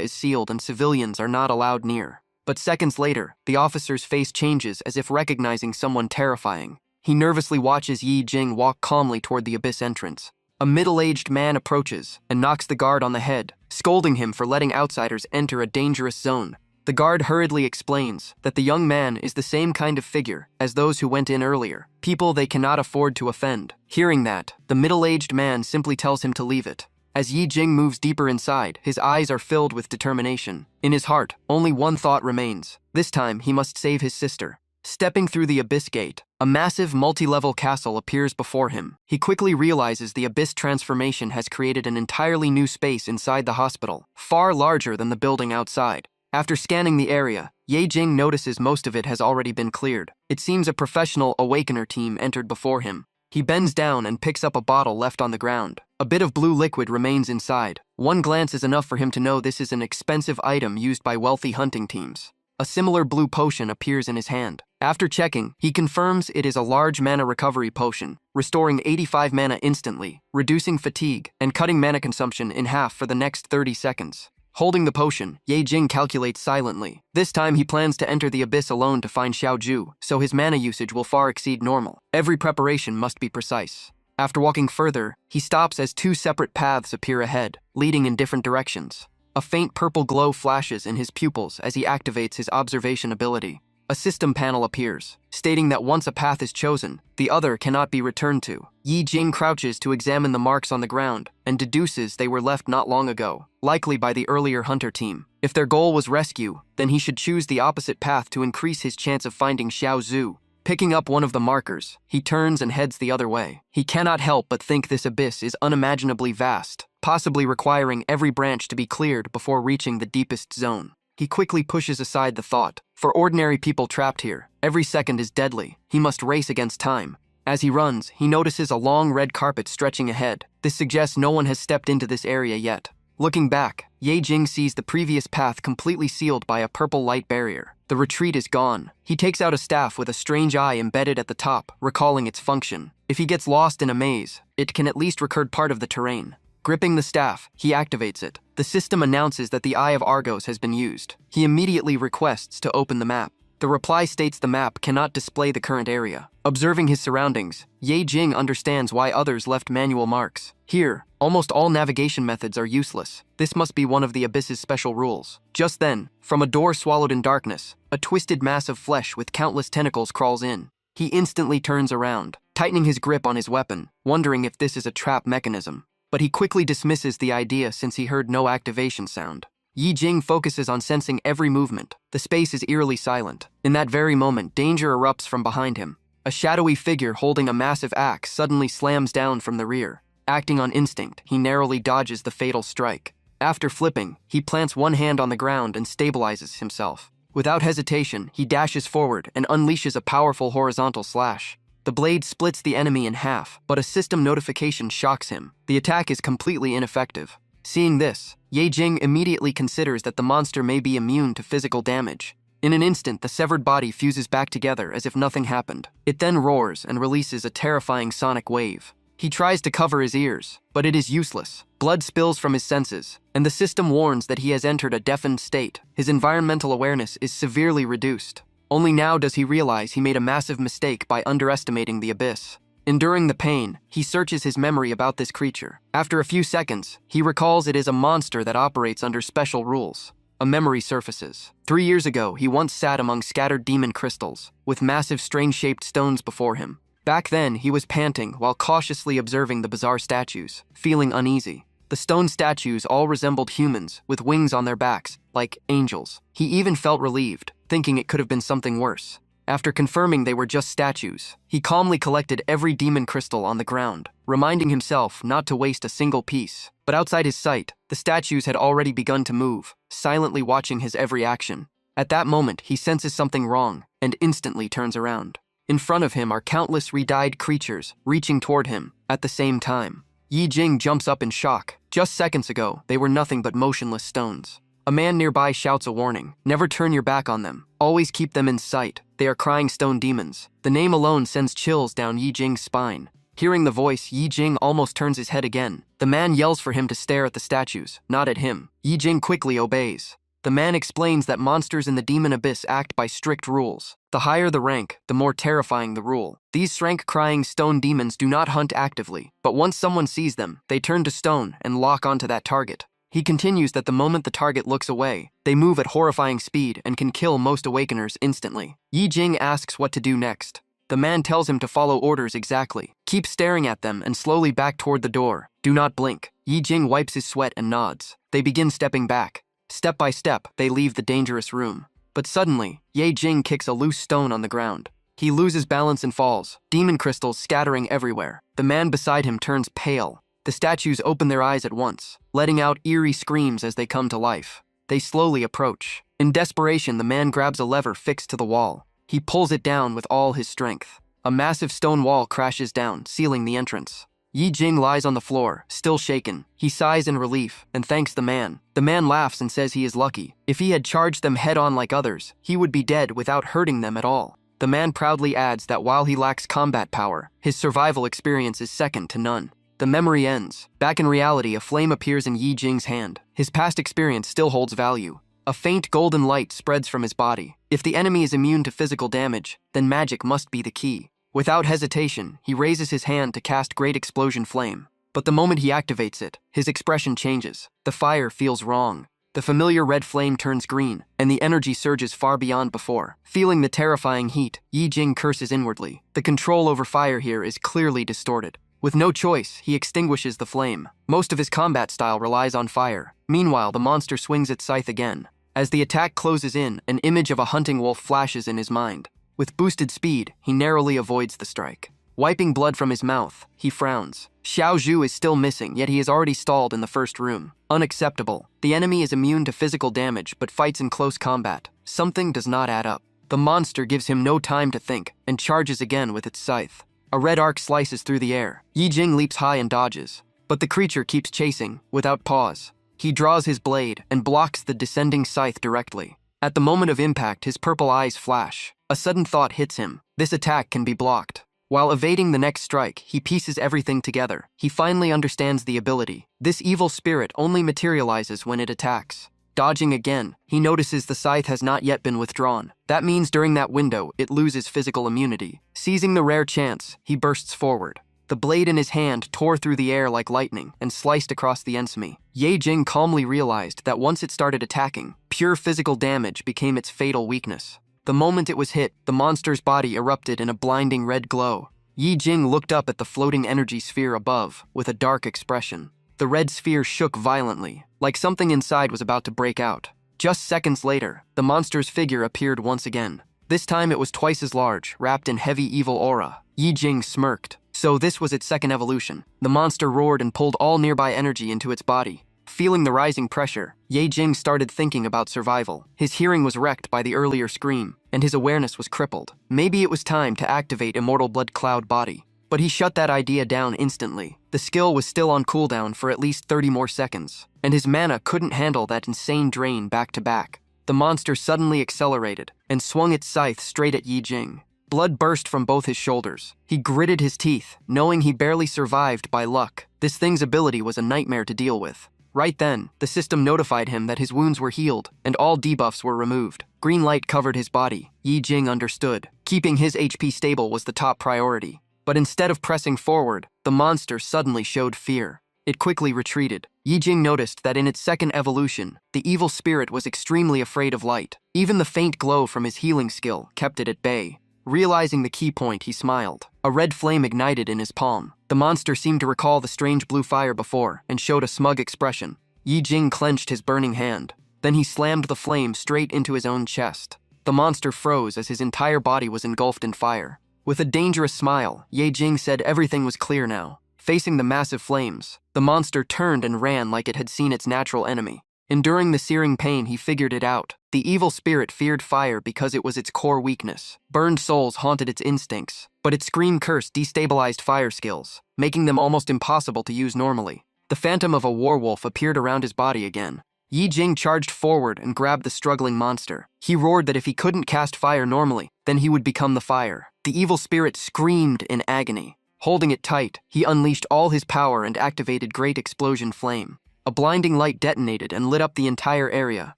is sealed and civilians are not allowed near. But seconds later, the officer's face changes as if recognizing someone terrifying. He nervously watches Yi Jing walk calmly toward the abyss entrance. A middle-aged man approaches and knocks the guard on the head, scolding him for letting outsiders enter a dangerous zone. The guard hurriedly explains that the young man is the same kind of figure as those who went in earlier, people they cannot afford to offend. Hearing that, the middle-aged man simply tells him to leave it. As Yi Jing moves deeper inside, his eyes are filled with determination. In his heart, only one thought remains. This time, he must save his sister. Stepping through the abyss gate, a massive multi-level castle appears before him. He quickly realizes the abyss transformation has created an entirely new space inside the hospital, far larger than the building outside. After scanning the area, Ye Jing notices most of it has already been cleared. It seems a professional Awakener team entered before him. He bends down and picks up a bottle left on the ground. A bit of blue liquid remains inside. One glance is enough for him to know this is an expensive item used by wealthy hunting teams. A similar blue potion appears in his hand. After checking, he confirms it is a large mana recovery potion, restoring 85 mana instantly, reducing fatigue, and cutting mana consumption in half for the next 30 seconds. Holding the potion, Ye Jing calculates silently. This time he plans to enter the abyss alone to find Xiaoju, so his mana usage will far exceed normal. Every preparation must be precise. After walking further, he stops as 2 separate paths appear ahead, leading in different directions. A faint purple glow flashes in his pupils as he activates his observation ability. A system panel appears, stating that once a path is chosen, the other cannot be returned to. Yi Jing crouches to examine the marks on the ground and deduces they were left not long ago, likely by the earlier hunter team. If their goal was rescue, then he should choose the opposite path to increase his chance of finding Xiao Zhu. Picking up one of the markers, he turns and heads the other way. He cannot help but think this abyss is unimaginably vast, possibly requiring every branch to be cleared before reaching the deepest zone. He quickly pushes aside the thought. For ordinary people trapped here, every second is deadly. He must race against time. As he runs, he notices a long red carpet stretching ahead. This suggests no one has stepped into this area yet. Looking back, Ye Jing sees the previous path completely sealed by a purple light barrier. The retreat is gone. He takes out a staff with a strange eye embedded at the top, recalling its function. If he gets lost in a maze, it can at least record part of the terrain. Gripping the staff, he activates it. The system announces that the Eye of Argos has been used. He immediately requests to open the map. The reply states the map cannot display the current area. Observing his surroundings, Ye Jing understands why others left manual marks. Here, almost all navigation methods are useless. This must be one of the Abyss's special rules. Just then, from a door swallowed in darkness, a twisted mass of flesh with countless tentacles crawls in. He instantly turns around, tightening his grip on his weapon, wondering if this is a trap mechanism. But he quickly dismisses the idea since he heard no activation sound. Yi Jing focuses on sensing every movement. The space is eerily silent. In that very moment, danger erupts from behind him. A shadowy figure holding a massive axe suddenly slams down from the rear. Acting on instinct, he narrowly dodges the fatal strike. After flipping, he plants one hand on the ground and stabilizes himself. Without hesitation, he dashes forward and unleashes a powerful horizontal slash. The blade splits the enemy in half, but a system notification shocks him. The attack is completely ineffective. Seeing this, Ye Jing immediately considers that the monster may be immune to physical damage. In an instant, the severed body fuses back together as if nothing happened. It then roars and releases a terrifying sonic wave. He tries to cover his ears, but it is useless. Blood spills from his senses, and the system warns that he has entered a deafened state. His environmental awareness is severely reduced. Only now does he realize he made a massive mistake by underestimating the abyss. Enduring the pain, he searches his memory about this creature. After a few seconds, he recalls it is a monster that operates under special rules. A memory surfaces. 3 years ago, he once sat among scattered demon crystals, with massive strange-shaped stones before him. Back then, he was panting while cautiously observing the bizarre statues, feeling uneasy. The stone statues all resembled humans, with wings on their backs, like angels. He even felt relieved, thinking it could have been something worse. After confirming they were just statues, he calmly collected every demon crystal on the ground, reminding himself not to waste a single piece. But outside his sight, the statues had already begun to move, silently watching his every action. At that moment, he senses something wrong, and instantly turns around. In front of him are countless re-dyed creatures, reaching toward him, at the same time. Yi Jing jumps up in shock. Just seconds ago, they were nothing but motionless stones. A man nearby shouts a warning. Never turn your back on them. Always keep them in sight. They are crying stone demons. The name alone sends chills down Yi Jing's spine. Hearing the voice, Yi Jing almost turns his head again. The man yells for him to stare at the statues, not at him. Yi Jing quickly obeys. The man explains that monsters in the demon abyss act by strict rules. The higher the rank, the more terrifying the rule. These shrank-crying stone demons do not hunt actively, but once someone sees them, they turn to stone and lock onto that target. He continues that the moment the target looks away, they move at horrifying speed and can kill most awakeners instantly. Yi Jing asks what to do next. The man tells him to follow orders exactly. Keep staring at them and slowly back toward the door. Do not blink. Yi Jing wipes his sweat and nods. They begin stepping back. Step by step, they leave the dangerous room. But suddenly, Yi Jing kicks a loose stone on the ground. He loses balance and falls, demon crystals scattering everywhere. The man beside him turns pale. The statues open their eyes at once, letting out eerie screams as they come to life. They slowly approach. In desperation, the man grabs a lever fixed to the wall. He pulls it down with all his strength. A massive stone wall crashes down, sealing the entrance. Yi Jing lies on the floor, still shaken. He sighs in relief and thanks the man. The man laughs and says he is lucky. If he had charged them head-on like others, he would be dead without hurting them at all. The man proudly adds that while he lacks combat power, his survival experience is second to none. The memory ends. Back in reality, a flame appears in Yi Jing's hand. His past experience still holds value. A faint golden light spreads from his body. If the enemy is immune to physical damage, then magic must be the key. Without hesitation, he raises his hand to cast Great Explosion Flame. But the moment he activates it, his expression changes. The fire feels wrong. The familiar red flame turns green, and the energy surges far beyond before. Feeling the terrifying heat, Yi Jing curses inwardly. The control over fire here is clearly distorted. With no choice, he extinguishes the flame. Most of his combat style relies on fire. Meanwhile, the monster swings its scythe again. As the attack closes in, an image of a hunting wolf flashes in his mind. With boosted speed, he narrowly avoids the strike. Wiping blood from his mouth, he frowns. Xiao Zhu is still missing, yet he is already stalled in the first room. Unacceptable. The enemy is immune to physical damage, but fights in close combat. Something does not add up. The monster gives him no time to think, and charges again with its scythe. A red arc slices through the air. Yi Jing leaps high and dodges. But the creature keeps chasing, without pause. He draws his blade and blocks the descending scythe directly. At the moment of impact, his purple eyes flash. A sudden thought hits him. This attack can be blocked. While evading the next strike, he pieces everything together. He finally understands the ability. This evil spirit only materializes when it attacks. Dodging again, he notices the scythe has not yet been withdrawn. That means during that window, it loses physical immunity. Seizing the rare chance, he bursts forward. The blade in his hand tore through the air like lightning and sliced across the enemy. Yi Jing calmly realized that once it started attacking, pure physical damage became its fatal weakness. The moment it was hit, the monster's body erupted in a blinding red glow. Yi Jing looked up at the floating energy sphere above, with a dark expression. The red sphere shook violently, like something inside was about to break out. Just seconds later, the monster's figure appeared once again. This time it was twice as large, wrapped in heavy evil aura. Yi Jing smirked. So this was its second evolution. The monster roared and pulled all nearby energy into its body. Feeling the rising pressure, Yi Jing started thinking about survival. His hearing was wrecked by the earlier scream, and his awareness was crippled. Maybe it was time to activate Immortal Blood Cloud Body. But he shut that idea down instantly. The skill was still on cooldown for at least 30 more seconds, and his mana couldn't handle that insane drain back to back. The monster suddenly accelerated and swung its scythe straight at Yi Jing. Blood burst from both his shoulders. He gritted his teeth, knowing he barely survived by luck. This thing's ability was a nightmare to deal with. Right then, the system notified him that his wounds were healed and all debuffs were removed. Green light covered his body. Yi Jing understood. Keeping his HP stable was the top priority. But instead of pressing forward, the monster suddenly showed fear. It quickly retreated. Yi Jing noticed that in its second evolution, the evil spirit was extremely afraid of light. Even the faint glow from his healing skill kept it at bay. Realizing the key point, he smiled. A red flame ignited in his palm. The monster seemed to recall the strange blue fire before and showed a smug expression. Yi Jing clenched his burning hand. Then he slammed the flame straight into his own chest. The monster froze as his entire body was engulfed in fire. With a dangerous smile, Yi Jing said everything was clear now. Facing the massive flames, the monster turned and ran like it had seen its natural enemy. Enduring the searing pain, he figured it out. The evil spirit feared fire because it was its core weakness. Burned souls haunted its instincts, but its scream curse destabilized fire skills, making them almost impossible to use normally. The phantom of a werewolf appeared around his body again. Yi Jing charged forward and grabbed the struggling monster. He roared that if he couldn't cast fire normally, then he would become the fire. The evil spirit screamed in agony. Holding it tight, he unleashed all his power and activated Great Explosion Flame. A blinding light detonated and lit up the entire area.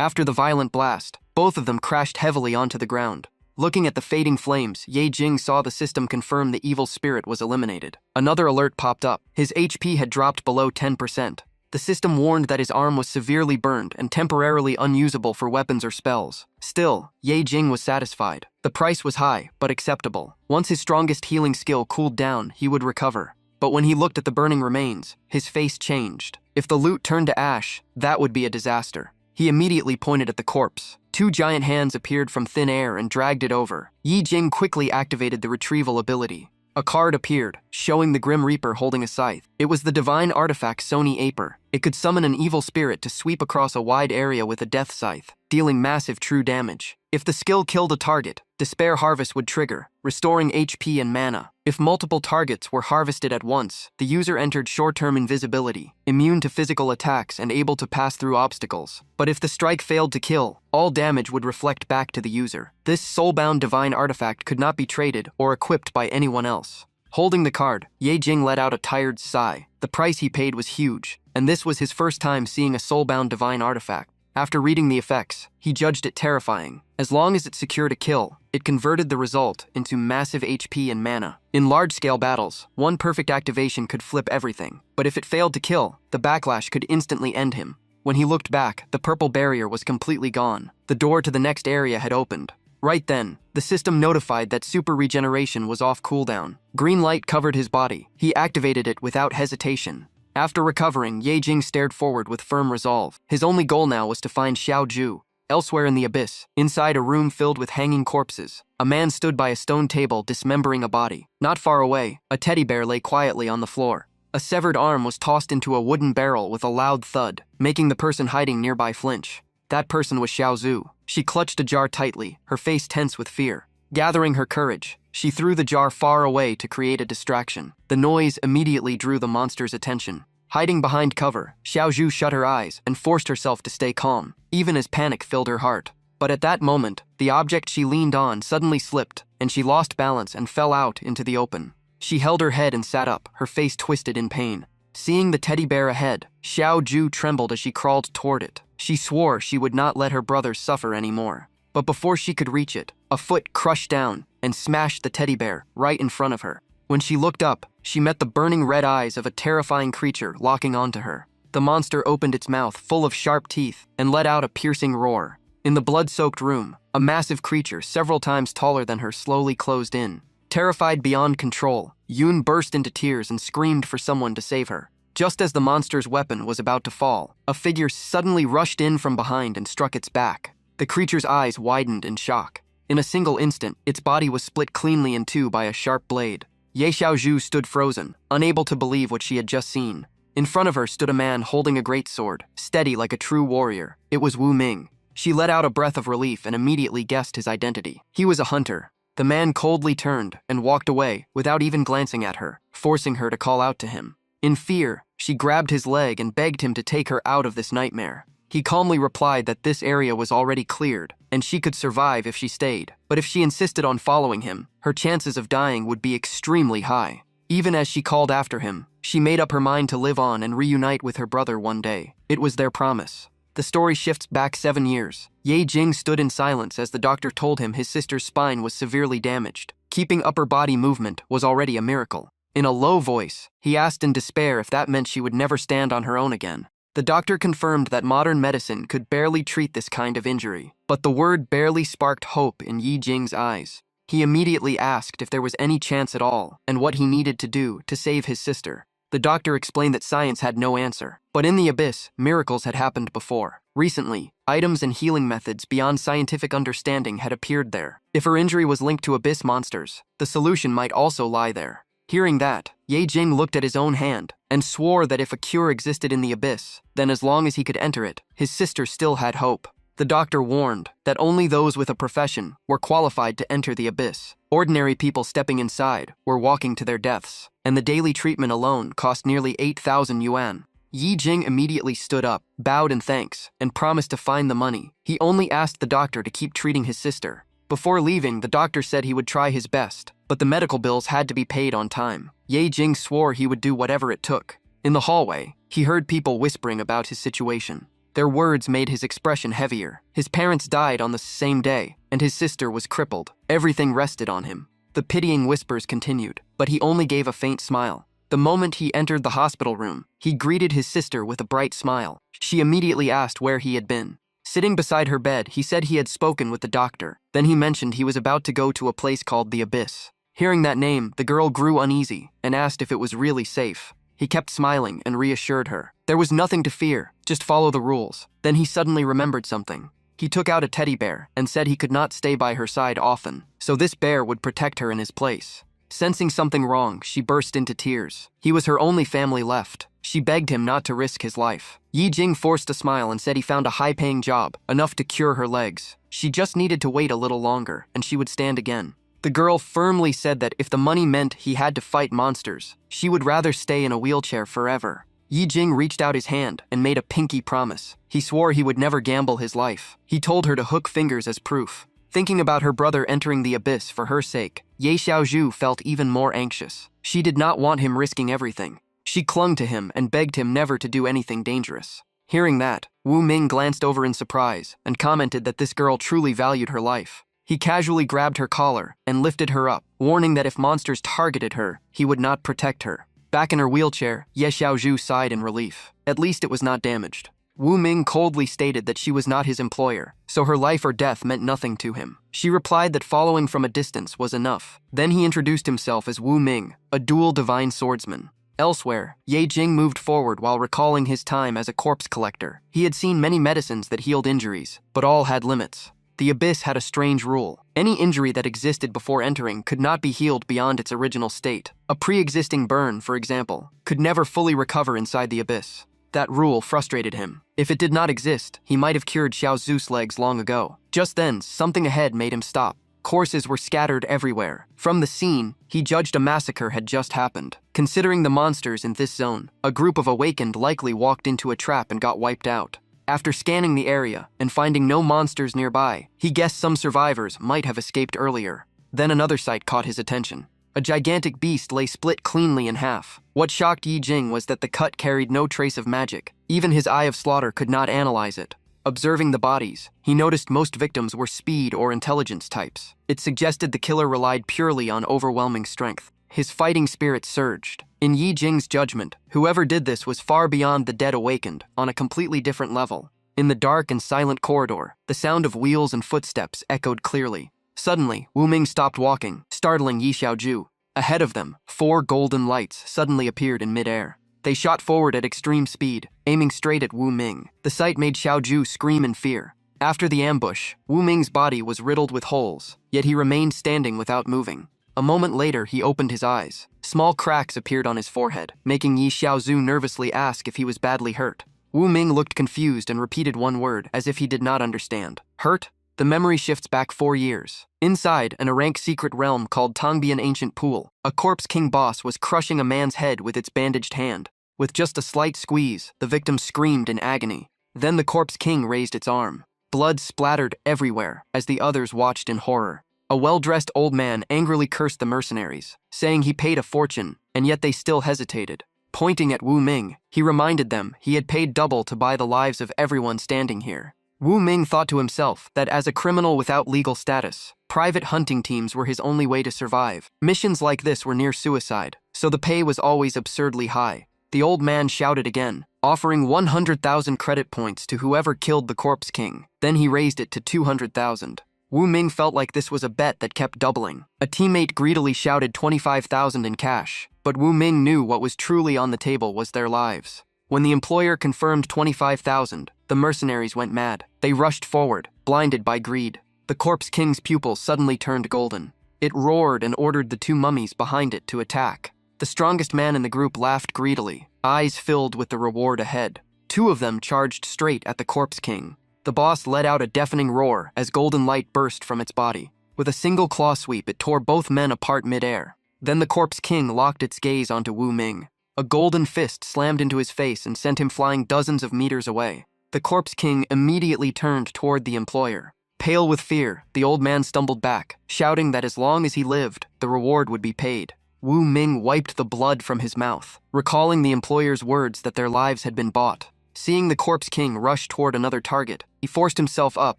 After the violent blast, both of them crashed heavily onto the ground. Looking at the fading flames, Yi Jing saw the system confirm the evil spirit was eliminated. Another alert popped up. His HP had dropped below 10%. The system warned that his arm was severely burned and temporarily unusable for weapons or spells. Still, Yi Jing was satisfied. The price was high, but acceptable. Once his strongest healing skill cooled down, he would recover. But when he looked at the burning remains, his face changed. If the loot turned to ash, that would be a disaster. He immediately pointed at the corpse. Two giant hands appeared from thin air and dragged it over. Yi Jing quickly activated the retrieval ability. A card appeared, showing the Grim Reaper holding a scythe. It was the divine artifact Sony Aper. It could summon an evil spirit to sweep across a wide area with a death scythe, dealing massive true damage. If the skill killed a target, Despair Harvest would trigger, restoring HP and mana. If multiple targets were harvested at once, the user entered short-term invisibility, immune to physical attacks and able to pass through obstacles. But if the strike failed to kill, all damage would reflect back to the user. This soulbound divine artifact could not be traded or equipped by anyone else. Holding the card, Yi Jing let out a tired sigh. The price he paid was huge, and this was his first time seeing a soulbound divine artifact. After reading the effects, he judged it terrifying. As long as it secured a kill, it converted the result into massive HP and mana. In large-scale battles, one perfect activation could flip everything. But if it failed to kill, the backlash could instantly end him. When he looked back, the purple barrier was completely gone. The door to the next area had opened. Right then, the system notified that super regeneration was off cooldown. Green light covered his body. He activated it without hesitation. After recovering, Yi Jing stared forward with firm resolve. His only goal now was to find Xiao Zhu. Elsewhere in the abyss, inside a room filled with hanging corpses, a man stood by a stone table dismembering a body. Not far away, a teddy bear lay quietly on the floor. A severed arm was tossed into a wooden barrel with a loud thud, making the person hiding nearby flinch. That person was Xiao Zhu. She clutched a jar tightly, her face tense with fear. Gathering her courage, she threw the jar far away to create a distraction. The noise immediately drew the monster's attention. Hiding behind cover, Xiao Zhu shut her eyes and forced herself to stay calm, even as panic filled her heart. But at that moment, the object she leaned on suddenly slipped, and she lost balance and fell out into the open. She held her head and sat up, her face twisted in pain. Seeing the teddy bear ahead, Xiao Zhu trembled as she crawled toward it. She swore she would not let her brother suffer anymore. But before she could reach it, a foot crushed down and smashed the teddy bear right in front of her. When she looked up, she met the burning red eyes of a terrifying creature locking onto her. The monster opened its mouth full of sharp teeth and let out a piercing roar. In the blood-soaked room, a massive creature several times taller than her slowly closed in. Terrified beyond control, Yoon burst into tears and screamed for someone to save her. Just as the monster's weapon was about to fall, a figure suddenly rushed in from behind and struck its back. The creature's eyes widened in shock. In a single instant, its body was split cleanly in two by a sharp blade. Ye Xiaozhu stood frozen, unable to believe what she had just seen. In front of her stood a man holding a great sword, steady like a true warrior. It was Wu Ming. She let out a breath of relief and immediately guessed his identity. He was a hunter. The man coldly turned and walked away without even glancing at her, forcing her to call out to him. In fear, she grabbed his leg and begged him to take her out of this nightmare. He calmly replied that this area was already cleared, and she could survive if she stayed. But if she insisted on following him, her chances of dying would be extremely high. Even as she called after him, she made up her mind to live on and reunite with her brother one day. It was their promise. The story shifts back 7 years. Ye Jing stood in silence as the doctor told him his sister's spine was severely damaged. Keeping upper body movement was already a miracle. In a low voice, he asked in despair if that meant she would never stand on her own again. The doctor confirmed that modern medicine could barely treat this kind of injury, but the word barely sparked hope in Yi Jing's eyes. He immediately asked if there was any chance at all and what he needed to do to save his sister. The doctor explained that science had no answer, but in the abyss, miracles had happened before. Recently, items and healing methods beyond scientific understanding had appeared there. If her injury was linked to abyss monsters, the solution might also lie there. Hearing that, Ye Jing looked at his own hand and swore that if a cure existed in the abyss, then as long as he could enter it, his sister still had hope. The doctor warned that only those with a profession were qualified to enter the abyss. Ordinary people stepping inside were walking to their deaths, and the daily treatment alone cost nearly 8,000 yuan. Yi Jing immediately stood up, bowed in thanks, and promised to find the money. He only asked the doctor to keep treating his sister. Before leaving, the doctor said he would try his best, but the medical bills had to be paid on time. Ye Jing swore he would do whatever it took. In the hallway, he heard people whispering about his situation. Their words made his expression heavier. His parents died on the same day, and his sister was crippled. Everything rested on him. The pitying whispers continued, but he only gave a faint smile. The moment he entered the hospital room, he greeted his sister with a bright smile. She immediately asked where he had been. Sitting beside her bed, he said he had spoken with the doctor. Then he mentioned he was about to go to a place called the Abyss. Hearing that name, the girl grew uneasy and asked if it was really safe. He kept smiling and reassured her. There was nothing to fear, just follow the rules. Then he suddenly remembered something. He took out a teddy bear and said he could not stay by her side often, so this bear would protect her in his place. Sensing something wrong, she burst into tears. He was her only family left. She begged him not to risk his life. Yi Jing forced a smile and said he found a high-paying job, enough to cure her legs. She just needed to wait a little longer, and she would stand again. The girl firmly said that if the money meant he had to fight monsters, she would rather stay in a wheelchair forever. Yi Jing reached out his hand and made a pinky promise. He swore he would never gamble his life. He told her to hook fingers as proof. Thinking about her brother entering the abyss for her sake, Ye Xiaozhu felt even more anxious. She did not want him risking everything. She clung to him and begged him never to do anything dangerous. Hearing that, Wu Ming glanced over in surprise and commented that this girl truly valued her life. He casually grabbed her collar and lifted her up, warning that if monsters targeted her, he would not protect her. Back in her wheelchair, Ye Xiaozhu sighed in relief. At least it was not damaged. Wu Ming coldly stated that she was not his employer, so her life or death meant nothing to him. She replied that following from a distance was enough. Then he introduced himself as Wu Ming, a dual divine swordsman. Elsewhere, Ye Jing moved forward while recalling his time as a corpse collector. He had seen many medicines that healed injuries, but all had limits. The abyss had a strange rule. Any injury that existed before entering could not be healed beyond its original state. A pre-existing burn, for example, could never fully recover inside the abyss. That rule frustrated him. If it did not exist, he might have cured Xiaozu's legs long ago. Just then, something ahead made him stop. Corpses were scattered everywhere. From the scene, he judged a massacre had just happened. Considering the monsters in this zone, a group of awakened likely walked into a trap and got wiped out. After scanning the area and finding no monsters nearby, he guessed some survivors might have escaped earlier. Then another sight caught his attention. A gigantic beast lay split cleanly in half. What shocked Yi Jing was that the cut carried no trace of magic. Even his Eye of Slaughter could not analyze it. Observing the bodies, he noticed most victims were speed or intelligence types. It suggested the killer relied purely on overwhelming strength. His fighting spirit surged. In Yi Jing's judgment, whoever did this was far beyond the dead awakened, on a completely different level. In the dark and silent corridor, the sound of wheels and footsteps echoed clearly. Suddenly, Wu Ming stopped walking, startling Ye Xiaozhu. Ahead of them, 4 golden lights suddenly appeared in midair. They shot forward at extreme speed, aiming straight at Wu Ming. The sight made Xiaozhu scream in fear. After the ambush, Wu Ming's body was riddled with holes, yet he remained standing without moving. A moment later, he opened his eyes. Small cracks appeared on his forehead, making Ye Xiaozhu nervously ask if he was badly hurt. Wu Ming looked confused and repeated one word, as if he did not understand. Hurt? The memory shifts back 4 years. Inside, in a rank secret realm called Tongbian Ancient Pool, a corpse king boss was crushing a man's head with its bandaged hand. With just a slight squeeze, the victim screamed in agony. Then the corpse king raised its arm. Blood splattered everywhere as the others watched in horror. A well-dressed old man angrily cursed the mercenaries, saying he paid a fortune, and yet they still hesitated. Pointing at Wu Ming, he reminded them he had paid double to buy the lives of everyone standing here. Wu Ming thought to himself that as a criminal without legal status, private hunting teams were his only way to survive. Missions like this were near suicide, so the pay was always absurdly high. The old man shouted again, offering 100,000 credit points to whoever killed the Corpse King. Then he raised it to 200,000. Wu Ming felt like this was a bet that kept doubling. A teammate greedily shouted 25,000 in cash, but Wu Ming knew what was truly on the table was their lives. When the employer confirmed 25,000, the mercenaries went mad. They rushed forward, blinded by greed. The Corpse King's pupils suddenly turned golden. It roared and ordered the two mummies behind it to attack. The strongest man in the group laughed greedily, eyes filled with the reward ahead. Two of them charged straight at the Corpse King. The boss let out a deafening roar as golden light burst from its body. With a single claw sweep, it tore both men apart mid-air. Then the Corpse King locked its gaze onto Wu Ming. A golden fist slammed into his face and sent him flying dozens of meters away. The Corpse King immediately turned toward the employer. Pale with fear, the old man stumbled back, shouting that as long as he lived, the reward would be paid. Wu Ming wiped the blood from his mouth, recalling the employer's words that their lives had been bought. Seeing the Corpse King rush toward another target, he forced himself up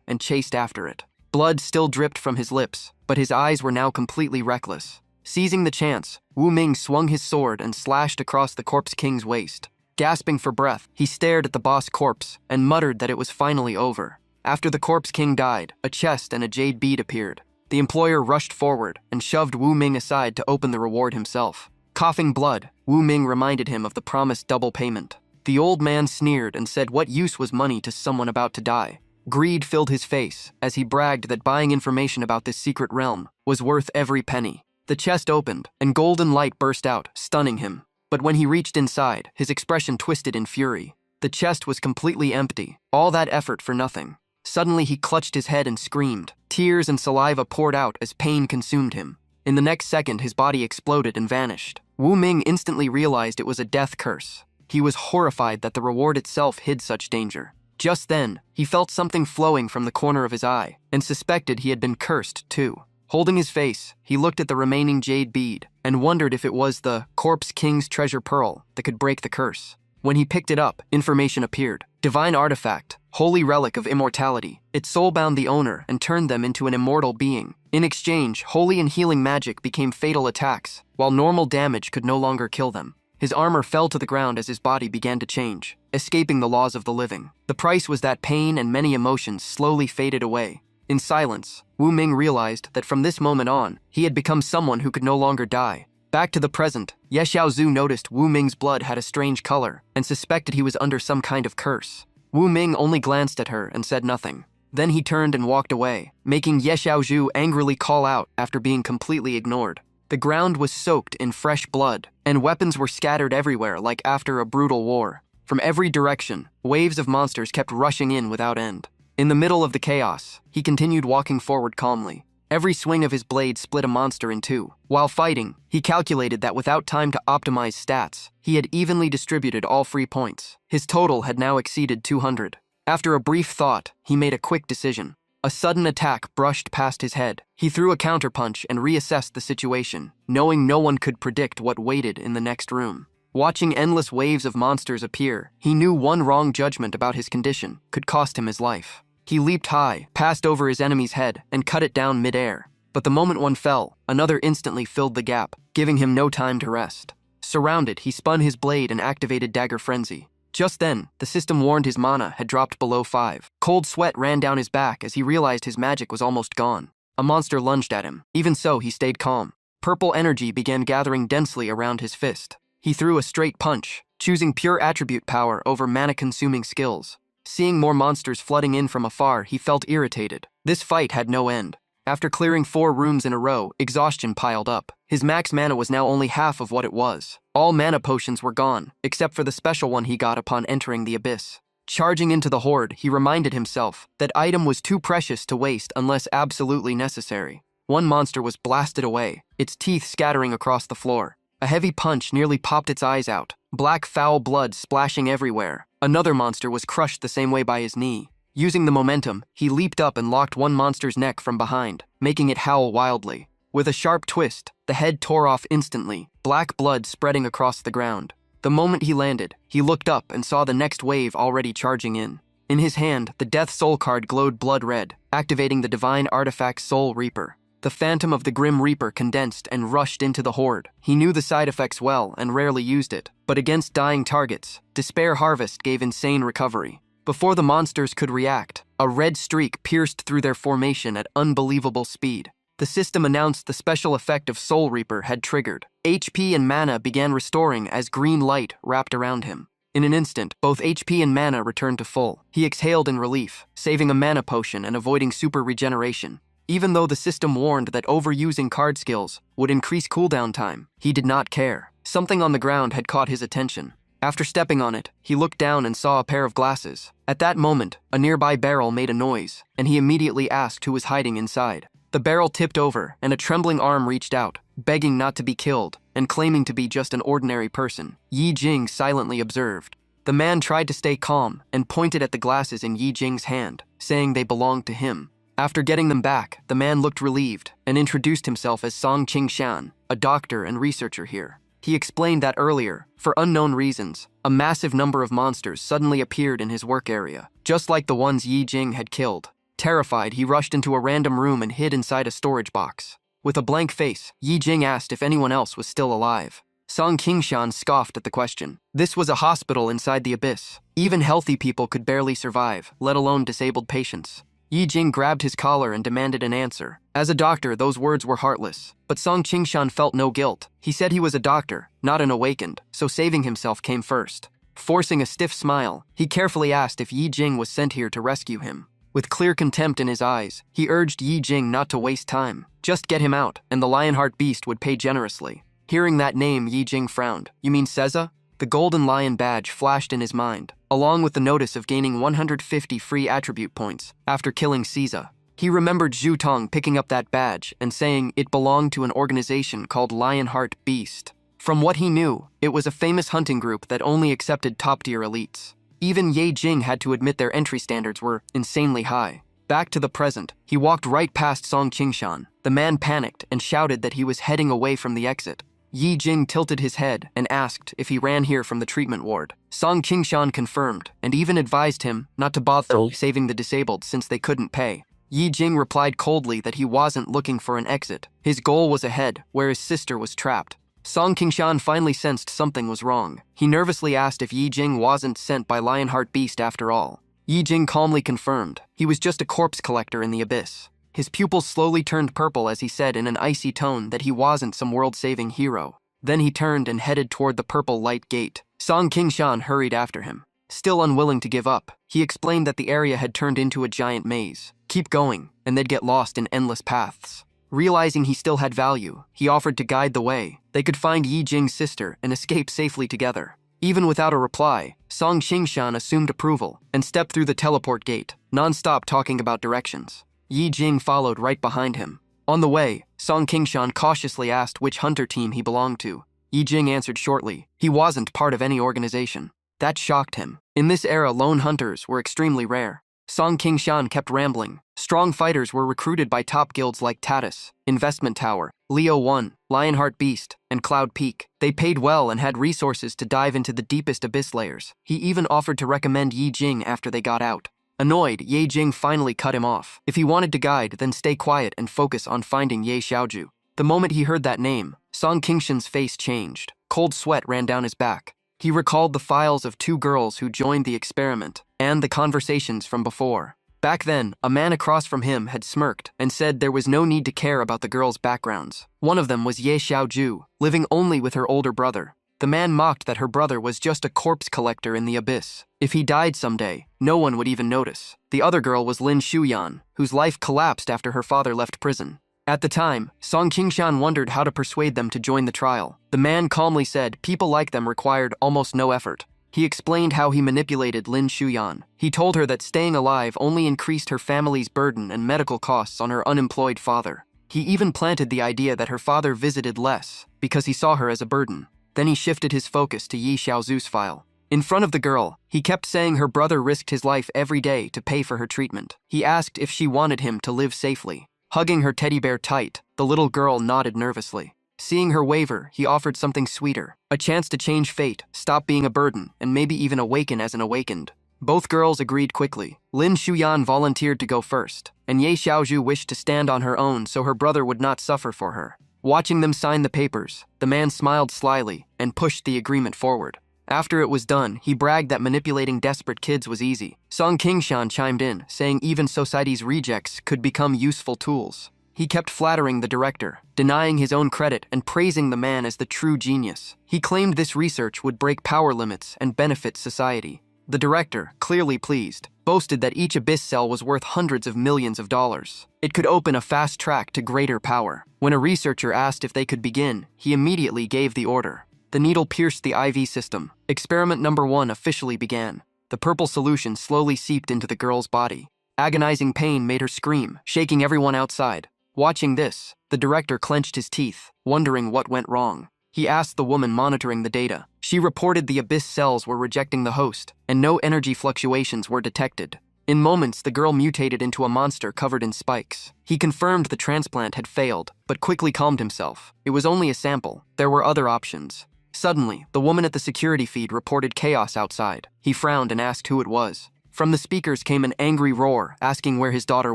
and chased after it. Blood still dripped from his lips, but his eyes were now completely reckless. Seizing the chance, Wu Ming swung his sword and slashed across the Corpse King's waist. Gasping for breath, he stared at the boss corpse and muttered that it was finally over. After the Corpse King died, a chest and a jade bead appeared. The employer rushed forward and shoved Wu Ming aside to open the reward himself. Coughing blood, Wu Ming reminded him of the promised double payment. The old man sneered and said what use was money to someone about to die. Greed filled his face as he bragged that buying information about this secret realm was worth every penny. The chest opened, and golden light burst out, stunning him. But when he reached inside, his expression twisted in fury. The chest was completely empty, all that effort for nothing. Suddenly he clutched his head and screamed. Tears and saliva poured out as pain consumed him. In the next second, his body exploded and vanished. Wu Ming instantly realized it was a death curse. He was horrified that the reward itself hid such danger. Just then, he felt something flowing from the corner of his eye, and suspected he had been cursed too. Holding his face, he looked at the remaining jade bead and wondered if it was the Corpse King's treasure pearl that could break the curse. When he picked it up, information appeared. Divine artifact, holy relic of immortality. It soulbound the owner and turned them into an immortal being. In exchange, holy and healing magic became fatal attacks, while normal damage could no longer kill them. His armor fell to the ground as his body began to change, escaping the laws of the living. The price was that pain and many emotions slowly faded away. In silence, Wu Ming realized that from this moment on, he had become someone who could no longer die. Back to the present, Ye Xiaozhu noticed Wu Ming's blood had a strange color and suspected he was under some kind of curse. Wu Ming only glanced at her and said nothing. Then he turned and walked away, making Ye Xiaozhu angrily call out after being completely ignored. The ground was soaked in fresh blood, and weapons were scattered everywhere like after a brutal war. From every direction, waves of monsters kept rushing in without end. In the middle of the chaos, he continued walking forward calmly. Every swing of his blade split a monster in two. While fighting, he calculated that without time to optimize stats, he had evenly distributed all free points. His total had now exceeded 200. After a brief thought, he made a quick decision. A sudden attack brushed past his head. He threw a counterpunch and reassessed the situation, knowing no one could predict what waited in the next room. Watching endless waves of monsters appear, he knew one wrong judgment about his condition could cost him his life. He leaped high, passed over his enemy's head, and cut it down mid-air. But the moment one fell, another instantly filled the gap, giving him no time to rest. Surrounded, he spun his blade and activated Dagger Frenzy. Just then, the system warned his mana had dropped below 5. Cold sweat ran down his back as he realized his magic was almost gone. A monster lunged at him. Even so, he stayed calm. Purple energy began gathering densely around his fist. He threw a straight punch, choosing pure attribute power over mana-consuming skills. Seeing more monsters flooding in from afar, he felt irritated. This fight had no end. After clearing 4 rooms in a row, exhaustion piled up. His max mana was now only half of what it was. All mana potions were gone, except for the special one he got upon entering the abyss. Charging into the horde, he reminded himself that item was too precious to waste unless absolutely necessary. One monster was blasted away, its teeth scattering across the floor. A heavy punch nearly popped its eyes out, black foul blood splashing everywhere. Another monster was crushed the same way by his knee. Using the momentum, he leaped up and locked one monster's neck from behind, making it howl wildly. With a sharp twist, the head tore off instantly, black blood spreading across the ground. The moment he landed, he looked up and saw the next wave already charging in. In his hand, the Death Soul card glowed blood red, activating the divine artifact Soul Reaper. The phantom of the Grim Reaper condensed and rushed into the horde. He knew the side effects well and rarely used it, but against dying targets, Despair Harvest gave insane recovery. Before the monsters could react, a red streak pierced through their formation at unbelievable speed. The system announced the special effect of Soul Reaper had triggered. HP and mana began restoring as green light wrapped around him. In an instant, both HP and mana returned to full. He exhaled in relief, saving a mana potion and avoiding super regeneration. Even though the system warned that overusing card skills would increase cooldown time, he did not care. Something on the ground had caught his attention. After stepping on it, he looked down and saw a pair of glasses. At that moment, a nearby barrel made a noise, and he immediately asked who was hiding inside. The barrel tipped over, and a trembling arm reached out, begging not to be killed, and claiming to be just an ordinary person. Yi Jing silently observed. The man tried to stay calm and pointed at the glasses in Yi Jing's hand, saying they belonged to him. After getting them back, the man looked relieved and introduced himself as Song Qingshan, a doctor and researcher here. He explained that earlier, for unknown reasons, a massive number of monsters suddenly appeared in his work area, just like the ones Yi Jing had killed. Terrified, he rushed into a random room and hid inside a storage box. With a blank face, Yi Jing asked if anyone else was still alive. Song Qingshan scoffed at the question. This was a hospital inside the abyss. Even healthy people could barely survive, let alone disabled patients. Yi Jing grabbed his collar and demanded an answer. As a doctor, those words were heartless, but Song Qingshan felt no guilt. He said he was a doctor, not an awakened, so saving himself came first. Forcing a stiff smile, he carefully asked if Yi Jing was sent here to rescue him. With clear contempt in his eyes, he urged Yi Jing not to waste time. Just get him out, and the Lionheart Beast would pay generously. Hearing that name, Yi Jing frowned. You mean Seza? The golden lion badge flashed in his mind, along with the notice of gaining 150 free attribute points after killing Seza. He remembered Zhu Tong picking up that badge and saying it belonged to an organization called Lionheart Beast. From what he knew, it was a famous hunting group that only accepted top-tier elites. Even Ye Jing had to admit their entry standards were insanely high. Back to the present, he walked right past Song Qingshan. The man panicked and shouted that he was heading away from the exit. Yi Jing tilted his head and asked if he ran here from the treatment ward. Song Qingshan confirmed and even advised him not to bother saving the disabled since they couldn't pay. Yi Jing replied coldly that he wasn't looking for an exit. His goal was ahead, where his sister was trapped. Song Qingshan finally sensed something was wrong. He nervously asked if Yi Jing wasn't sent by Lionheart Beast after all. Yi Jing calmly confirmed. He was just a corpse collector in the abyss. His pupils slowly turned purple as he said in an icy tone that he wasn't some world-saving hero. Then he turned and headed toward the purple light gate. Song Qingshan hurried after him. Still unwilling to give up, he explained that the area had turned into a giant maze. Keep going, and they'd get lost in endless paths. Realizing he still had value, he offered to guide the way. They could find Yi Jing's sister and escape safely together. Even without a reply, Song Qingshan assumed approval and stepped through the teleport gate, non-stop talking about directions. Yi Jing followed right behind him. On the way, Song Qingshan cautiously asked which hunter team he belonged to. Yi Jing answered shortly. He wasn't part of any organization. That shocked him. In this era, lone hunters were extremely rare. Song Qingshan kept rambling. Strong fighters were recruited by top guilds like Tatus, Investment Tower, Leo 1, Lionheart Beast, and Cloud Peak. They paid well and had resources to dive into the deepest abyss layers. He even offered to recommend Yi Jing after they got out. Annoyed, Ye Jing finally cut him off. If he wanted to guide, then stay quiet and focus on finding Ye Xiaoju. The moment he heard that name, Song Qingshan's face changed. Cold sweat ran down his back. He recalled the files of 2 girls who joined the experiment, and the conversations from before. Back then, a man across from him had smirked and said there was no need to care about the girls' backgrounds. One of them was Ye Xiaoju, living only with her older brother. The man mocked that her brother was just a corpse collector in the abyss. If he died someday, no one would even notice. The other girl was Lin Shuyan, whose life collapsed after her father left prison. At the time, Song Qingshan wondered how to persuade them to join the trial. The man calmly said people like them required almost no effort. He explained how he manipulated Lin Shuyan. He told her that staying alive only increased her family's burden and medical costs on her unemployed father. He even planted the idea that her father visited less because he saw her as a burden. Then he shifted his focus to Yi Xiaozu's file. In front of the girl, he kept saying her brother risked his life every day to pay for her treatment. He asked if she wanted him to live safely. Hugging her teddy bear tight, the little girl nodded nervously. Seeing her waver, he offered something sweeter. A chance to change fate, stop being a burden, and maybe even awaken as an awakened. Both girls agreed quickly. Lin Shuyan volunteered to go first, and Ye Xiaozhu wished to stand on her own so her brother would not suffer for her. Watching them sign the papers, the man smiled slyly and pushed the agreement forward. After it was done, he bragged that manipulating desperate kids was easy. Song Qingshan chimed in, saying even society's rejects could become useful tools. He kept flattering the director, denying his own credit and praising the man as the true genius. He claimed this research would break power limits and benefit society. The director, clearly pleased, boasted that each abyss cell was worth hundreds of millions of dollars. It could open a fast track to greater power. When a researcher asked if they could begin, he immediately gave the order. The needle pierced the IV system. Experiment number 1 officially began. The purple solution slowly seeped into the girl's body. Agonizing pain made her scream, shaking everyone outside. Watching this, the director clenched his teeth, wondering what went wrong. He asked the woman monitoring the data. She reported the abyss cells were rejecting the host, and no energy fluctuations were detected. In moments, the girl mutated into a monster covered in spikes. He confirmed the transplant had failed, but quickly calmed himself. It was only a sample. There were other options. Suddenly, the woman at the security feed reported chaos outside. He frowned and asked who it was. From the speakers came an angry roar, asking where his daughter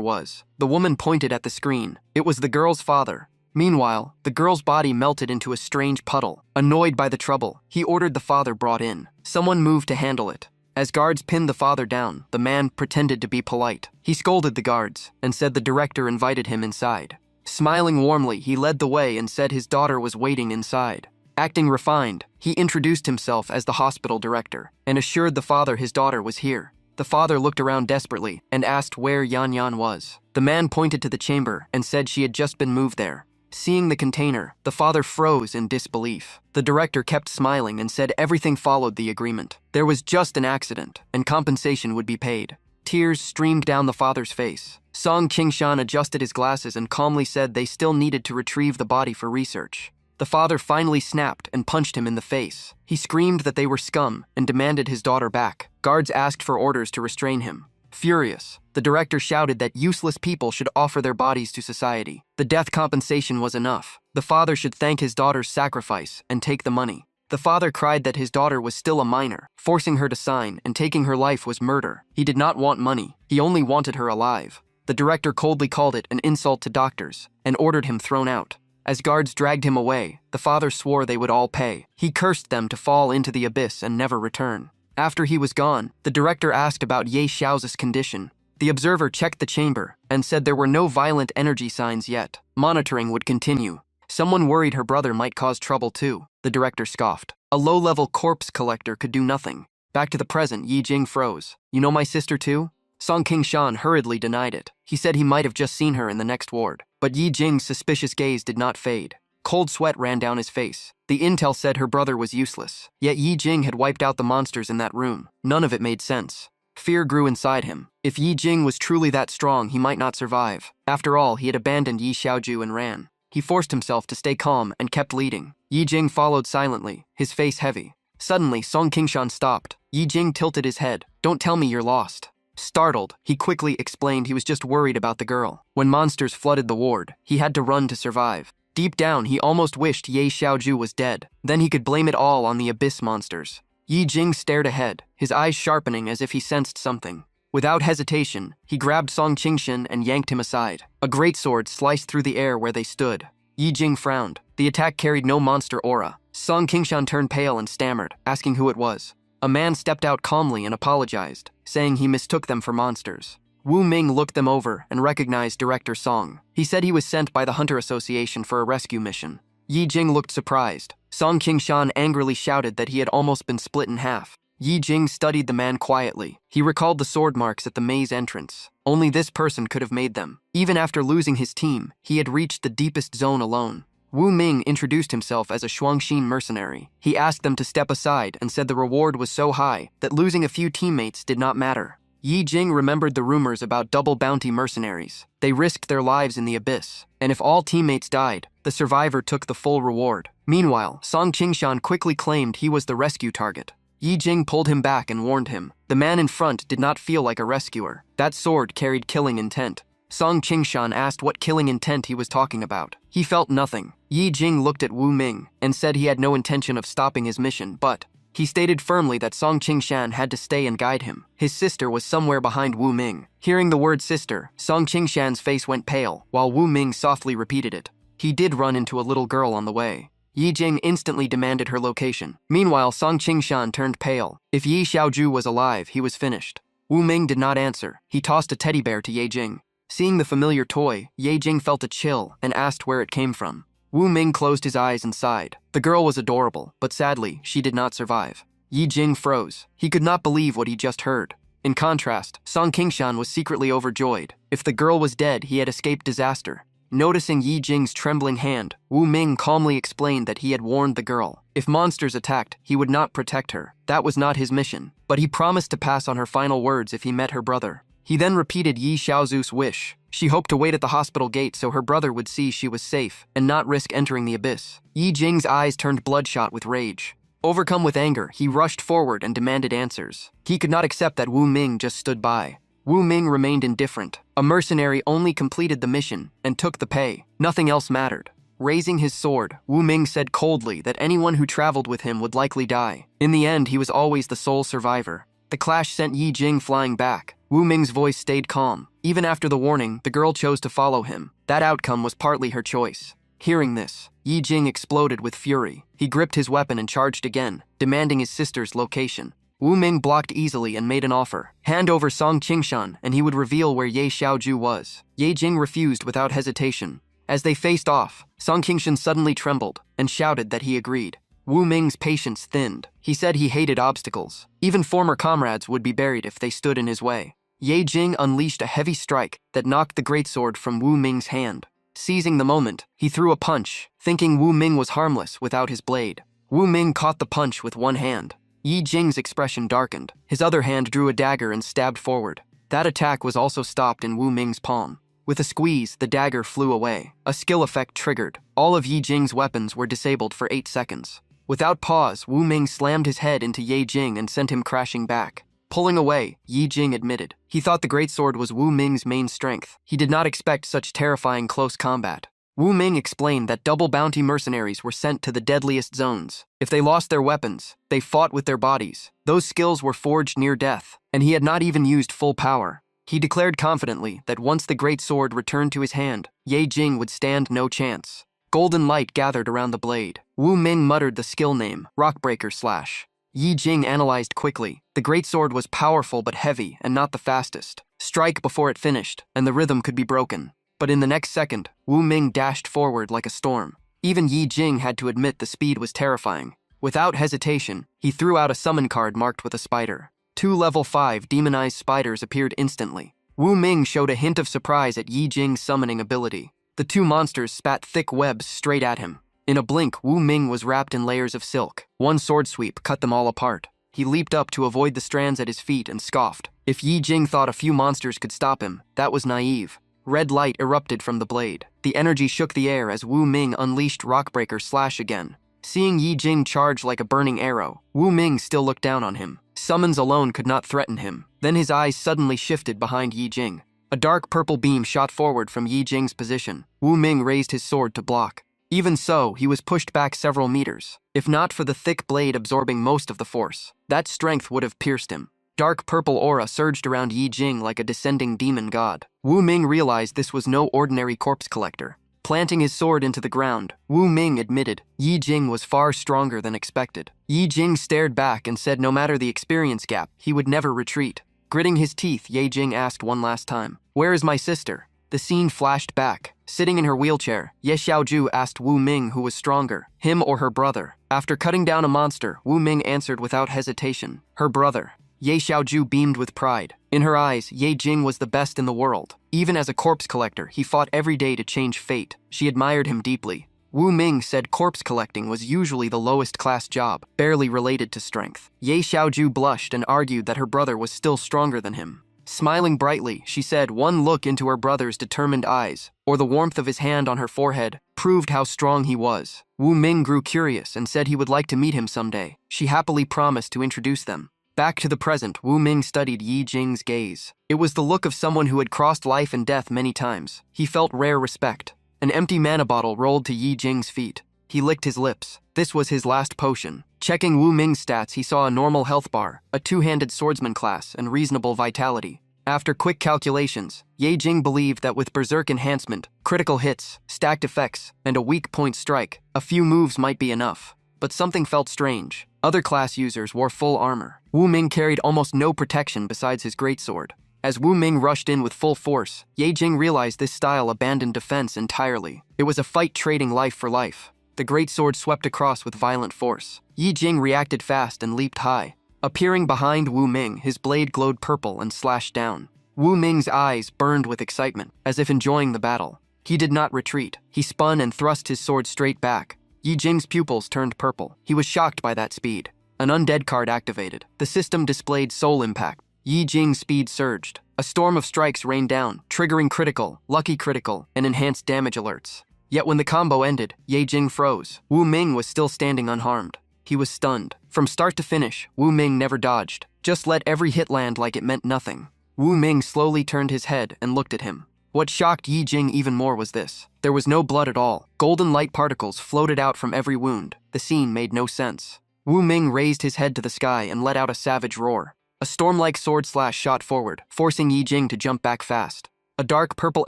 was. The woman pointed at the screen. It was the girl's father. Meanwhile, the girl's body melted into a strange puddle. Annoyed by the trouble, he ordered the father brought in. Someone moved to handle it. As guards pinned the father down, the man pretended to be polite. He scolded the guards and said the director invited him inside. Smiling warmly, he led the way and said his daughter was waiting inside. Acting refined, he introduced himself as the hospital director and assured the father his daughter was here. The father looked around desperately and asked where Yan Yan was. The man pointed to the chamber and said she had just been moved there. Seeing the container, the father froze in disbelief. The director kept smiling and said everything followed the agreement. There was just an accident, and compensation would be paid. Tears streamed down the father's face. Song Qingshan adjusted his glasses and calmly said they still needed to retrieve the body for research. The father finally snapped and punched him in the face. He screamed that they were scum and demanded his daughter back. Guards asked for orders to restrain him. Furious, the director shouted that useless people should offer their bodies to society. The death compensation was enough. The father should thank his daughter's sacrifice and take the money. The father cried that his daughter was still a minor. Forcing her to sign and taking her life was murder. He did not want money. He only wanted her alive. The director coldly called it an insult to doctors and ordered him thrown out. As guards dragged him away, the father swore they would all pay. He cursed them to fall into the abyss and never return. After he was gone, the director asked about Ye Xiao's condition. The observer checked the chamber and said there were no violent energy signs yet. Monitoring would continue. Someone worried her brother might cause trouble too. The director scoffed. A low-level corpse collector could do nothing. Back to the present, Yi Jing froze. You know my sister too? Song Qingshan hurriedly denied it. He said he might have just seen her in the next ward. But Yi Jing's suspicious gaze did not fade. Cold sweat ran down his face. The intel said her brother was useless. Yet Yi Jing had wiped out the monsters in that room. None of it made sense. Fear grew inside him. If Yi Jing was truly that strong, he might not survive. After all, he had abandoned Yi Xiaoju and ran. He forced himself to stay calm and kept leading. Yi Jing followed silently, his face heavy. Suddenly, Song Qingshan stopped. Yi Jing tilted his head. Don't tell me you're lost. Startled, he quickly explained he was just worried about the girl. When monsters flooded the ward, he had to run to survive. Deep down, he almost wished Ye Xiaoju was dead. Then he could blame it all on the abyss monsters. Yi Jing stared ahead, his eyes sharpening as if he sensed something. Without hesitation, he grabbed Song Qingshan and yanked him aside. A great sword sliced through the air where they stood. Yi Jing frowned. The attack carried no monster aura. Song Qingshan turned pale and stammered, asking who it was. A man stepped out calmly and apologized, saying he mistook them for monsters. Wu Ming looked them over and recognized Director Song. He said he was sent by the Hunter Association for a rescue mission. Yi Jing looked surprised. Song Qingshan angrily shouted that he had almost been split in half. Yi Jing studied the man quietly. He recalled the sword marks at the maze entrance. Only this person could have made them. Even after losing his team, he had reached the deepest zone alone. Wu Ming introduced himself as a Shuangxin mercenary. He asked them to step aside and said the reward was so high that losing a few teammates did not matter. Yi Jing remembered the rumors about double bounty mercenaries. They risked their lives in the abyss, and if all teammates died, the survivor took the full reward. Meanwhile, Song Qingshan quickly claimed he was the rescue target. Yi Jing pulled him back and warned him. The man in front did not feel like a rescuer. That sword carried killing intent. Song Qingshan asked what killing intent he was talking about. He felt nothing. Yi Jing looked at Wu Ming and said he had no intention of stopping his mission, but He stated firmly that Song Qingshan had to stay and guide him. His sister was somewhere behind Wu Ming. Hearing the word sister, Song Qingshan's face went pale, while Wu Ming softly repeated it. He did run into a little girl on the way. Yi Jing instantly demanded her location. Meanwhile, Song Qingshan turned pale. If Yi Xiaozhu was alive, he was finished. Wu Ming did not answer. He tossed a teddy bear to Ye Jing. Seeing the familiar toy, Ye Jing felt a chill and asked where it came from. Wu Ming closed his eyes and sighed. The girl was adorable, but sadly, she did not survive. Yi Jing froze. He could not believe what he just heard. In contrast, Song Qingshan was secretly overjoyed. If the girl was dead, he had escaped disaster. Noticing Yi Jing's trembling hand, Wu Ming calmly explained that he had warned the girl. If monsters attacked, he would not protect her. That was not his mission. But he promised to pass on her final words if he met her brother. He then repeated Yi Xiaozhu's wish. She hoped to wait at the hospital gate so her brother would see she was safe and not risk entering the abyss. Yi Jing's eyes turned bloodshot with rage. Overcome with anger, he rushed forward and demanded answers. He could not accept that Wu Ming just stood by. Wu Ming remained indifferent. A mercenary only completed the mission and took the pay. Nothing else mattered. Raising his sword, Wu Ming said coldly that anyone who traveled with him would likely die. In the end, he was always the sole survivor. The clash sent Yi Jing flying back. Wu Ming's voice stayed calm. Even after the warning, the girl chose to follow him. That outcome was partly her choice. Hearing this, Yi Jing exploded with fury. He gripped his weapon and charged again, demanding his sister's location. Wu Ming blocked easily and made an offer. Hand over Song Qingshan and he would reveal where Ye Xiaozhu was. Ye Jing refused without hesitation. As they faced off, Song Qingshan suddenly trembled and shouted that he agreed. Wu Ming's patience thinned. He said he hated obstacles. Even former comrades would be buried if they stood in his way. Ye Jing unleashed a heavy strike that knocked the greatsword from Wu Ming's hand. Seizing the moment, he threw a punch, thinking Wu Ming was harmless without his blade. Wu Ming caught the punch with one hand. Yi Jing's expression darkened. His other hand drew a dagger and stabbed forward. That attack was also stopped in Wu Ming's palm. With a squeeze, the dagger flew away. A skill effect triggered. All of Yi Jing's weapons were disabled for 8 seconds. Without pause, Wu Ming slammed his head into Ye Jing and sent him crashing back. Pulling away, Yi Jing admitted. He thought the greatsword was Wu Ming's main strength. He did not expect such terrifying close combat. Wu Ming explained that double bounty mercenaries were sent to the deadliest zones. If they lost their weapons, they fought with their bodies. Those skills were forged near death, and he had not even used full power. He declared confidently that once the great sword returned to his hand, Ye Jing would stand no chance. Golden light gathered around the blade. Wu Ming muttered the skill name, Rockbreaker Slash. Yi Jing analyzed quickly. The greatsword was powerful but heavy and not the fastest. Strike before it finished, and the rhythm could be broken. But in the next second, Wu Ming dashed forward like a storm. Even Yi Jing had to admit the speed was terrifying. Without hesitation, he threw out a summon card marked with a spider. 2 level 5 demonized spiders appeared instantly. Wu Ming showed a hint of surprise at Yi Jing's summoning ability. The 2 monsters spat thick webs straight at him. In a blink, Wu Ming was wrapped in layers of silk. One sword sweep cut them all apart. He leaped up to avoid the strands at his feet and scoffed. If Yi Jing thought a few monsters could stop him, that was naive. Red light erupted from the blade. The energy shook the air as Wu Ming unleashed Rockbreaker Slash again. Seeing Yi Jing charge like a burning arrow, Wu Ming still looked down on him. Summons alone could not threaten him. Then his eyes suddenly shifted behind Yi Jing. A dark purple beam shot forward from Yi Jing's position. Wu Ming raised his sword to block. Even so, he was pushed back several meters. If not for the thick blade absorbing most of the force, that strength would have pierced him. Dark purple aura surged around Yi Jing like a descending demon god. Wu Ming realized this was no ordinary corpse collector. Planting his sword into the ground, Wu Ming admitted Yi Jing was far stronger than expected. Yi Jing stared back and said no matter the experience gap, he would never retreat. Gritting his teeth, Ye Jing asked one last time, "Where is my sister?" The scene flashed back. Sitting in her wheelchair, Ye Xiaozhu asked Wu Ming who was stronger, him or her brother. After cutting down a monster, Wu Ming answered without hesitation, her brother. Ye Xiaozhu beamed with pride. In her eyes, Ye Jing was the best in the world. Even as a corpse collector, he fought every day to change fate. She admired him deeply. Wu Ming said corpse collecting was usually the lowest class job, barely related to strength. Ye Xiaozhu blushed and argued that her brother was still stronger than him. Smiling brightly, she said one look into her brother's determined eyes, or the warmth of his hand on her forehead, proved how strong he was. Wu Ming grew curious and said he would like to meet him someday. She happily promised to introduce them. Back to the present, Wu Ming studied Yi Jing's gaze. It was the look of someone who had crossed life and death many times. He felt rare respect. An empty mana bottle rolled to Yi Jing's feet. He licked his lips. This was his last potion. Checking Wu Ming's stats, he saw a normal health bar, a two-handed swordsman class, and reasonable vitality. After quick calculations, Ye Jing believed that with berserk enhancement, critical hits, stacked effects, and a weak point strike, a few moves might be enough. But something felt strange. Other class users wore full armor. Wu Ming carried almost no protection besides his greatsword. As Wu Ming rushed in with full force, Ye Jing realized this style abandoned defense entirely. It was a fight trading life for life. The greatsword swept across with violent force. Ye Jing reacted fast and leaped high. Appearing behind Wu Ming, his blade glowed purple and slashed down. Wu Ming's eyes burned with excitement, as if enjoying the battle. He did not retreat. He spun and thrust his sword straight back. Ye Jing's pupils turned purple. He was shocked by that speed. An undead card activated. The system displayed soul impact. Ye Jing's speed surged. A storm of strikes rained down, triggering critical, lucky critical, and enhanced damage alerts. Yet when the combo ended, Ye Jing froze. Wu Ming was still standing unharmed. He was stunned. From start to finish, Wu Ming never dodged. Just let every hit land like it meant nothing. Wu Ming slowly turned his head and looked at him. What shocked Ye Jing even more was this. There was no blood at all. Golden light particles floated out from every wound. The scene made no sense. Wu Ming raised his head to the sky and let out a savage roar. A storm-like sword slash shot forward, forcing Ye Jing to jump back fast. A dark purple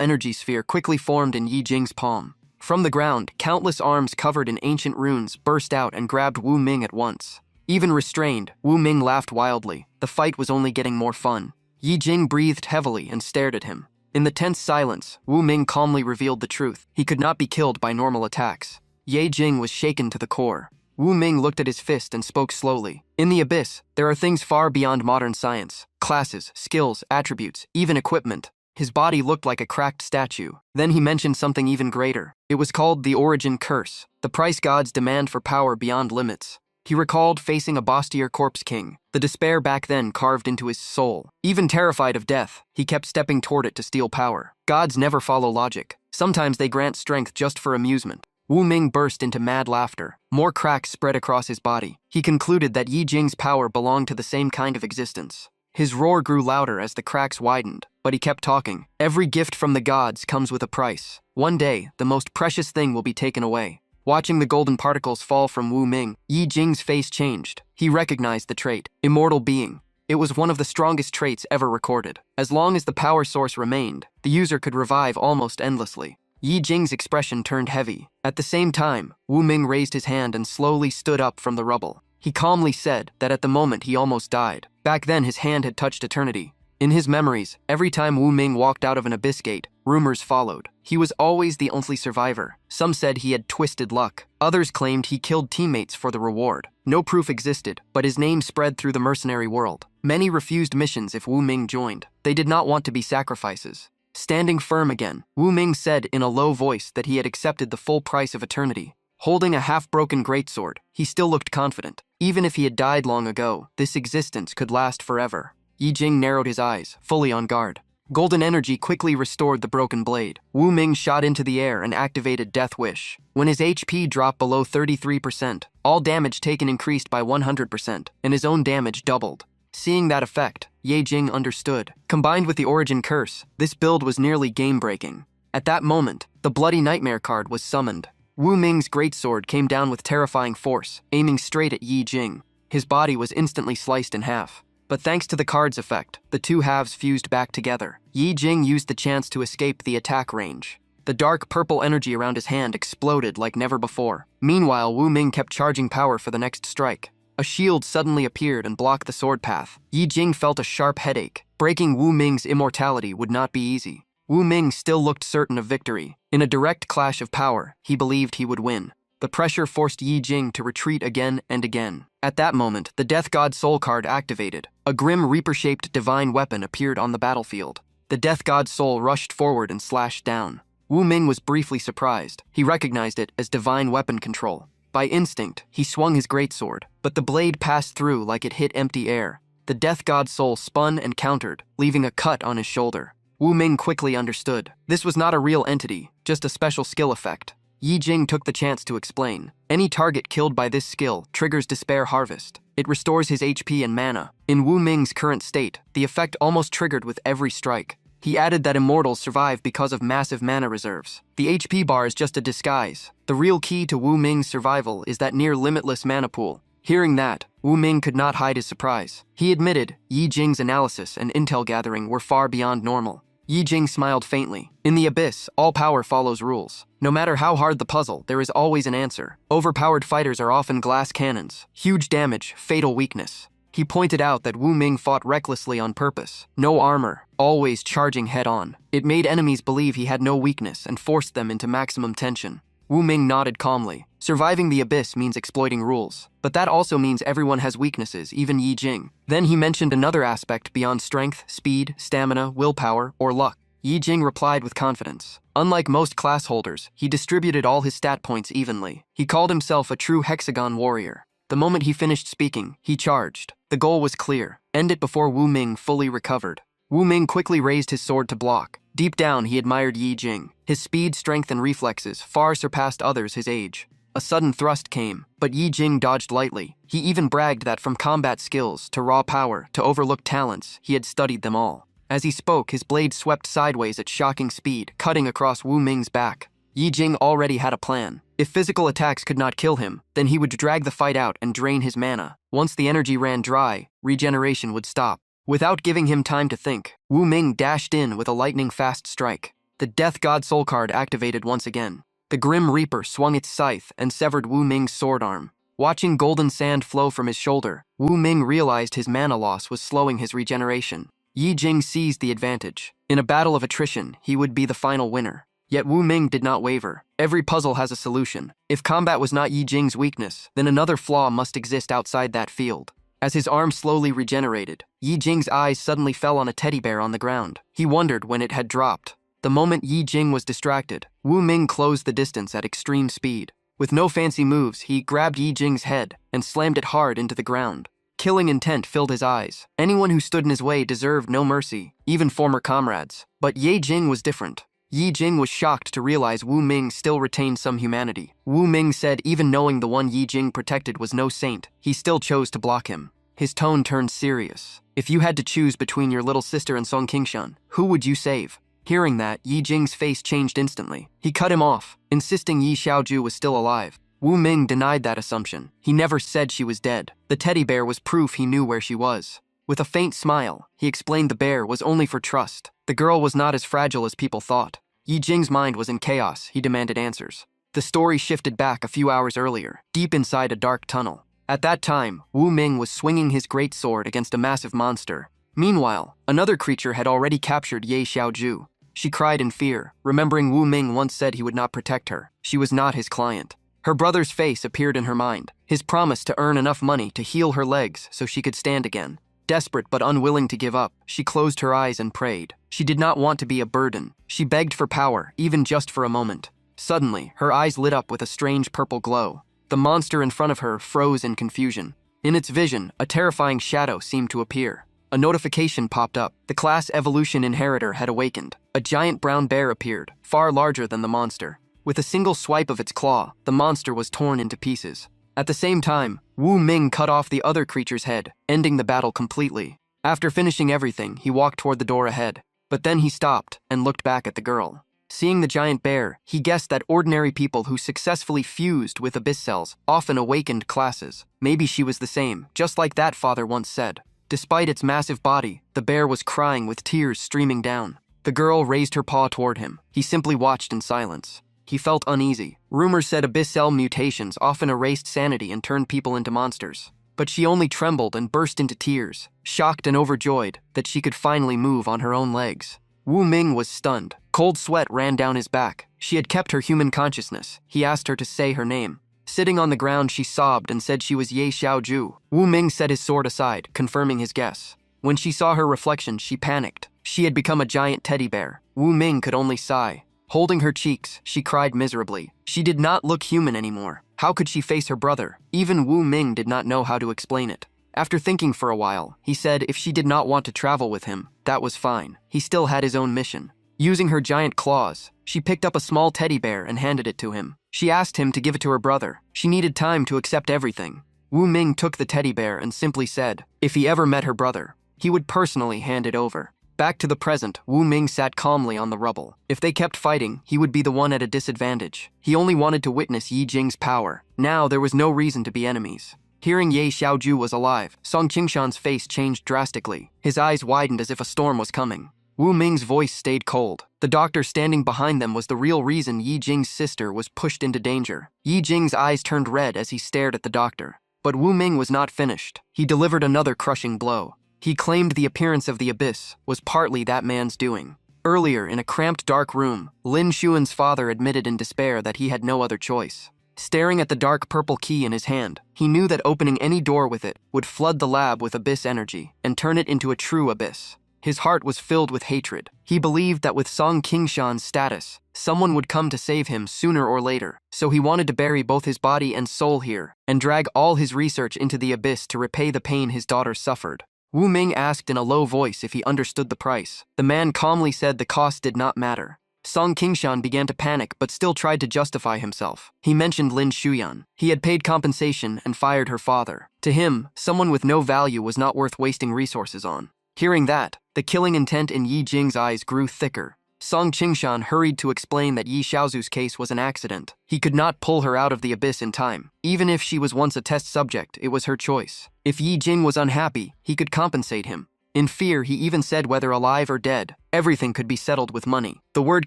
energy sphere quickly formed in Ye Jing's palm. From the ground, countless arms covered in ancient runes burst out and grabbed Wu Ming at once. Even restrained, Wu Ming laughed wildly. The fight was only getting more fun. Ye Jing breathed heavily and stared at him. In the tense silence, Wu Ming calmly revealed the truth. He could not be killed by normal attacks. Ye Jing was shaken to the core. Wu Ming looked at his fist and spoke slowly. In the abyss, there are things far beyond modern science. Classes, skills, attributes, even equipment. His body looked like a cracked statue. Then he mentioned something even greater. It was called the Origin Curse, the price gods demand for power beyond limits. He recalled facing a Bastier corpse king, the despair back then carved into his soul. Even terrified of death, he kept stepping toward it to steal power. Gods never follow logic. Sometimes they grant strength just for amusement. Wu Ming burst into mad laughter. More cracks spread across his body. He concluded that Ye Jing's power belonged to the same kind of existence. His roar grew louder as the cracks widened, but he kept talking. Every gift from the gods comes with a price. One day, the most precious thing will be taken away. Watching the golden particles fall from Wu Ming, Ye Jing's face changed. He recognized the trait, Immortal Being. It was one of the strongest traits ever recorded. As long as the power source remained, the user could revive almost endlessly. Ye Jing's expression turned heavy. At the same time, Wu Ming raised his hand and slowly stood up from the rubble. He calmly said that at the moment he almost died. Back then his hand had touched eternity. In his memories, every time Wu Ming walked out of an abyss gate, rumors followed. He was always the only survivor. Some said he had twisted luck. Others claimed he killed teammates for the reward. No proof existed, but his name spread through the mercenary world. Many refused missions if Wu Ming joined. They did not want to be sacrifices. Standing firm again, Wu Ming said in a low voice that he had accepted the full price of eternity. Holding a half-broken greatsword, he still looked confident. Even if he had died long ago, this existence could last forever. Ye Jing narrowed his eyes, fully on guard. Golden energy quickly restored the broken blade. Wu Ming shot into the air and activated Death Wish. When his HP dropped below 33%, all damage taken increased by 100%, and his own damage doubled. Seeing that effect, Ye Jing understood. Combined with the Origin Curse, this build was nearly game-breaking. At that moment, the Bloody Nightmare card was summoned. Wu Ming's greatsword came down with terrifying force, aiming straight at Ye Jing. His body was instantly sliced in half. But thanks to the card's effect, the two halves fused back together. Ye Jing used the chance to escape the attack range. The dark purple energy around his hand exploded like never before. Meanwhile, Wu Ming kept charging power for the next strike. A shield suddenly appeared and blocked the sword path. Ye Jing felt a sharp headache. Breaking Wu Ming's immortality would not be easy. Wu Ming still looked certain of victory. In a direct clash of power, he believed he would win. The pressure forced Ye Jing to retreat again and again. At that moment, the Death God Soul card activated. A grim Reaper-shaped divine weapon appeared on the battlefield. The Death God Soul rushed forward and slashed down. Wu Ming was briefly surprised. He recognized it as divine weapon control. By instinct, he swung his greatsword, but the blade passed through like it hit empty air. The Death God Soul spun and countered, leaving a cut on his shoulder. Wu Ming quickly understood. This was not a real entity, just a special skill effect. Ye Jing took the chance to explain. Any target killed by this skill triggers Despair Harvest. It restores his HP and mana. In Wu Ming's current state, the effect almost triggered with every strike. He added that immortals survive because of massive mana reserves. The HP bar is just a disguise. The real key to Wu Ming's survival is that near-limitless mana pool. Hearing that, Wu Ming could not hide his surprise. He admitted Yi Jing's analysis and intel gathering were far beyond normal. Yi Jing smiled faintly. In the abyss, all power follows rules. No matter how hard the puzzle, there is always an answer. Overpowered fighters are often glass cannons. Huge damage, fatal weakness. He pointed out that Wu Ming fought recklessly on purpose. No armor, always charging head-on. It made enemies believe he had no weakness and forced them into maximum tension. Wu Ming nodded calmly. Surviving the abyss means exploiting rules. But that also means everyone has weaknesses, even Yi Jing. Then he mentioned another aspect beyond strength, speed, stamina, willpower, or luck. Yi Jing replied with confidence. Unlike most class holders, he distributed all his stat points evenly. He called himself a true hexagon warrior. The moment he finished speaking, he charged. The goal was clear. End it before Wu Ming fully recovered. Wu Ming quickly raised his sword to block. Deep down, he admired Yi Jing. His speed, strength, and reflexes far surpassed others his age. A sudden thrust came, but Yi Jing dodged lightly. He even bragged that from combat skills to raw power to overlooked talents, he had studied them all. As he spoke, his blade swept sideways at shocking speed, cutting across Wu Ming's back. Yi Jing already had a plan. If physical attacks could not kill him, then he would drag the fight out and drain his mana. Once the energy ran dry, regeneration would stop. Without giving him time to think, Wu Ming dashed in with a lightning-fast strike. The Death God Soul card activated once again. The Grim Reaper swung its scythe and severed Wu Ming's sword arm. Watching golden sand flow from his shoulder, Wu Ming realized his mana loss was slowing his regeneration. Yi Jing seized the advantage. In a battle of attrition, he would be the final winner. Yet Wu Ming did not waver. Every puzzle has a solution. If combat was not Yi Jing's weakness, then another flaw must exist outside that field. As his arm slowly regenerated, Yi Jing's eyes suddenly fell on a teddy bear on the ground. He wondered when it had dropped. The moment Yi Jing was distracted, Wu Ming closed the distance at extreme speed. With no fancy moves, he grabbed Yi Jing's head and slammed it hard into the ground. Killing intent filled his eyes. Anyone who stood in his way deserved no mercy, even former comrades. But Yi Jing was different. Yi Jing was shocked to realize Wu Ming still retained some humanity. Wu Ming said even knowing the one Yi Jing protected was no saint, he still chose to block him. His tone turned serious. If you had to choose between your little sister and Song Qingshan, who would you save? Hearing that, Yi Jing's face changed instantly. He cut him off, insisting Yi Xiaoju was still alive. Wu Ming denied that assumption. He never said she was dead. The teddy bear was proof he knew where she was. With a faint smile, he explained the bear was only for trust. The girl was not as fragile as people thought. Yi Jing's mind was in chaos. He demanded answers. The story shifted back a few hours earlier, deep inside a dark tunnel. At that time, Wu Ming was swinging his great sword against a massive monster. Meanwhile, another creature had already captured Ye Xiaoju. She cried in fear, remembering Wu Ming once said he would not protect her. She was not his client. Her brother's face appeared in her mind, his promise to earn enough money to heal her legs so she could stand again. Desperate but unwilling to give up, she closed her eyes and prayed. She did not want to be a burden. She begged for power, even just for a moment. Suddenly, her eyes lit up with a strange purple glow. The monster in front of her froze in confusion. In its vision, a terrifying shadow seemed to appear. A notification popped up. The class evolution inheritor had awakened. A giant brown bear appeared, far larger than the monster. With a single swipe of its claw, the monster was torn into pieces. At the same time, Wu Ming cut off the other creature's head, ending the battle completely. After finishing everything, he walked toward the door ahead. But then he stopped and looked back at the girl. Seeing the giant bear, he guessed that ordinary people who successfully fused with abyss cells often awakened classes. Maybe she was the same, just like that father once said. Despite its massive body, the bear was crying with tears streaming down. The girl raised her paw toward him. He simply watched in silence. He felt uneasy. Rumors said abyss cell mutations often erased sanity and turned people into monsters. But she only trembled and burst into tears, shocked and overjoyed that she could finally move on her own legs. Wu Ming was stunned. Cold sweat ran down his back. She had kept her human consciousness. He asked her to say her name. Sitting on the ground, she sobbed and said she was Ye Xiaoju. Wu Ming set his sword aside, confirming his guess. When she saw her reflection, she panicked. She had become a giant teddy bear. Wu Ming could only sigh. Holding her cheeks, she cried miserably. She did not look human anymore. How could she face her brother? Even Wu Ming did not know how to explain it. After thinking for a while, he said if she did not want to travel with him, that was fine. He still had his own mission. Using her giant claws, she picked up a small teddy bear and handed it to him. She asked him to give it to her brother. She needed time to accept everything. Wu Ming took the teddy bear and simply said, if he ever met her brother, he would personally hand it over. Back to the present, Wu Ming sat calmly on the rubble. If they kept fighting, he would be the one at a disadvantage. He only wanted to witness Yi Jing's power. Now there was no reason to be enemies. Hearing Ye Xiaoju was alive, Song Qingshan's face changed drastically. His eyes widened as if a storm was coming. Wu Ming's voice stayed cold. The doctor standing behind them was the real reason Yi Jing's sister was pushed into danger. Yi Jing's eyes turned red as he stared at the doctor. But Wu Ming was not finished. He delivered another crushing blow. He claimed the appearance of the abyss was partly that man's doing. Earlier, in a cramped dark room, Lin Xuan's father admitted in despair that he had no other choice. Staring at the dark purple key in his hand, he knew that opening any door with it would flood the lab with abyss energy and turn it into a true abyss. His heart was filled with hatred. He believed that with Song Qingshan's status, someone would come to save him sooner or later, so he wanted to bury both his body and soul here and drag all his research into the abyss to repay the pain his daughter suffered. Wu Ming asked in a low voice if he understood the price. The man calmly said the cost did not matter. Song Qingshan began to panic but still tried to justify himself. He mentioned Lin Xuyan. He had paid compensation and fired her father. To him, someone with no value was not worth wasting resources on. Hearing that, the killing intent in Yi Jing's eyes grew thicker. Song Qingshan hurried to explain that Yi Xiaozu's case was an accident. He could not pull her out of the abyss in time. Even if she was once a test subject, it was her choice. If Yi Jing was unhappy, he could compensate him. In fear, he even said whether alive or dead, everything could be settled with money. The word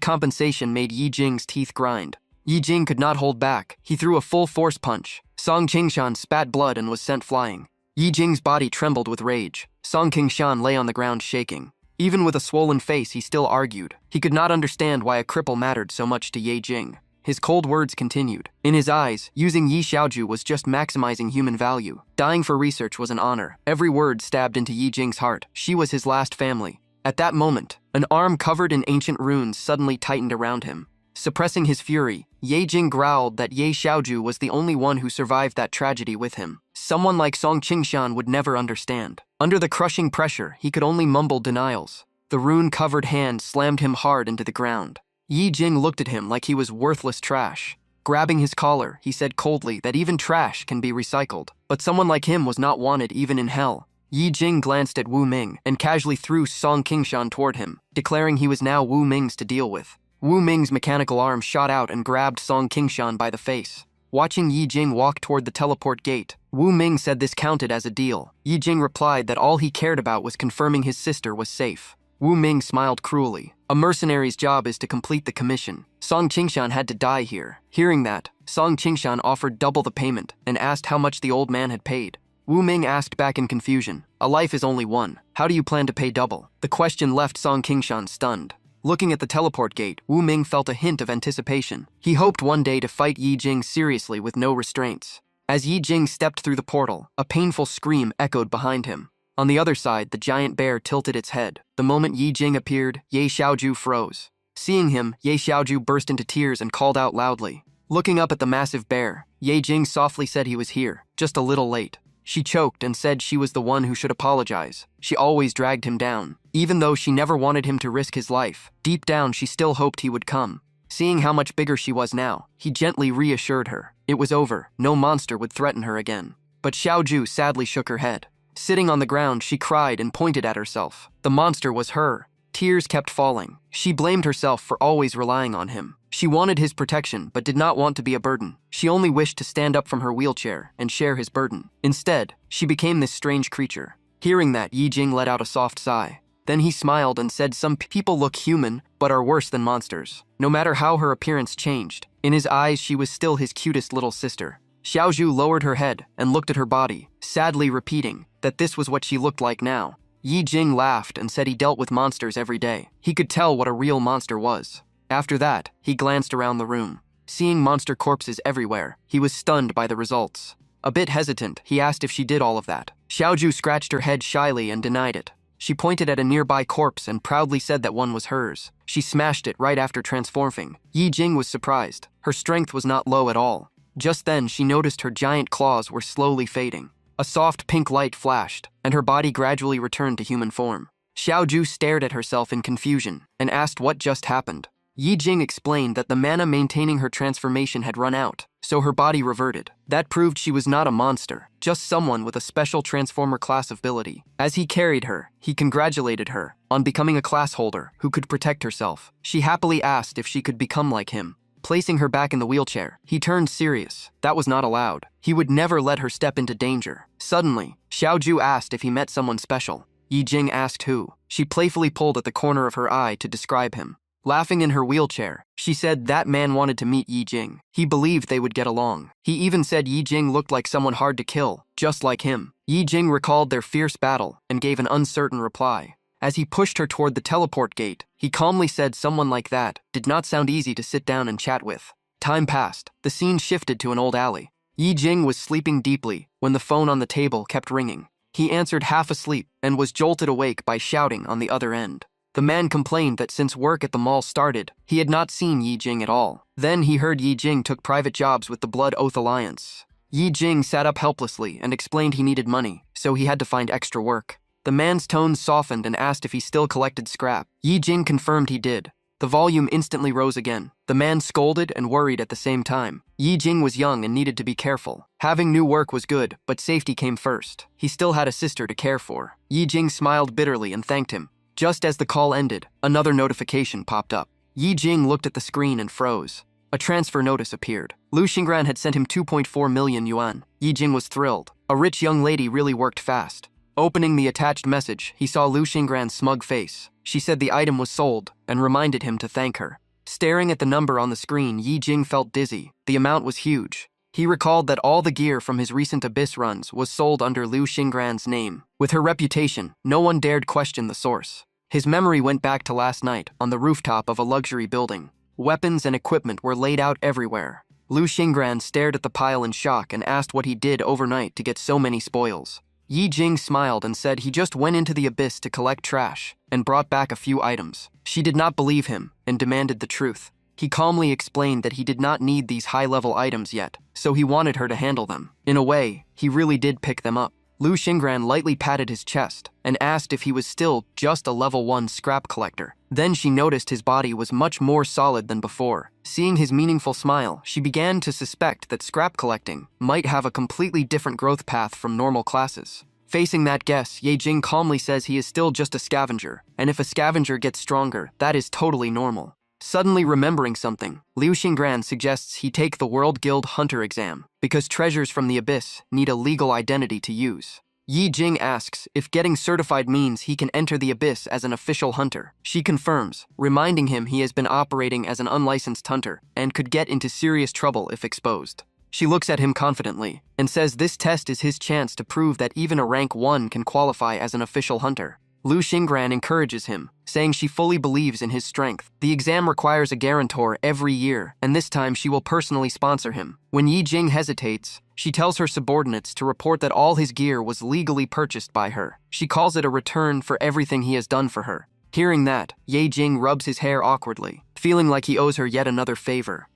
compensation made Yi Jing's teeth grind. Yi Jing could not hold back. He threw a full force punch. Song Qingshan spat blood and was sent flying. Yi Jing's body trembled with rage. Song Qingshan lay on the ground shaking. Even with a swollen face, he still argued. He could not understand why a cripple mattered so much to Ye Jing. His cold words continued. In his eyes, using Yi Xiaoju was just maximizing human value. Dying for research was an honor. Every word stabbed into Yi Jing's heart. She was his last family. At that moment, an arm covered in ancient runes suddenly tightened around him. Suppressing his fury, Ye Jing growled that Ye Xiaoju was the only one who survived that tragedy with him. Someone like Song Qingshan would never understand. Under the crushing pressure, he could only mumble denials. The rune-covered hand slammed him hard into the ground. Yi Jing looked at him like he was worthless trash. Grabbing his collar, he said coldly that even trash can be recycled. But someone like him was not wanted even in hell. Yi Jing glanced at Wu Ming and casually threw Song Qingshan toward him, declaring he was now Wu Ming's to deal with. Wu Ming's mechanical arm shot out and grabbed Song Qingshan by the face. Watching Yi Jing walk toward the teleport gate, Wu Ming said this counted as a deal. Yi Jing replied that all he cared about was confirming his sister was safe. Wu Ming smiled cruelly. A mercenary's job is to complete the commission. Song Qingshan had to die here. Hearing that, Song Qingshan offered double the payment and asked how much the old man had paid. Wu Ming asked back in confusion, "A life is only one. How do you plan to pay double?" The question left Song Qingshan stunned. Looking at the teleport gate, Wu Ming felt a hint of anticipation. He hoped one day to fight Yi Jing seriously with no restraints. As Yi Jing stepped through the portal, a painful scream echoed behind him. On the other side, the giant bear tilted its head. The moment Yi Jing appeared, Ye Xiaoju froze. Seeing him, Ye Xiaoju burst into tears and called out loudly. Looking up at the massive bear, Ye Jing softly said he was here, just a little late. She choked and said she was the one who should apologize. She always dragged him down. Even though she never wanted him to risk his life, deep down she still hoped he would come. Seeing how much bigger she was now, he gently reassured her. It was over. No monster would threaten her again. But Xiaoju sadly shook her head. Sitting on the ground, she cried and pointed at herself. The monster was her. Tears kept falling. She blamed herself for always relying on him. She wanted his protection, but did not want to be a burden. She only wished to stand up from her wheelchair and share his burden. Instead, she became this strange creature. Hearing that, Yi Jing let out a soft sigh. Then he smiled and said some people look human, but are worse than monsters. No matter how her appearance changed, in his eyes she was still his cutest little sister. Xiaoju lowered her head and looked at her body, sadly repeating that this was what she looked like now. Yi Jing laughed and said he dealt with monsters every day. He could tell what a real monster was. After that, he glanced around the room. Seeing monster corpses everywhere, he was stunned by the results. A bit hesitant, he asked if she did all of that. Xiaoju scratched her head shyly and denied it. She pointed at a nearby corpse and proudly said that one was hers. She smashed it right after transforming. Yi Jing was surprised. Her strength was not low at all. Just then, she noticed her giant claws were slowly fading. A soft pink light flashed, and her body gradually returned to human form. Xiaoju stared at herself in confusion and asked what just happened. Yi Jing explained that the mana maintaining her transformation had run out, so her body reverted. That proved she was not a monster, just someone with a special transformer class ability. As he carried her, he congratulated her on becoming a class holder who could protect herself. She happily asked if she could become like him. placing her back in the wheelchair. He turned serious. That was not allowed. He would never let her step into danger. Suddenly, Xiaoju asked if he met someone special. Yi Jing asked who. She playfully pulled at the corner of her eye to describe him. Laughing in her wheelchair, she said that man wanted to meet Yi Jing. He believed they would get along. He even said Yi Jing looked like someone hard to kill, just like him. Yi Jing recalled their fierce battle and gave an uncertain reply. As he pushed her toward the teleport gate, he calmly said someone like that did not sound easy to sit down and chat with. Time passed. The scene shifted to an old alley. Yi Jing was sleeping deeply when the phone on the table kept ringing. He answered half asleep and was jolted awake by shouting on the other end. The man complained that since work at the mall started, he had not seen Yi Jing at all. Then he heard Yi Jing took private jobs with the Blood Oath Alliance. Yi Jing sat up helplessly and explained he needed money, so he had to find extra work. The man's tone softened and asked if he still collected scrap. Yi Jing confirmed he did. The volume instantly rose again. The man scolded and worried at the same time. Yi Jing was young and needed to be careful. Having new work was good, but safety came first. He still had a sister to care for. Yi Jing smiled bitterly and thanked him. Just as the call ended, another notification popped up. Yi Jing looked at the screen and froze. A transfer notice appeared. Lu Xingran had sent him 2.4 million yuan. Yi Jing was thrilled. A rich young lady really worked fast. Opening the attached message, he saw Lu Xingran's smug face. She said the item was sold and reminded him to thank her. Staring at the number on the screen, Yi Jing felt dizzy. The amount was huge. He recalled that all the gear from his recent Abyss runs was sold under Lu Xingran's name. With her reputation, no one dared question the source. His memory went back to last night on the rooftop of a luxury building. Weapons and equipment were laid out everywhere. Lu Xingran stared at the pile in shock and asked what he did overnight to get so many spoils. Yi Jing smiled and said he just went into the abyss to collect trash and brought back a few items. She did not believe him and demanded the truth. He calmly explained that he did not need these high-level items yet, so he wanted her to handle them. In a way, he really did pick them up. Lu Xingran lightly patted his chest and asked if he was still just a level 1 scrap collector. Then she noticed his body was much more solid than before. Seeing his meaningful smile, she began to suspect that scrap collecting might have a completely different growth path from normal classes. Facing that guess, Yi Jing calmly says he is still just a scavenger, and if a scavenger gets stronger, that is totally normal. Suddenly remembering something, Liu Xingran suggests he take the World Guild Hunter exam, because treasures from the Abyss need a legal identity to use. Yi Jing asks if getting certified means he can enter the Abyss as an official hunter. She confirms, reminding him he has been operating as an unlicensed hunter and could get into serious trouble if exposed. She looks at him confidently and says this test is his chance to prove that even a rank 1 can qualify as an official hunter. Lu Xingran encourages him, saying she fully believes in his strength. The exam requires a guarantor every year, and this time she will personally sponsor him. When Yi Jing hesitates, she tells her subordinates to report that all his gear was legally purchased by her. She calls it a return for everything he has done for her. Hearing that, Yi Jing rubs his hair awkwardly, feeling like he owes her yet another favor.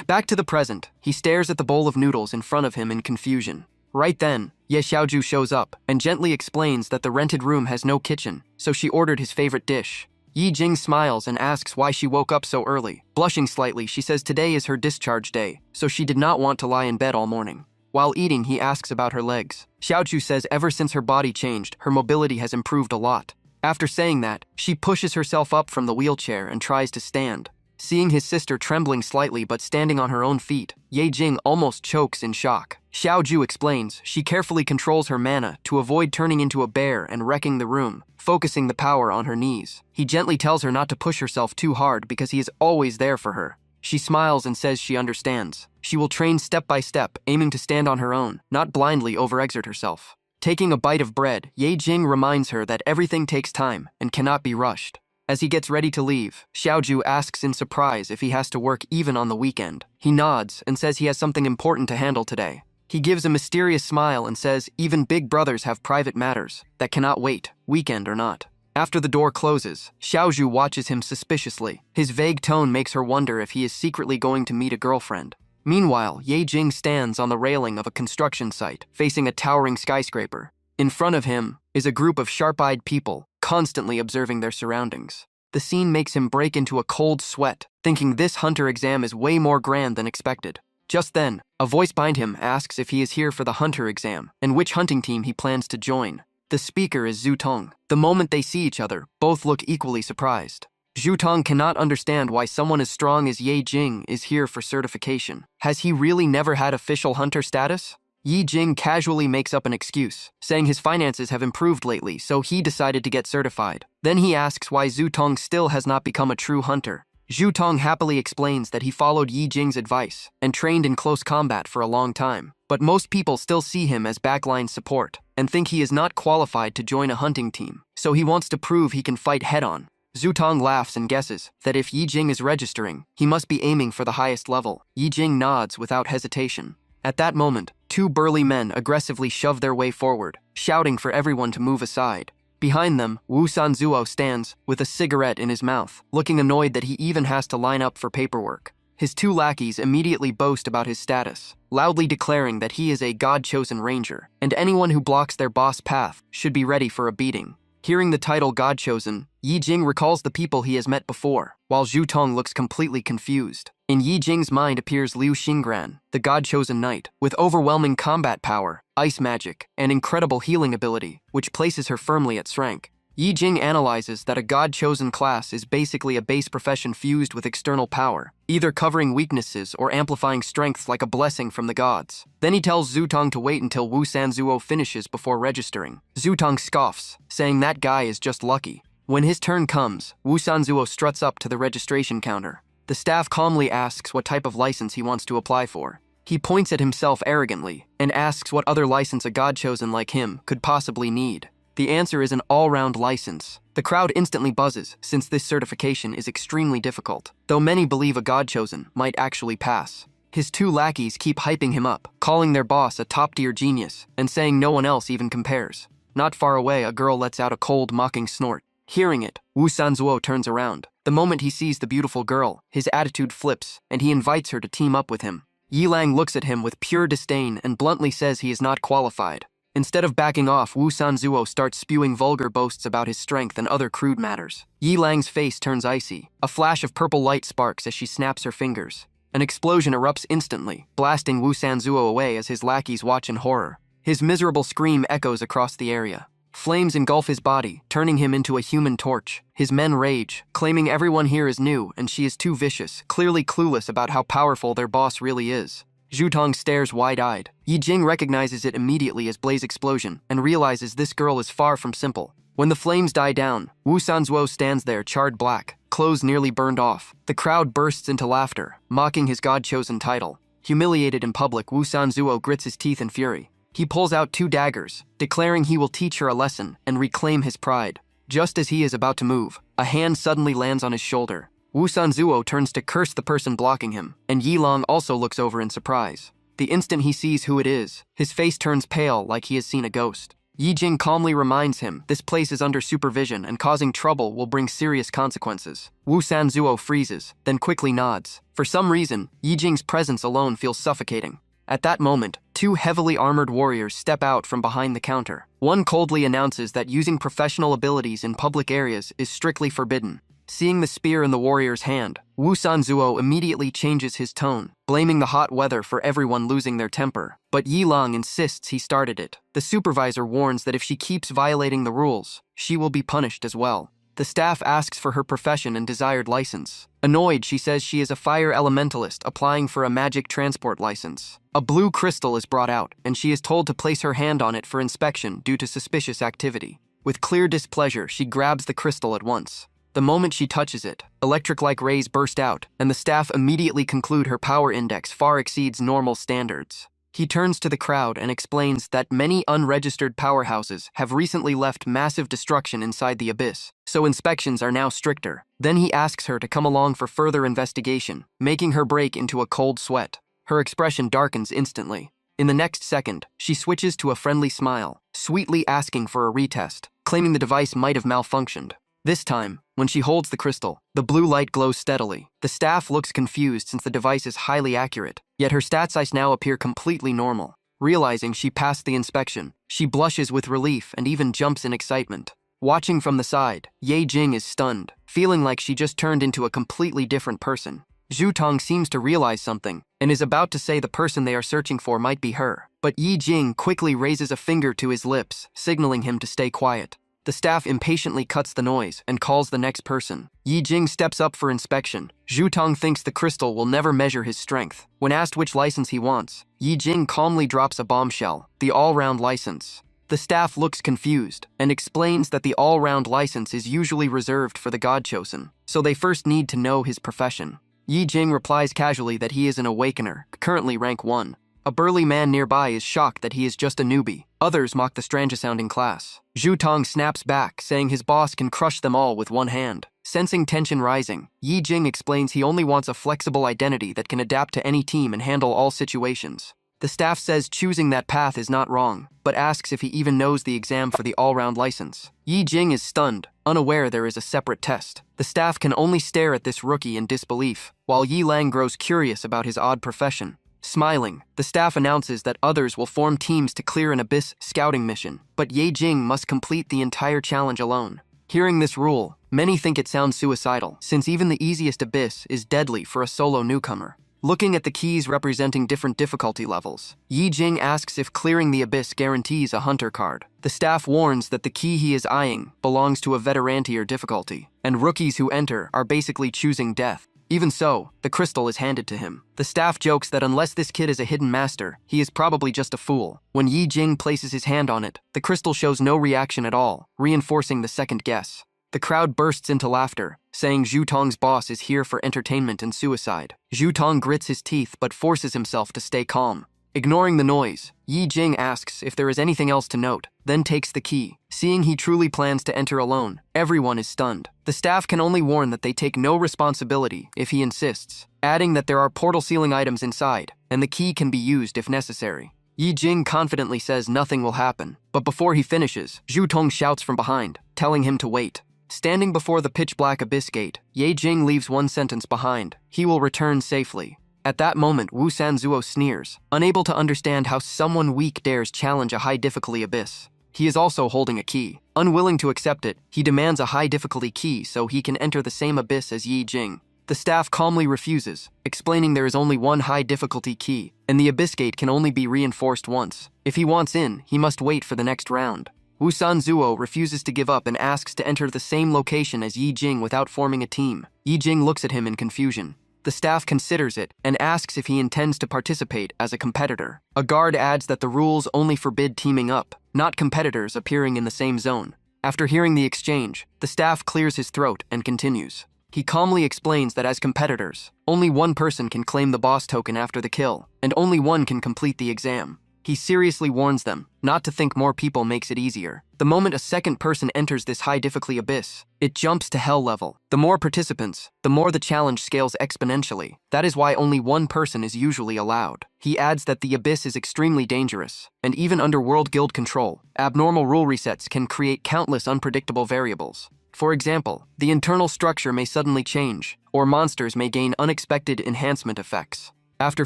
Back to the present, he stares at the bowl of noodles in front of him in confusion. Right then, Ye Xiaoju shows up and gently explains that the rented room has no kitchen, so she ordered his favorite dish. Yi Jing smiles and asks why she woke up so early. Blushing slightly, she says today is her discharge day, so she did not want to lie in bed all morning. While eating, he asks about her legs. Xiaoju says ever since her body changed, her mobility has improved a lot. After saying that, she pushes herself up from the wheelchair and tries to stand. Seeing his sister trembling slightly but standing on her own feet, Ye Jing almost chokes in shock. Xiaoju explains she carefully controls her mana to avoid turning into a bear and wrecking the room, focusing the power on her knees. He gently tells her not to push herself too hard because he is always there for her. She smiles and says she understands. She will train step by step, aiming to stand on her own, not blindly overexert herself. Taking a bite of bread, Ye Jing reminds her that everything takes time and cannot be rushed. As he gets ready to leave, Xiaoju asks in surprise if he has to work even on the weekend. He nods and says he has something important to handle today. He gives a mysterious smile and says even big brothers have private matters that cannot wait, weekend or not. After the door closes, Xiaoju watches him suspiciously. His vague tone makes her wonder if he is secretly going to meet a girlfriend. Meanwhile, Ye Jing stands on the railing of a construction site, facing a towering skyscraper. In front of him is a group of sharp-eyed people, constantly observing their surroundings. The scene makes him break into a cold sweat, thinking this hunter exam is way more grand than expected. Just then, a voice behind him asks if he is here for the hunter exam and which hunting team he plans to join. The speaker is Zhu Tong. The moment they see each other, both look equally surprised. Zhu Tong cannot understand why someone as strong as Ye Jing is here for certification. Has he really never had official hunter status? Yi Jing casually makes up an excuse, saying his finances have improved lately, so he decided to get certified. Then he asks why Zhu Tong still has not become a true hunter. Zhu Tong happily explains that he followed Yi Jing's advice and trained in close combat for a long time. But most people still see him as backline support and think he is not qualified to join a hunting team, so he wants to prove he can fight head-on. Zhu Tong laughs and guesses that if Yi Jing is registering, he must be aiming for the highest level. Yi Jing nods without hesitation. At that moment, two burly men aggressively shove their way forward, shouting for everyone to move aside. Behind them, Wu Sanzuo stands with a cigarette in his mouth, looking annoyed that he even has to line up for paperwork. His two lackeys immediately boast about his status, loudly declaring that he is a God-chosen ranger, and anyone who blocks their boss' path should be ready for a beating. Hearing the title God-chosen, Yi Jing recalls the people he has met before, while Zhu Tong looks completely confused. In Yi Jing's mind appears Liu Xingran, the God-chosen knight, with overwhelming combat power, ice magic, and incredible healing ability, which places her firmly at rank. Yi Jing analyzes that a God-chosen class is basically a base profession fused with external power, either covering weaknesses or amplifying strengths like a blessing from the gods. Then he tells Zhu Tong to wait until Wu Sanzuo finishes before registering. Zhu Tong scoffs, saying that guy is just lucky. When his turn comes, Wu Sanzuo struts up to the registration counter. The staff calmly asks what type of license he wants to apply for. He points at himself arrogantly and asks what other license a God-chosen like him could possibly need. The answer is an all-round license. The crowd instantly buzzes, since this certification is extremely difficult, though many believe a God-chosen might actually pass. His two lackeys keep hyping him up, calling their boss a top-tier genius, and saying no one else even compares. Not far away, a girl lets out a cold, mocking snort. Hearing it, Wu Sanzuo turns around. The moment he sees the beautiful girl, his attitude flips, and he invites her to team up with him. Yi Lang looks at him with pure disdain and bluntly says he is not qualified. Instead of backing off, Wu Sanzuo starts spewing vulgar boasts about his strength and other crude matters. Yi Lang's face turns icy. A flash of purple light sparks as she snaps her fingers. An explosion erupts instantly, blasting Wu Sanzuo away as his lackeys watch in horror. His miserable scream echoes across the area. Flames engulf his body, turning him into a human torch. His men rage, claiming everyone here is new and she is too vicious, clearly clueless about how powerful their boss really is. Zhu Tong stares wide-eyed. Yi Jing recognizes it immediately as Blaze Explosion and realizes this girl is far from simple. When the flames die down, Wu Sanzuo stands there charred black, clothes nearly burned off. The crowd bursts into laughter, mocking his God-chosen title. Humiliated in public, Wu Sanzuo grits his teeth in fury. He pulls out two daggers, declaring he will teach her a lesson and reclaim his pride. Just as he is about to move, a hand suddenly lands on his shoulder. Wu Sanzuo turns to curse the person blocking him, and Yi Lang also looks over in surprise. The instant he sees who it is, his face turns pale like he has seen a ghost. Yi Jing calmly reminds him this place is under supervision and causing trouble will bring serious consequences. Wu Sanzuo freezes, then quickly nods. For some reason, Yi Jing's presence alone feels suffocating. At that moment, two heavily armored warriors step out from behind the counter. One coldly announces that using professional abilities in public areas is strictly forbidden. Seeing the spear in the warrior's hand, Wu Sanzuo immediately changes his tone, blaming the hot weather for everyone losing their temper. But Yi Lang insists he started it. The supervisor warns that if she keeps violating the rules, she will be punished as well. The staff asks for her profession and desired license. Annoyed, she says she is a fire elementalist applying for a magic transport license. A blue crystal is brought out, and she is told to place her hand on it for inspection due to suspicious activity. With clear displeasure, she grabs the crystal at once. The moment she touches it, electric-like rays burst out, and the staff immediately conclude her power index far exceeds normal standards. He turns to the crowd and explains that many unregistered powerhouses have recently left massive destruction inside the abyss, so inspections are now stricter. Then he asks her to come along for further investigation, making her break into a cold sweat. Her expression darkens instantly. In the next second, she switches to a friendly smile, sweetly asking for a retest, claiming the device might have malfunctioned. This time, when she holds the crystal, the blue light glows steadily. The staff looks confused since the device is highly accurate, yet her stats ice now appear completely normal. Realizing she passed the inspection, she blushes with relief and even jumps in excitement. Watching from the side, Ye Jing is stunned, feeling like she just turned into a completely different person. Zhu Tong seems to realize something, and is about to say the person they are searching for might be her. But Yi Jing quickly raises a finger to his lips, signaling him to stay quiet. The staff impatiently cuts the noise and calls the next person. Yi Jing steps up for inspection. Zhu Tong thinks the crystal will never measure his strength. When asked which license he wants, Yi Jing calmly drops a bombshell: the all-round license. The staff looks confused and explains that the all-round license is usually reserved for the God-chosen, so they first need to know his profession. Yi Jing replies casually that he is an awakener, currently rank 1. A burly man nearby is shocked that he is just a newbie. Others mock the strangest-sounding class. Zhu Tong snaps back, saying his boss can crush them all with one hand. Sensing tension rising, Yi Jing explains he only wants a flexible identity that can adapt to any team and handle all situations. The staff says choosing that path is not wrong, but asks if he even knows the exam for the all-round license. Yi Jing is stunned, unaware there is a separate test. The staff can only stare at this rookie in disbelief, while Yi Lang grows curious about his odd profession. Smiling, the staff announces that others will form teams to clear an abyss scouting mission, but Yi Jing must complete the entire challenge alone. Hearing this rule, many think it sounds suicidal, since even the easiest abyss is deadly for a solo newcomer. Looking at the keys representing different difficulty levels, Yi Jing asks if clearing the abyss guarantees a hunter card. The staff warns that the key he is eyeing belongs to a veteran tier difficulty, and rookies who enter are basically choosing death. Even so, the crystal is handed to him. The staff jokes that unless this kid is a hidden master, he is probably just a fool. When Yi Jing places his hand on it, the crystal shows no reaction at all, reinforcing the second guess. The crowd bursts into laughter, saying Zhu Tong's boss is here for entertainment and suicide. Zhu Tong grits his teeth but forces himself to stay calm. Ignoring the noise, Yi Jing asks if there is anything else to note, then takes the key. Seeing he truly plans to enter alone, everyone is stunned. The staff can only warn that they take no responsibility if he insists, adding that there are portal sealing items inside, and the key can be used if necessary. Yi Jing confidently says nothing will happen, but before he finishes, Zhu Tong shouts from behind, telling him to wait. Standing before the pitch-black abyss gate, Yi Jing leaves one sentence behind: he will return safely. At that moment, Wu Sanzuo sneers, unable to understand how someone weak dares challenge a high-difficulty abyss. He is also holding a key. Unwilling to accept it, he demands a high-difficulty key so he can enter the same abyss as Yi Jing. The staff calmly refuses, explaining there is only one high-difficulty key, and the abyss gate can only be reinforced once. If he wants in, he must wait for the next round. Wu Sanzuo refuses to give up and asks to enter the same location as Yi Jing without forming a team. Yi Jing looks at him in confusion. The staff considers it and asks if he intends to participate as a competitor. A guard adds that the rules only forbid teaming up, not competitors appearing in the same zone. After hearing the exchange, the staff clears his throat and continues. He calmly explains that as competitors, only one person can claim the boss token after the kill, and only one can complete the exam. He seriously warns them not to think more people makes it easier. The moment a second person enters this high-difficulty abyss, it jumps to hell level. The more participants, the more the challenge scales exponentially. That is why only one person is usually allowed. He adds that the abyss is extremely dangerous, and even under World Guild control, abnormal rule resets can create countless unpredictable variables. For example, the internal structure may suddenly change, or monsters may gain unexpected enhancement effects. After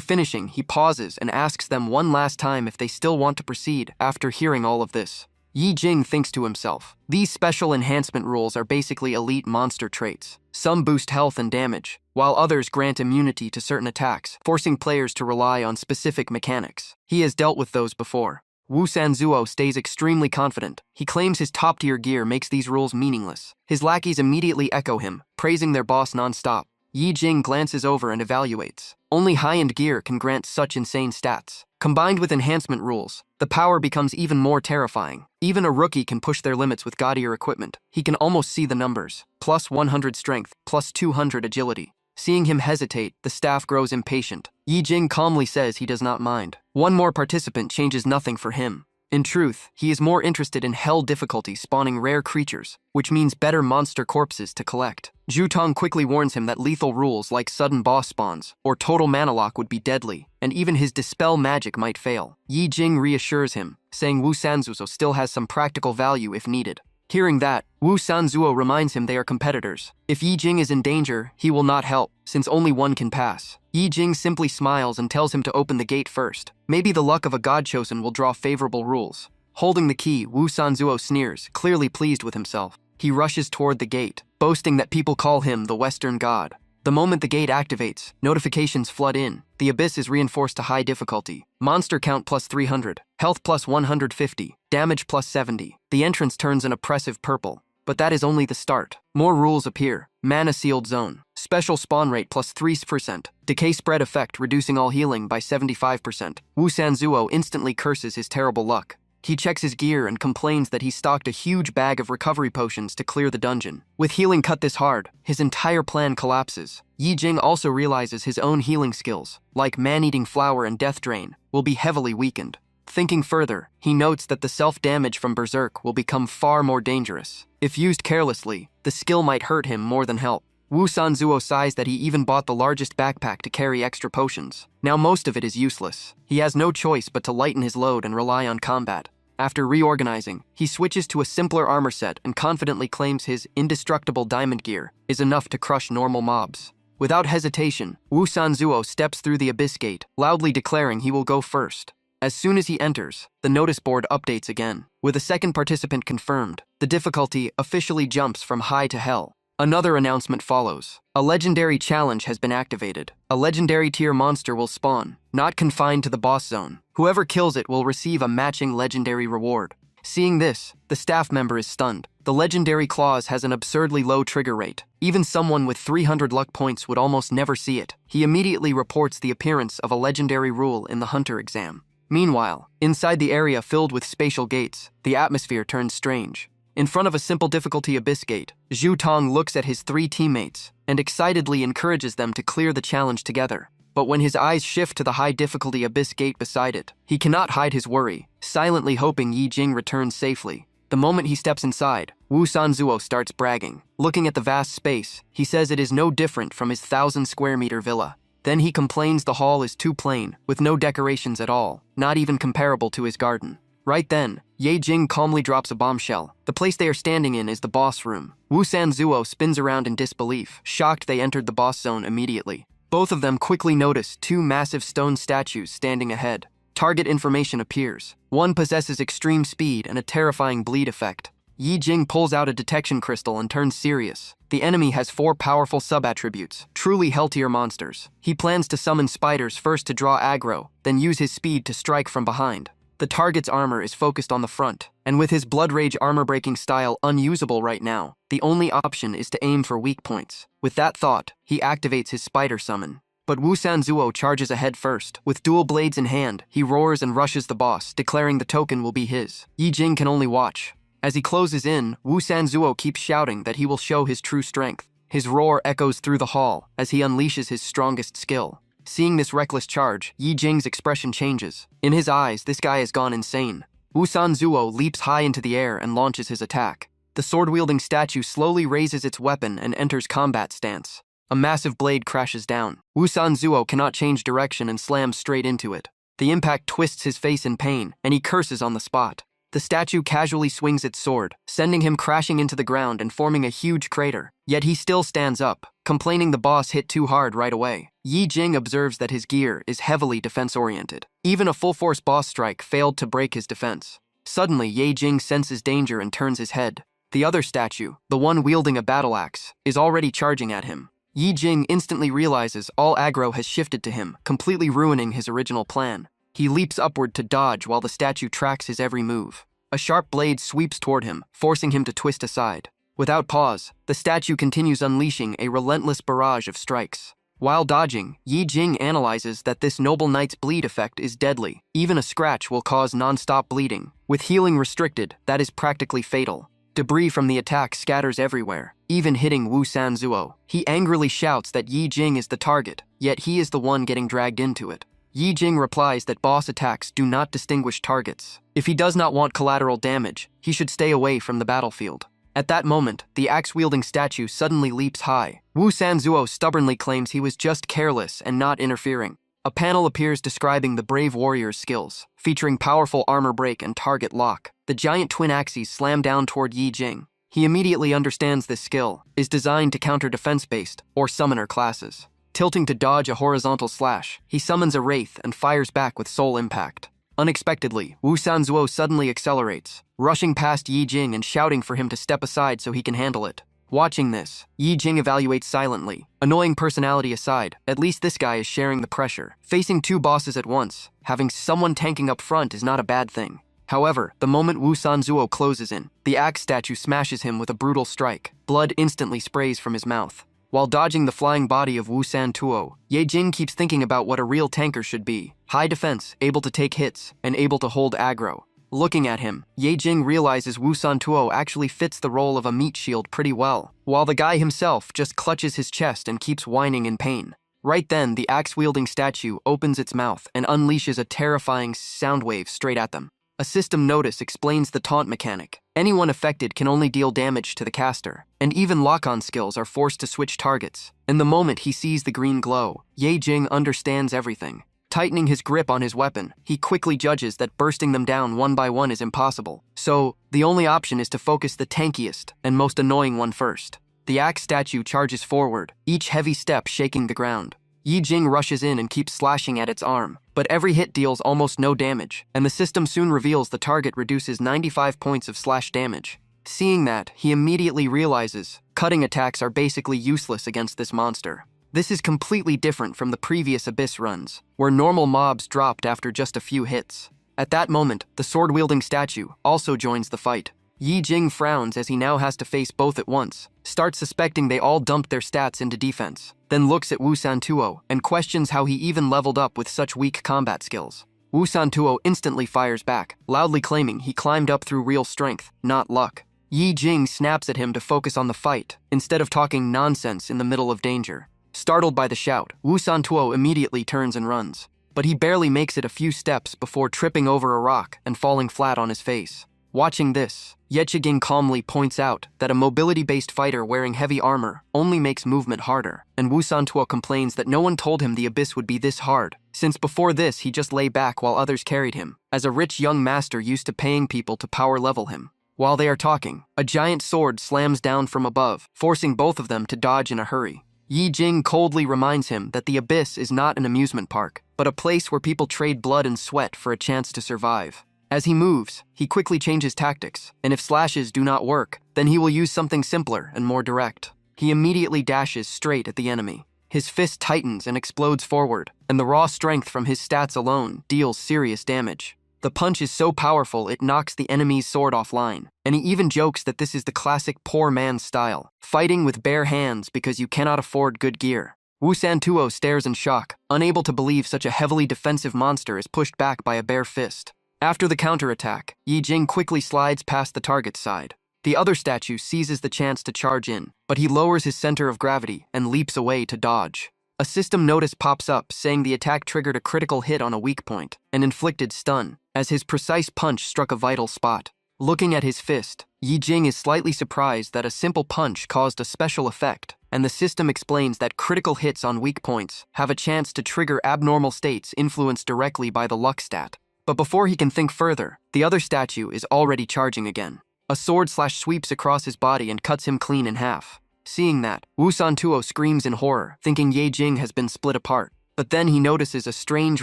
finishing, he pauses and asks them one last time if they still want to proceed after hearing all of this. Yi Jing thinks to himself, these special enhancement rules are basically elite monster traits. Some boost health and damage, while others grant immunity to certain attacks, forcing players to rely on specific mechanics. He has dealt with those before. Wu Sanzuo stays extremely confident. He claims his top-tier gear makes these rules meaningless. His lackeys immediately echo him, praising their boss non-stop. Yi Jing glances over and evaluates. Only high-end gear can grant such insane stats. Combined with enhancement rules, the power becomes even more terrifying. Even a rookie can push their limits with gaudier equipment. He can almost see the numbers. Plus 100 strength, plus 200 agility. Seeing him hesitate, the staff grows impatient. Yi Jing calmly says he does not mind. One more participant changes nothing for him. In truth, he is more interested in hell difficulty spawning rare creatures, which means better monster corpses to collect. Zhu Tong quickly warns him that lethal rules like sudden boss spawns or total mana lock would be deadly, and even his dispel magic might fail. Yi Jing reassures him, saying Wu Sanzuo still has some practical value if needed. Hearing that, Wu Sanzuo reminds him they are competitors. If Yi Jing is in danger, he will not help, since only one can pass. Yi Jing simply smiles and tells him to open the gate first. Maybe the luck of a god-chosen will draw favorable rules. Holding the key, Wu Sanzuo sneers, clearly pleased with himself. He rushes toward the gate, boasting that people call him the Western God. The moment the gate activates, notifications flood in. The abyss is reinforced to high difficulty. Monster count plus 300, health plus 150, damage plus 70. The entrance turns an oppressive purple. But that is only the start. More rules appear. Mana sealed zone. Special spawn rate plus 3%. Decay spread effect reducing all healing by 75%. Wu Sanzuo instantly curses his terrible luck. He checks his gear and complains that he stocked a huge bag of recovery potions to clear the dungeon. With healing cut this hard, his entire plan collapses. Yi Jing also realizes his own healing skills, like man-eating flower and death drain, will be heavily weakened. Thinking further, he notes that the self-damage from Berserk will become far more dangerous. If used carelessly, the skill might hurt him more than help. Wu Sanzuo sighs that he even bought the largest backpack to carry extra potions. Now most of it is useless. He has no choice but to lighten his load and rely on combat. After reorganizing, he switches to a simpler armor set and confidently claims his indestructible diamond gear is enough to crush normal mobs. Without hesitation, Wu Sanzuo steps through the abyss gate, loudly declaring he will go first. As soon as he enters, the notice board updates again. With a second participant confirmed, the difficulty officially jumps from high to hell. Another announcement follows. A legendary challenge has been activated. A legendary tier monster will spawn, not confined to the boss zone. Whoever kills it will receive a matching legendary reward. Seeing this, the staff member is stunned. The legendary clause has an absurdly low trigger rate. Even someone with 300 luck points would almost never see it. He immediately reports the appearance of a legendary rule in the hunter exam. Meanwhile, inside the area filled with spatial gates, the atmosphere turns strange. In front of a simple difficulty abyss gate, Zhu Tong looks at his 3 teammates and excitedly encourages them to clear the challenge together. But when his eyes shift to the high difficulty abyss gate beside it, he cannot hide his worry, silently hoping Yi Jing returns safely. The moment he steps inside, Wu Sanzuo starts bragging. Looking at the vast space, he says it is no different from his 1,000-square-meter villa. Then he complains the hall is too plain, with no decorations at all, not even comparable to his garden. Right then, Ye Jing calmly drops a bombshell. The place they are standing in is the boss room. Wu Sanzuo spins around in disbelief, shocked they entered the boss zone immediately. Both of them quickly notice 2 massive stone statues standing ahead. Target information appears. One possesses extreme speed and a terrifying bleed effect. Yi Jing pulls out a detection crystal and turns serious. The enemy has 4 powerful sub-attributes, truly hell-tier monsters. He plans to summon spiders first to draw aggro, then use his speed to strike from behind. The target's armor is focused on the front, and with his Blood Rage armor-breaking style unusable right now, the only option is to aim for weak points. With that thought, he activates his spider summon. But Wu Sanzuo charges ahead first. With dual blades in hand, he roars and rushes the boss, declaring the token will be his. Yi Jing can only watch. As he closes in, Wu Sanzuo keeps shouting that he will show his true strength. His roar echoes through the hall as he unleashes his strongest skill. Seeing this reckless charge, Yi Jing's expression changes. In his eyes, this guy has gone insane. Wu Sanzuo leaps high into the air and launches his attack. The sword-wielding statue slowly raises its weapon and enters combat stance. A massive blade crashes down. Wu Sanzuo cannot change direction and slams straight into it. The impact twists his face in pain, and he curses on the spot. The statue casually swings its sword, sending him crashing into the ground and forming a huge crater. Yet he still stands up, complaining the boss hit too hard right away. Yi Jing observes that his gear is heavily defense-oriented. Even a full-force boss strike failed to break his defense. Suddenly, Ye Jing senses danger and turns his head. The other statue, the one wielding a battle axe, is already charging at him. Yi Jing instantly realizes all aggro has shifted to him, completely ruining his original plan. He leaps upward to dodge while the statue tracks his every move. A sharp blade sweeps toward him, forcing him to twist aside. Without pause, the statue continues unleashing a relentless barrage of strikes. While dodging, Yi Jing analyzes that this noble knight's bleed effect is deadly. Even a scratch will cause non-stop bleeding. With healing restricted, that is practically fatal. Debris from the attack scatters everywhere, even hitting Wu Sanzuo. He angrily shouts that Yi Jing is the target, yet he is the one getting dragged into it. Yi Jing replies that boss attacks do not distinguish targets. If he does not want collateral damage, he should stay away from the battlefield. At that moment, the axe-wielding statue suddenly leaps high. Wu Sanzuo stubbornly claims he was just careless and not interfering. A panel appears describing the brave warrior's skills, featuring powerful armor break and target lock. The giant twin axes slam down toward Yi Jing. He immediately understands this skill is designed to counter defense-based or summoner classes. Tilting to dodge a horizontal slash, he summons a wraith and fires back with soul impact. Unexpectedly, Wu Sanzuo suddenly accelerates, rushing past Yi Jing and shouting for him to step aside so he can handle it. Watching this, Yi Jing evaluates silently. Annoying personality aside, at least this guy is sharing the pressure. Facing two bosses at once, having someone tanking up front is not a bad thing. However, the moment Wu Sanzuo closes in, the axe statue smashes him with a brutal strike. Blood instantly sprays from his mouth. While dodging the flying body of Wu Santuo, Ye Jing keeps thinking about what a real tanker should be. High defense, able to take hits, and able to hold aggro. Looking at him, Ye Jing realizes Wu Santuo actually fits the role of a meat shield pretty well, while the guy himself just clutches his chest and keeps whining in pain. Right then, the axe-wielding statue opens its mouth and unleashes a terrifying sound wave straight at them. A system notice explains the taunt mechanic. Anyone affected can only deal damage to the caster, and even lock-on skills are forced to switch targets. In the moment he sees the green glow, Ye Jing understands everything. Tightening his grip on his weapon, he quickly judges that bursting them down one by one is impossible. So, the only option is to focus the tankiest and most annoying one first. The axe statue charges forward, each heavy step shaking the ground. Yi Jing rushes in and keeps slashing at its arm, but every hit deals almost no damage, and the system soon reveals the target reduces 95 points of slash damage. Seeing that, he immediately realizes cutting attacks are basically useless against this monster. This is completely different from the previous Abyss runs, where normal mobs dropped after just a few hits. At that moment, the sword-wielding statue also joins the fight. Yi Jing frowns as he now has to face both at once, starts suspecting they all dumped their stats into defense, then looks at Wu Santuo and questions how he even leveled up with such weak combat skills. Wu Santuo instantly fires back, loudly claiming he climbed up through real strength, not luck. Yi Jing snaps at him to focus on the fight, instead of talking nonsense in the middle of danger. Startled by the shout, Wu Santuo immediately turns and runs, but he barely makes it a few steps before tripping over a rock and falling flat on his face. Watching this, Yechiging calmly points out that a mobility-based fighter wearing heavy armor only makes movement harder, and Wu Santuo complains that no one told him the Abyss would be this hard, since before this he just lay back while others carried him, as a rich young master used to paying people to power level him. While they are talking, a giant sword slams down from above, forcing both of them to dodge in a hurry. Yi Jing coldly reminds him that the Abyss is not an amusement park, but a place where people trade blood and sweat for a chance to survive. As he moves, he quickly changes tactics, and if slashes do not work, then he will use something simpler and more direct. He immediately dashes straight at the enemy. His fist tightens and explodes forward, and the raw strength from his stats alone deals serious damage. The punch is so powerful it knocks the enemy's sword offline, and he even jokes that this is the classic poor man's style, fighting with bare hands because you cannot afford good gear. Wu Santuo stares in shock, unable to believe such a heavily defensive monster is pushed back by a bare fist. After the counterattack, Yi Jing quickly slides past the target's side. The other statue seizes the chance to charge in, but he lowers his center of gravity and leaps away to dodge. A system notice pops up saying the attack triggered a critical hit on a weak point and inflicted stun, as his precise punch struck a vital spot. Looking at his fist, Yi Jing is slightly surprised that a simple punch caused a special effect, and the system explains that critical hits on weak points have a chance to trigger abnormal states influenced directly by the luck stat. But before he can think further, the other statue is already charging again. A sword slash sweeps across his body and cuts him clean in half. Seeing that, Wu Santuo screams in horror, thinking Ye Jing has been split apart. But then he notices a strange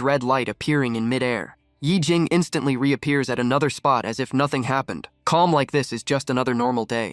red light appearing in midair. Yi Jing instantly reappears at another spot as if nothing happened. Calm like this is just another normal day.